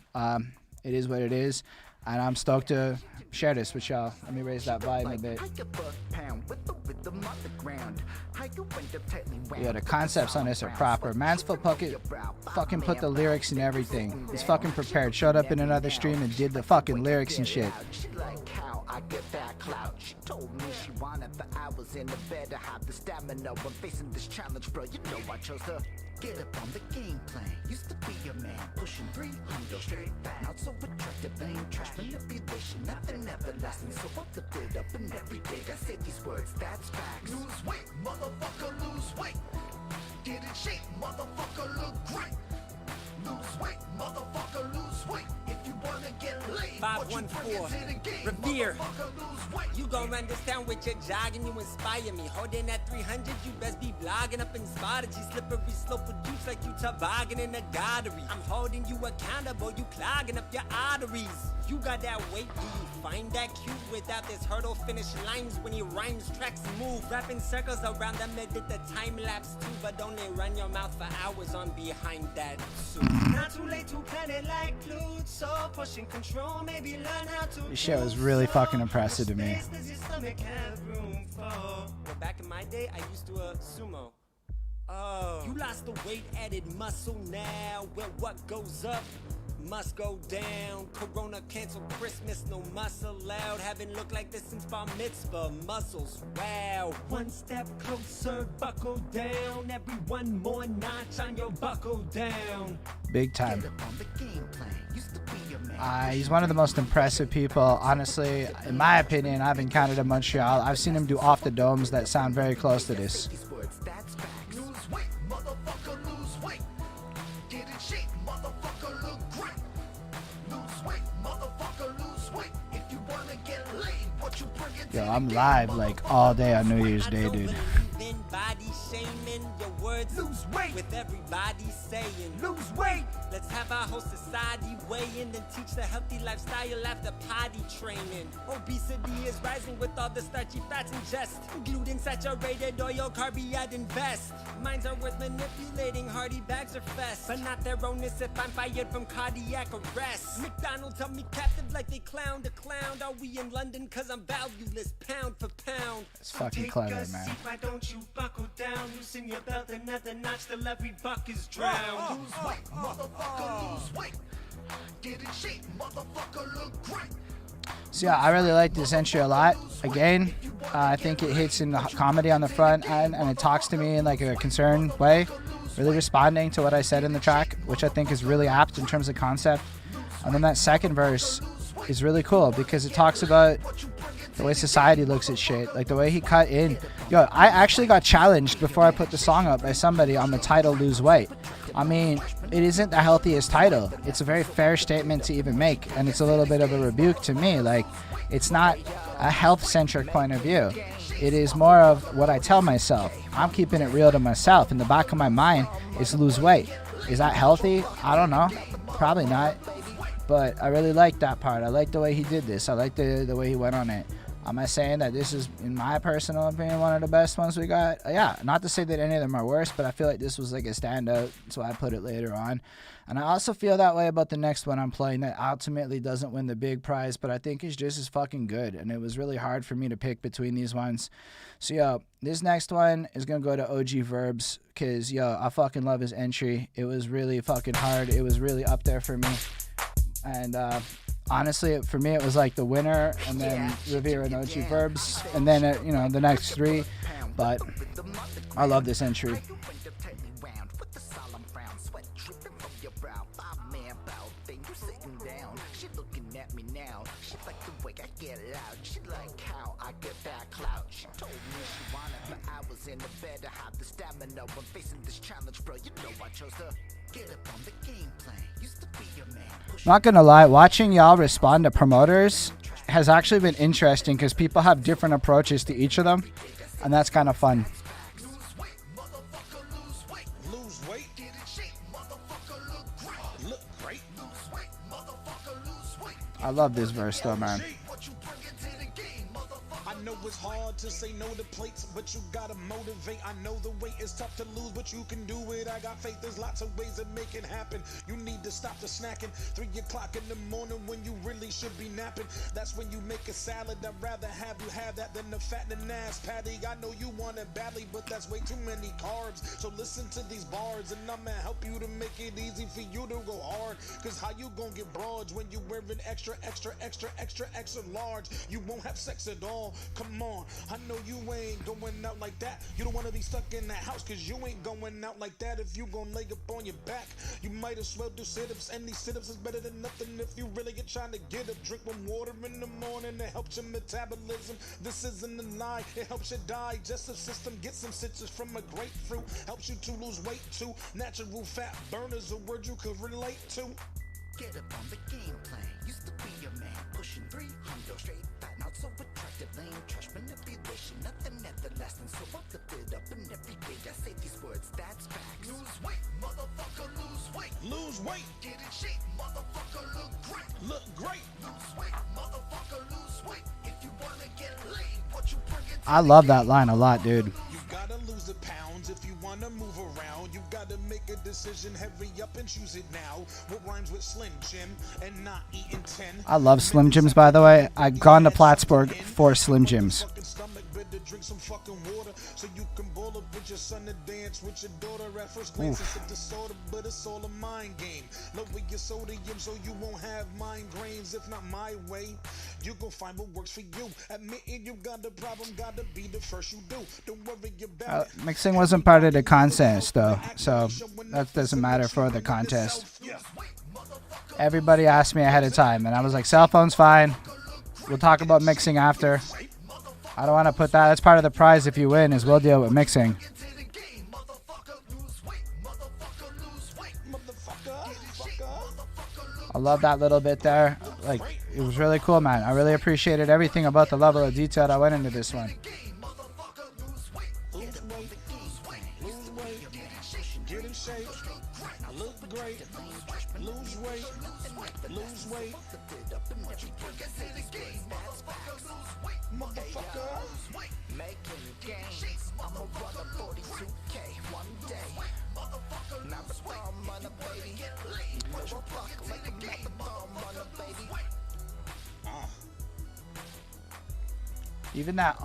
It is what it is. And I'm stoked to share this with y'all. Let me raise that volume a bit. Yeah, the concepts on this are proper. Mansfield Puckett fucking put the lyrics and everything. He's fucking prepared. Showed up in another stream and did the fucking lyrics and shit. I get that clout. She told me she wanted the hours in the bed to have the stamina when facing this challenge, bro. You know I chose to get up on the game plan. Used to be a man pushing 300 straight back. Not so attractive, lame trash manipulation. Nothing everlasting, so I flipped it up and every day I say these words. That's facts. Lose weight, motherfucker, lose weight. Get in shape, motherfucker, look great. Lose weight, motherfucker, lose weight. If you wanna get laid, 514 Revere. You gon' run this town with your jogging, you inspire me. Holding that 300, you best be blogging up in Spodagy. Slippery slope of juice like you tobogganing a gottery. I'm holding you accountable, you clogging up your arteries. You got that weight, do you find that cute? Without this hurdle finish lines when he rhymes, tracks move. Wrapping circles around them, they did the time lapse too. But don't they run your mouth for hours on behind that suit. Not too late to plan it like Pluto. Pushing control, maybe learn how to. This show was really fucking impressive to me. Does your stomach have room for? Well, back in my day, I used to sumo. Oh, you lost the weight, added muscle now. Well, what goes up must go down. Corona canceled Christmas, no muscle allowed. Haven't looked like this since bar mitzvah. Muscles, wow. One step closer, buckle down. Every one more notch on your buckle down. Big time. Get up on the game plan. Used to be your man. He's one of the most impressive people, honestly. In my opinion, I've encountered in Montreal. I've seen him do off the domes that sound very close to this. These words, that's facts. Lose weight, motherfucker, lose weight. Get in shape, motherfucker, look great. Lose weight, motherfucker, lose weight. If you wanna get laid, what you bring it to Yo, the I'm game? live like all day on New Year's Day, dude. In body shaming, your words Lose weight. with everybody saying Lose weight. let's have our whole society weigh in and teach the healthy lifestyle after potty training. Obesity is rising with all the starchy fats ingest. Gluten saturated oil carby invest. Minds are worth manipulating, hardy bags are fest. But not their onus if I'm fired from cardiac arrest. McDonald's held me captive like they clowned a clown. Are we in London cause I'm valueless pound for pound? It's fucking Take clever, a man. seat, why don't you buckle down? Loosen your belt another notch till every buck is drowned. Lose weight, motherfucker, lose weight. Get in shape, motherfucker, look great. So yeah, I really like this entry a lot. Again, I think it hits in the comedy on the front end, and it talks to me in like a concerned way, really responding to what I said in the track, which I think is really apt in terms of concept. And then that second verse is really cool because it talks about the way society looks at shit, like the way he cut in. Yo, I actually got challenged before I put the song up by somebody on the title "Lose Weight." I mean, it isn't the healthiest title. It's a very fair statement to even make, and it's a little bit of a rebuke to me. Like, it's not a health-centric point of view. It is more of what I tell myself. I'm keeping it real to myself. In the back of my mind is lose weight. Is that healthy? I don't know. Probably not. But I really like that part. I like the way he did this. I like the way he went on it. Am I saying that this is, in my personal opinion, one of the best ones we got? Yeah, not to say that any of them are worse, but I feel like this was like a standout, so I put it later on. And I also feel that way about the next one I'm playing that ultimately doesn't win the big prize, but I think is just as fucking good. And it was really hard for me to pick between these ones. So, yo, this next one is going to go to OG Verbs because, yo, I fucking love his entry. It was really fucking hard. It was really up there for me. And, honestly, for me, it was like the winner, and then Rivera and OG Verbs, and then, you know, the next three. But I love this entry. In the bed to have the stamina when facing this challenge, bro. You know I chose to get up on the game plan. Used to be your man. Not gonna lie, watching y'all respond to promoters has actually been interesting because people have different approaches to each of them, and that's kind of fun. Lose weight. Get in shape, motherfucker, look great. Look great. Lose weight, motherfucker, lose weight. I love this verse though, man. What you bring into the game, motherfucker. I know it's hard to say no to plates, but you gotta motivate. I know the weight is tough to lose, but you can do it. I got faith, there's lots of ways to make it happen. You need to stop the snacking. 3 o'clock in the morning when you really should be napping. That's when you make a salad. I'd rather have you have that than the fattening ass patty. I know you want it badly, but that's way too many carbs. So listen to these bars, and I'ma help you to make it easy for you to go hard. Cause how you gonna get broads when you wearing extra large? You won't have sex at all. Come on, I know you ain't going out like that. You don't wanna be stuck in that house, cause you ain't going out like that. If you gon' lay up on your back, you might as well do sit-ups. And these sit-ups is better than nothing if you really get trying to get up. Drink one water in the morning, it helps your metabolism. This isn't a lie, it helps your digestive system. Get some citrus from a grapefruit, helps you to lose weight too. Natural fat burners, a word you could relate to. Get up on the game plan. Used to be your man. Pushing 300 straight. Fat, not so attractive. Still ain't trash manipulation, nothing everlasting. So I flip it up and every day I say these words, that's facts. Lose weight, motherfucker, lose weight. Lose weight, Get in shape, motherfucker, look great. look great. Lose weight, motherfucker, lose weight. If you wanna get laid, what you bring it to I love that line a lot, dude. You gotta lose the pounds if you wanna move around. You gotta make a decision, hurry up and choose it now. What rhymes with Slim Jim and not eating 10? I love Slim Jims, by the way. I've gone to Plattsburgh for Slim Jims. Fucking stomach, better drink some fucking water so you can bowl up with your son and dance with your daughter. At first glance, it's a disorder, but it's all a mind game. Lower your sodium so you won't have migraines. If not my way, you gon' find what works for you. Admitting you got a problem, gotta be the first you do. Don't worry about it. Mixing wasn't part of the contest, though, so that doesn't matter for the contest. Everybody asked me ahead of time, and I was like, cell phone's fine. We'll talk about mixing after. I don't want to put that. That's part of the prize if you win, is we'll deal with mixing. I love that little bit there. Like, it was really cool, man. I really appreciated everything about the level of detail that went into this one. Get in shape, look great, lose weight, lose weight. Motherfucker. Making gains. I'ma run a 42K one day. Marathon runner, baby. Measure block like a marathon runner, baby. Even that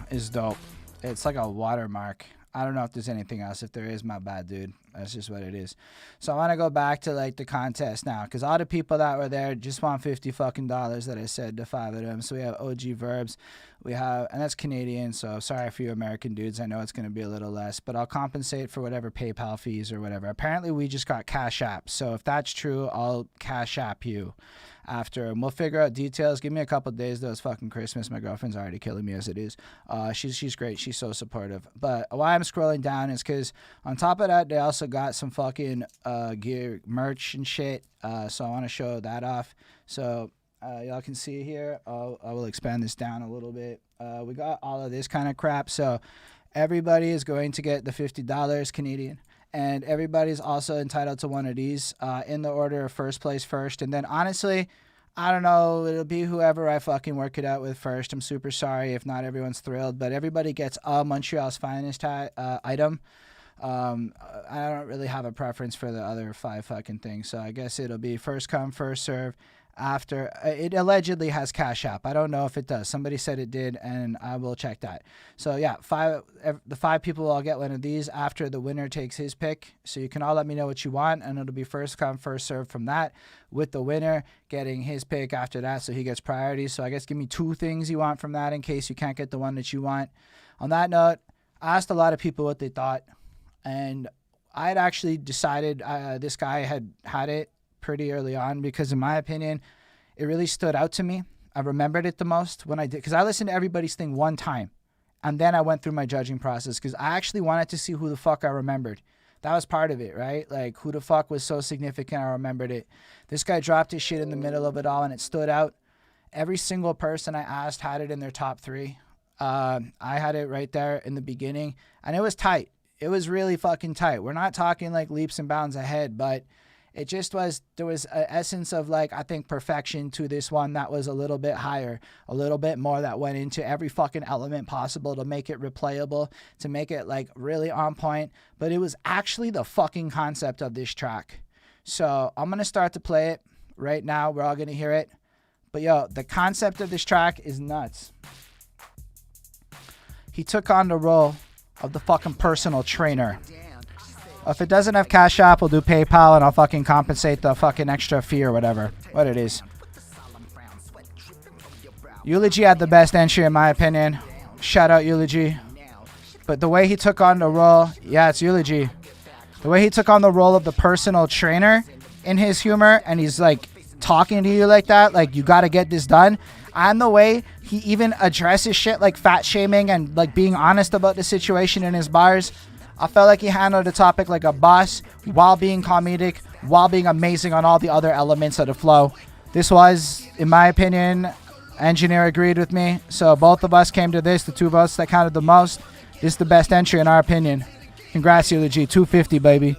is dope. It's like a watermark. I don't know if there's anything else. If there is, my bad, dude. That's just what it is. So I want to go back to like the contest now, because all the people that were there just want $50 fucking that I said, the 5 of them. So we have OG Verbs, we have, and that's Canadian. So sorry for you American dudes. I know it's going to be a little less, but I'll compensate for whatever PayPal fees or whatever. Apparently we just got Cash App. So if that's true, I'll Cash App you after, and we'll figure out details. Give me a couple days though. It's fucking Christmas. My girlfriend's already killing me as it is. She's great. She's so supportive. But why I'm scrolling down is because on top of that, they also got some fucking gear, merch and shit. So I want to show that off. So y'all can see here. I will expand this down a little bit. We got all of this kind of crap. So everybody is going to get the $50 Canadian. And everybody's also entitled to one of these in the order of first place first. And then honestly, I don't know, it'll be whoever I fucking work it out with first. I'm super sorry if not everyone's thrilled, but everybody gets a Montreal's Finest item. I don't really have a preference for the other 5 fucking things. So I guess it'll be first come, first serve. After it allegedly has Cash App. I don't know if it does. Somebody said it did, and I will check that. So yeah, the 5 people will all get one of these after the winner takes his pick. So you can all let me know what you want, and it'll be first come, first serve from that, with the winner getting his pick after that, so he gets priority. So I guess give me 2 things you want from that in case you can't get the one that you want. On that note, I asked a lot of people what they thought, and I had actually decided this guy had it pretty early on, because in my opinion it really stood out to me. I remembered it the most when I did, because I listened to everybody's thing one time and then I went through my judging process, because I actually wanted to see who the fuck I remembered. That was part of it, right? Like, who the fuck was so significant I remembered it. This guy dropped his shit in the middle of it all and it stood out. Every single person I asked had it in their top 3. I had it right there in the beginning, and it was tight. It was really fucking tight. We're not talking like leaps and bounds ahead, but it just was, there was an essence of, like, I think perfection to this one that was a little bit higher, a little bit more that went into every fucking element possible to make it replayable, to make it, like, really on point. But it was actually the fucking concept of this track. So I'm going to start to play it right now. We're all going to hear it. But yo, the concept of this track is nuts. He took on the role of the fucking personal trainer. If it doesn't have Cash App, we'll do PayPal and I'll fucking compensate the fucking extra fee or whatever. What it is. Eulogy had the best entry in my opinion. Shout out Eulogy. But the way he took on the role, yeah, it's Eulogy. The way he took on the role of the personal trainer in his humor, and he's like talking to you like that, like, you gotta get this done. And the way he even addresses shit like fat shaming and like being honest about the situation in his bars. I felt like he handled the topic like a boss while being comedic, while being amazing on all the other elements of the flow. This was, in my opinion, Engineer agreed with me. So both of us came to this. The two votes that counted the most. This is the best entry in our opinion. Congrats, Eulogy. 250, baby.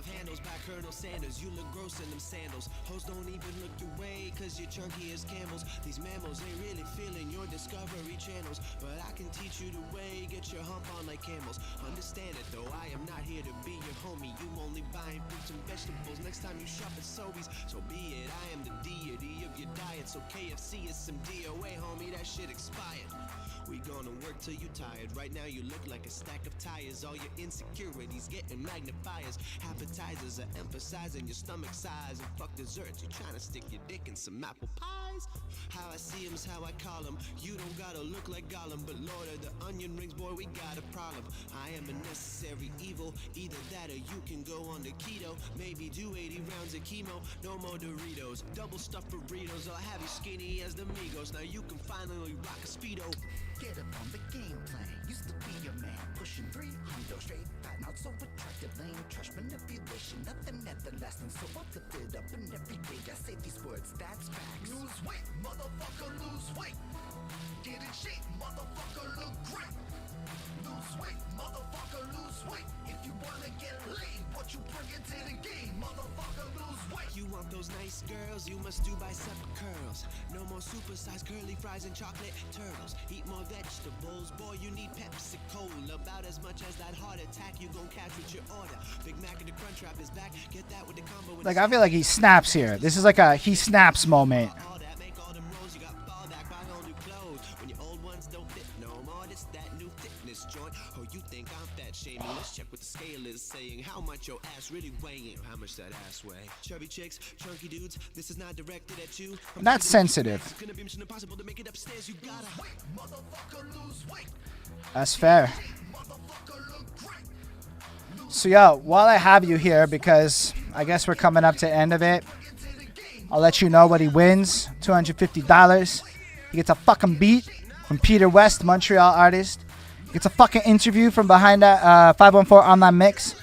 Till you tired. Right now you look like a stack of tires. All your insecurities getting magnifiers. Appetizers are emphasizing your stomach size. And fuck desserts, you trying to stick your dick in some apple pies. How I see him's how I call him. You don't gotta look like Gollum, but Lord of the Onion Rings, boy, we got a problem. I am a necessary evil. Either that or you can go on the keto. Maybe do 80 rounds of chemo. No more Doritos. Double stuffed burritos. I'll have you skinny as the Migos. Now you can finally rock a Speedo. Get up on the game plan. Used to be a man, pushing 300 straight, fat, not so attractive, lame, trash manipulation, nothing everlasting. So I flipped it up, and every day I say these words. That's facts. Lose weight, motherfucker, lose weight. Get in shape, motherfucker, look great. Lose weight, motherfucker, lose weight. If you wanna get laid, what you bring into the game, motherfucker, lose weight. You want those nice girls, you must do bicep curls. No more supersized curly fries and chocolate turtles. Eat more vegetables, boy, you need Pepsi Cola. About as much as that heart attack you gon' catch with your order. Big Mac and the Crunch Wrap is back. Get that with the combo. With Like, I feel like he snaps here. This is like a he snaps moment. all that, make all them rolls, you got fall back, buy all new clothes. When your old ones don't fit no more, this that new fitness joint. Oh, you think I'm fat shaming? Let's check what the scale is saying. How much your ass really weighing? How much that ass weigh? Chubby chicks, chunky dudes, this is not directed at you. That's sensitive. It's gonna be mission impossible to make it upstairs. You gotta Motherfucker, lose weight. That's fair. Motherfucker, look great. So, yo, while I have you here, because I guess we're coming up to the end of it, I'll let you know what he wins. $250. He gets a fucking beat from Peter West, Montreal artist. He gets a fucking interview from behind that 514 Online Mix.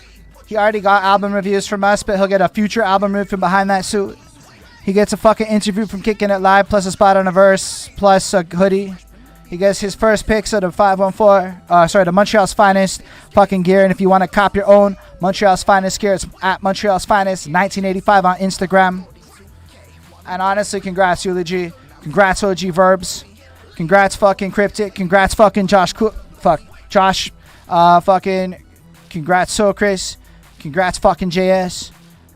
He already got album reviews from us, but he'll get a future album review from behind that suit. He gets a fucking interview from Kicking It Live, plus a spot on a verse, plus a hoodie. He gets his first picks of the the Montreal's Finest fucking gear. And if you want to cop your own Montreal's Finest gear, it's at Montreal's Finest 1985 on Instagram. And honestly, congrats, Eulogy. Congrats, OG Verbs. Congrats, fucking Cryptic. Congrats, fucking Josh. Josh. Fucking. Congrats, Socris. Congrats, fucking JS.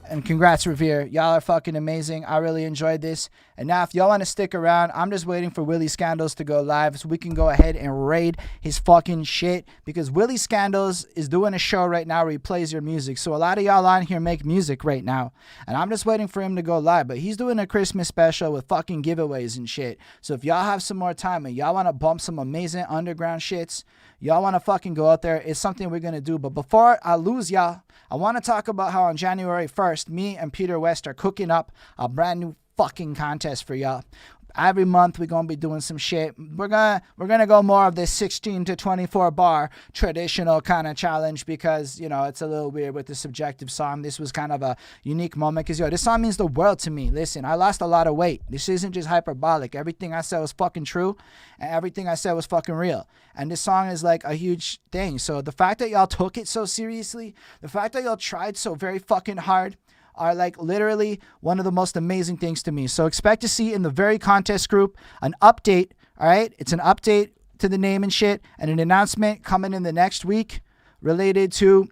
And congrats, Revere. Y'all are fucking amazing. I really enjoyed this. And now, if y'all want to stick around, I'm just waiting for Willie Scandals to go live so we can go ahead and raid his fucking shit. Because Willie Scandals is doing a show right now where he plays your music. So a lot of y'all on here make music right now. And I'm just waiting for him to go live. But he's doing a Christmas special with fucking giveaways and shit. So if y'all have some more time and y'all want to bump some amazing underground shits, y'all want to fucking go out there, it's something we're going to do. But before I lose y'all, I want to talk about how on January 1st, me and Peter West are cooking up a brand new fucking contest for y'all. Every month we're going to be doing some shit. We're going to go more of this 16 to 24 bar traditional kind of challenge because, you know, it's a little weird with the subjective song. This was kind of a unique moment because, yo, this song means the world to me. Listen, I lost a lot of weight. This isn't just hyperbolic. Everything I said was fucking true and everything I said was fucking real. And this song is like a huge thing. So the fact that y'all took it so seriously, the fact that y'all tried so very fucking hard, are like literally one of the most amazing things to me. So expect to see in the very contest group an update, all right? It's an update to the name and shit and an announcement coming in the next week related to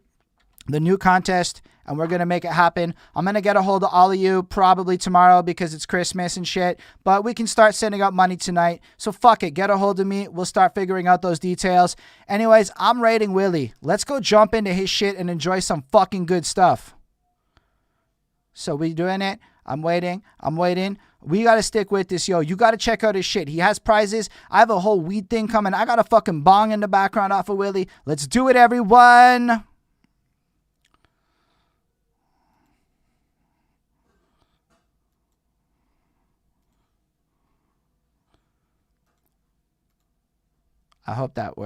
the new contest, and we're going to make it happen. I'm going to get a hold of all of you probably tomorrow because it's Christmas and shit, but we can start sending out money tonight. So fuck it. Get a hold of me. We'll start figuring out those details. Anyways, I'm rating Willie. Let's go jump into his shit and enjoy some fucking good stuff. So we doing it. I'm waiting. We got to stick with this, yo. You got to check out his shit. He has prizes. I have a whole weed thing coming. I got a fucking bong in the background off of Willie. Let's do it, everyone. I hope that works.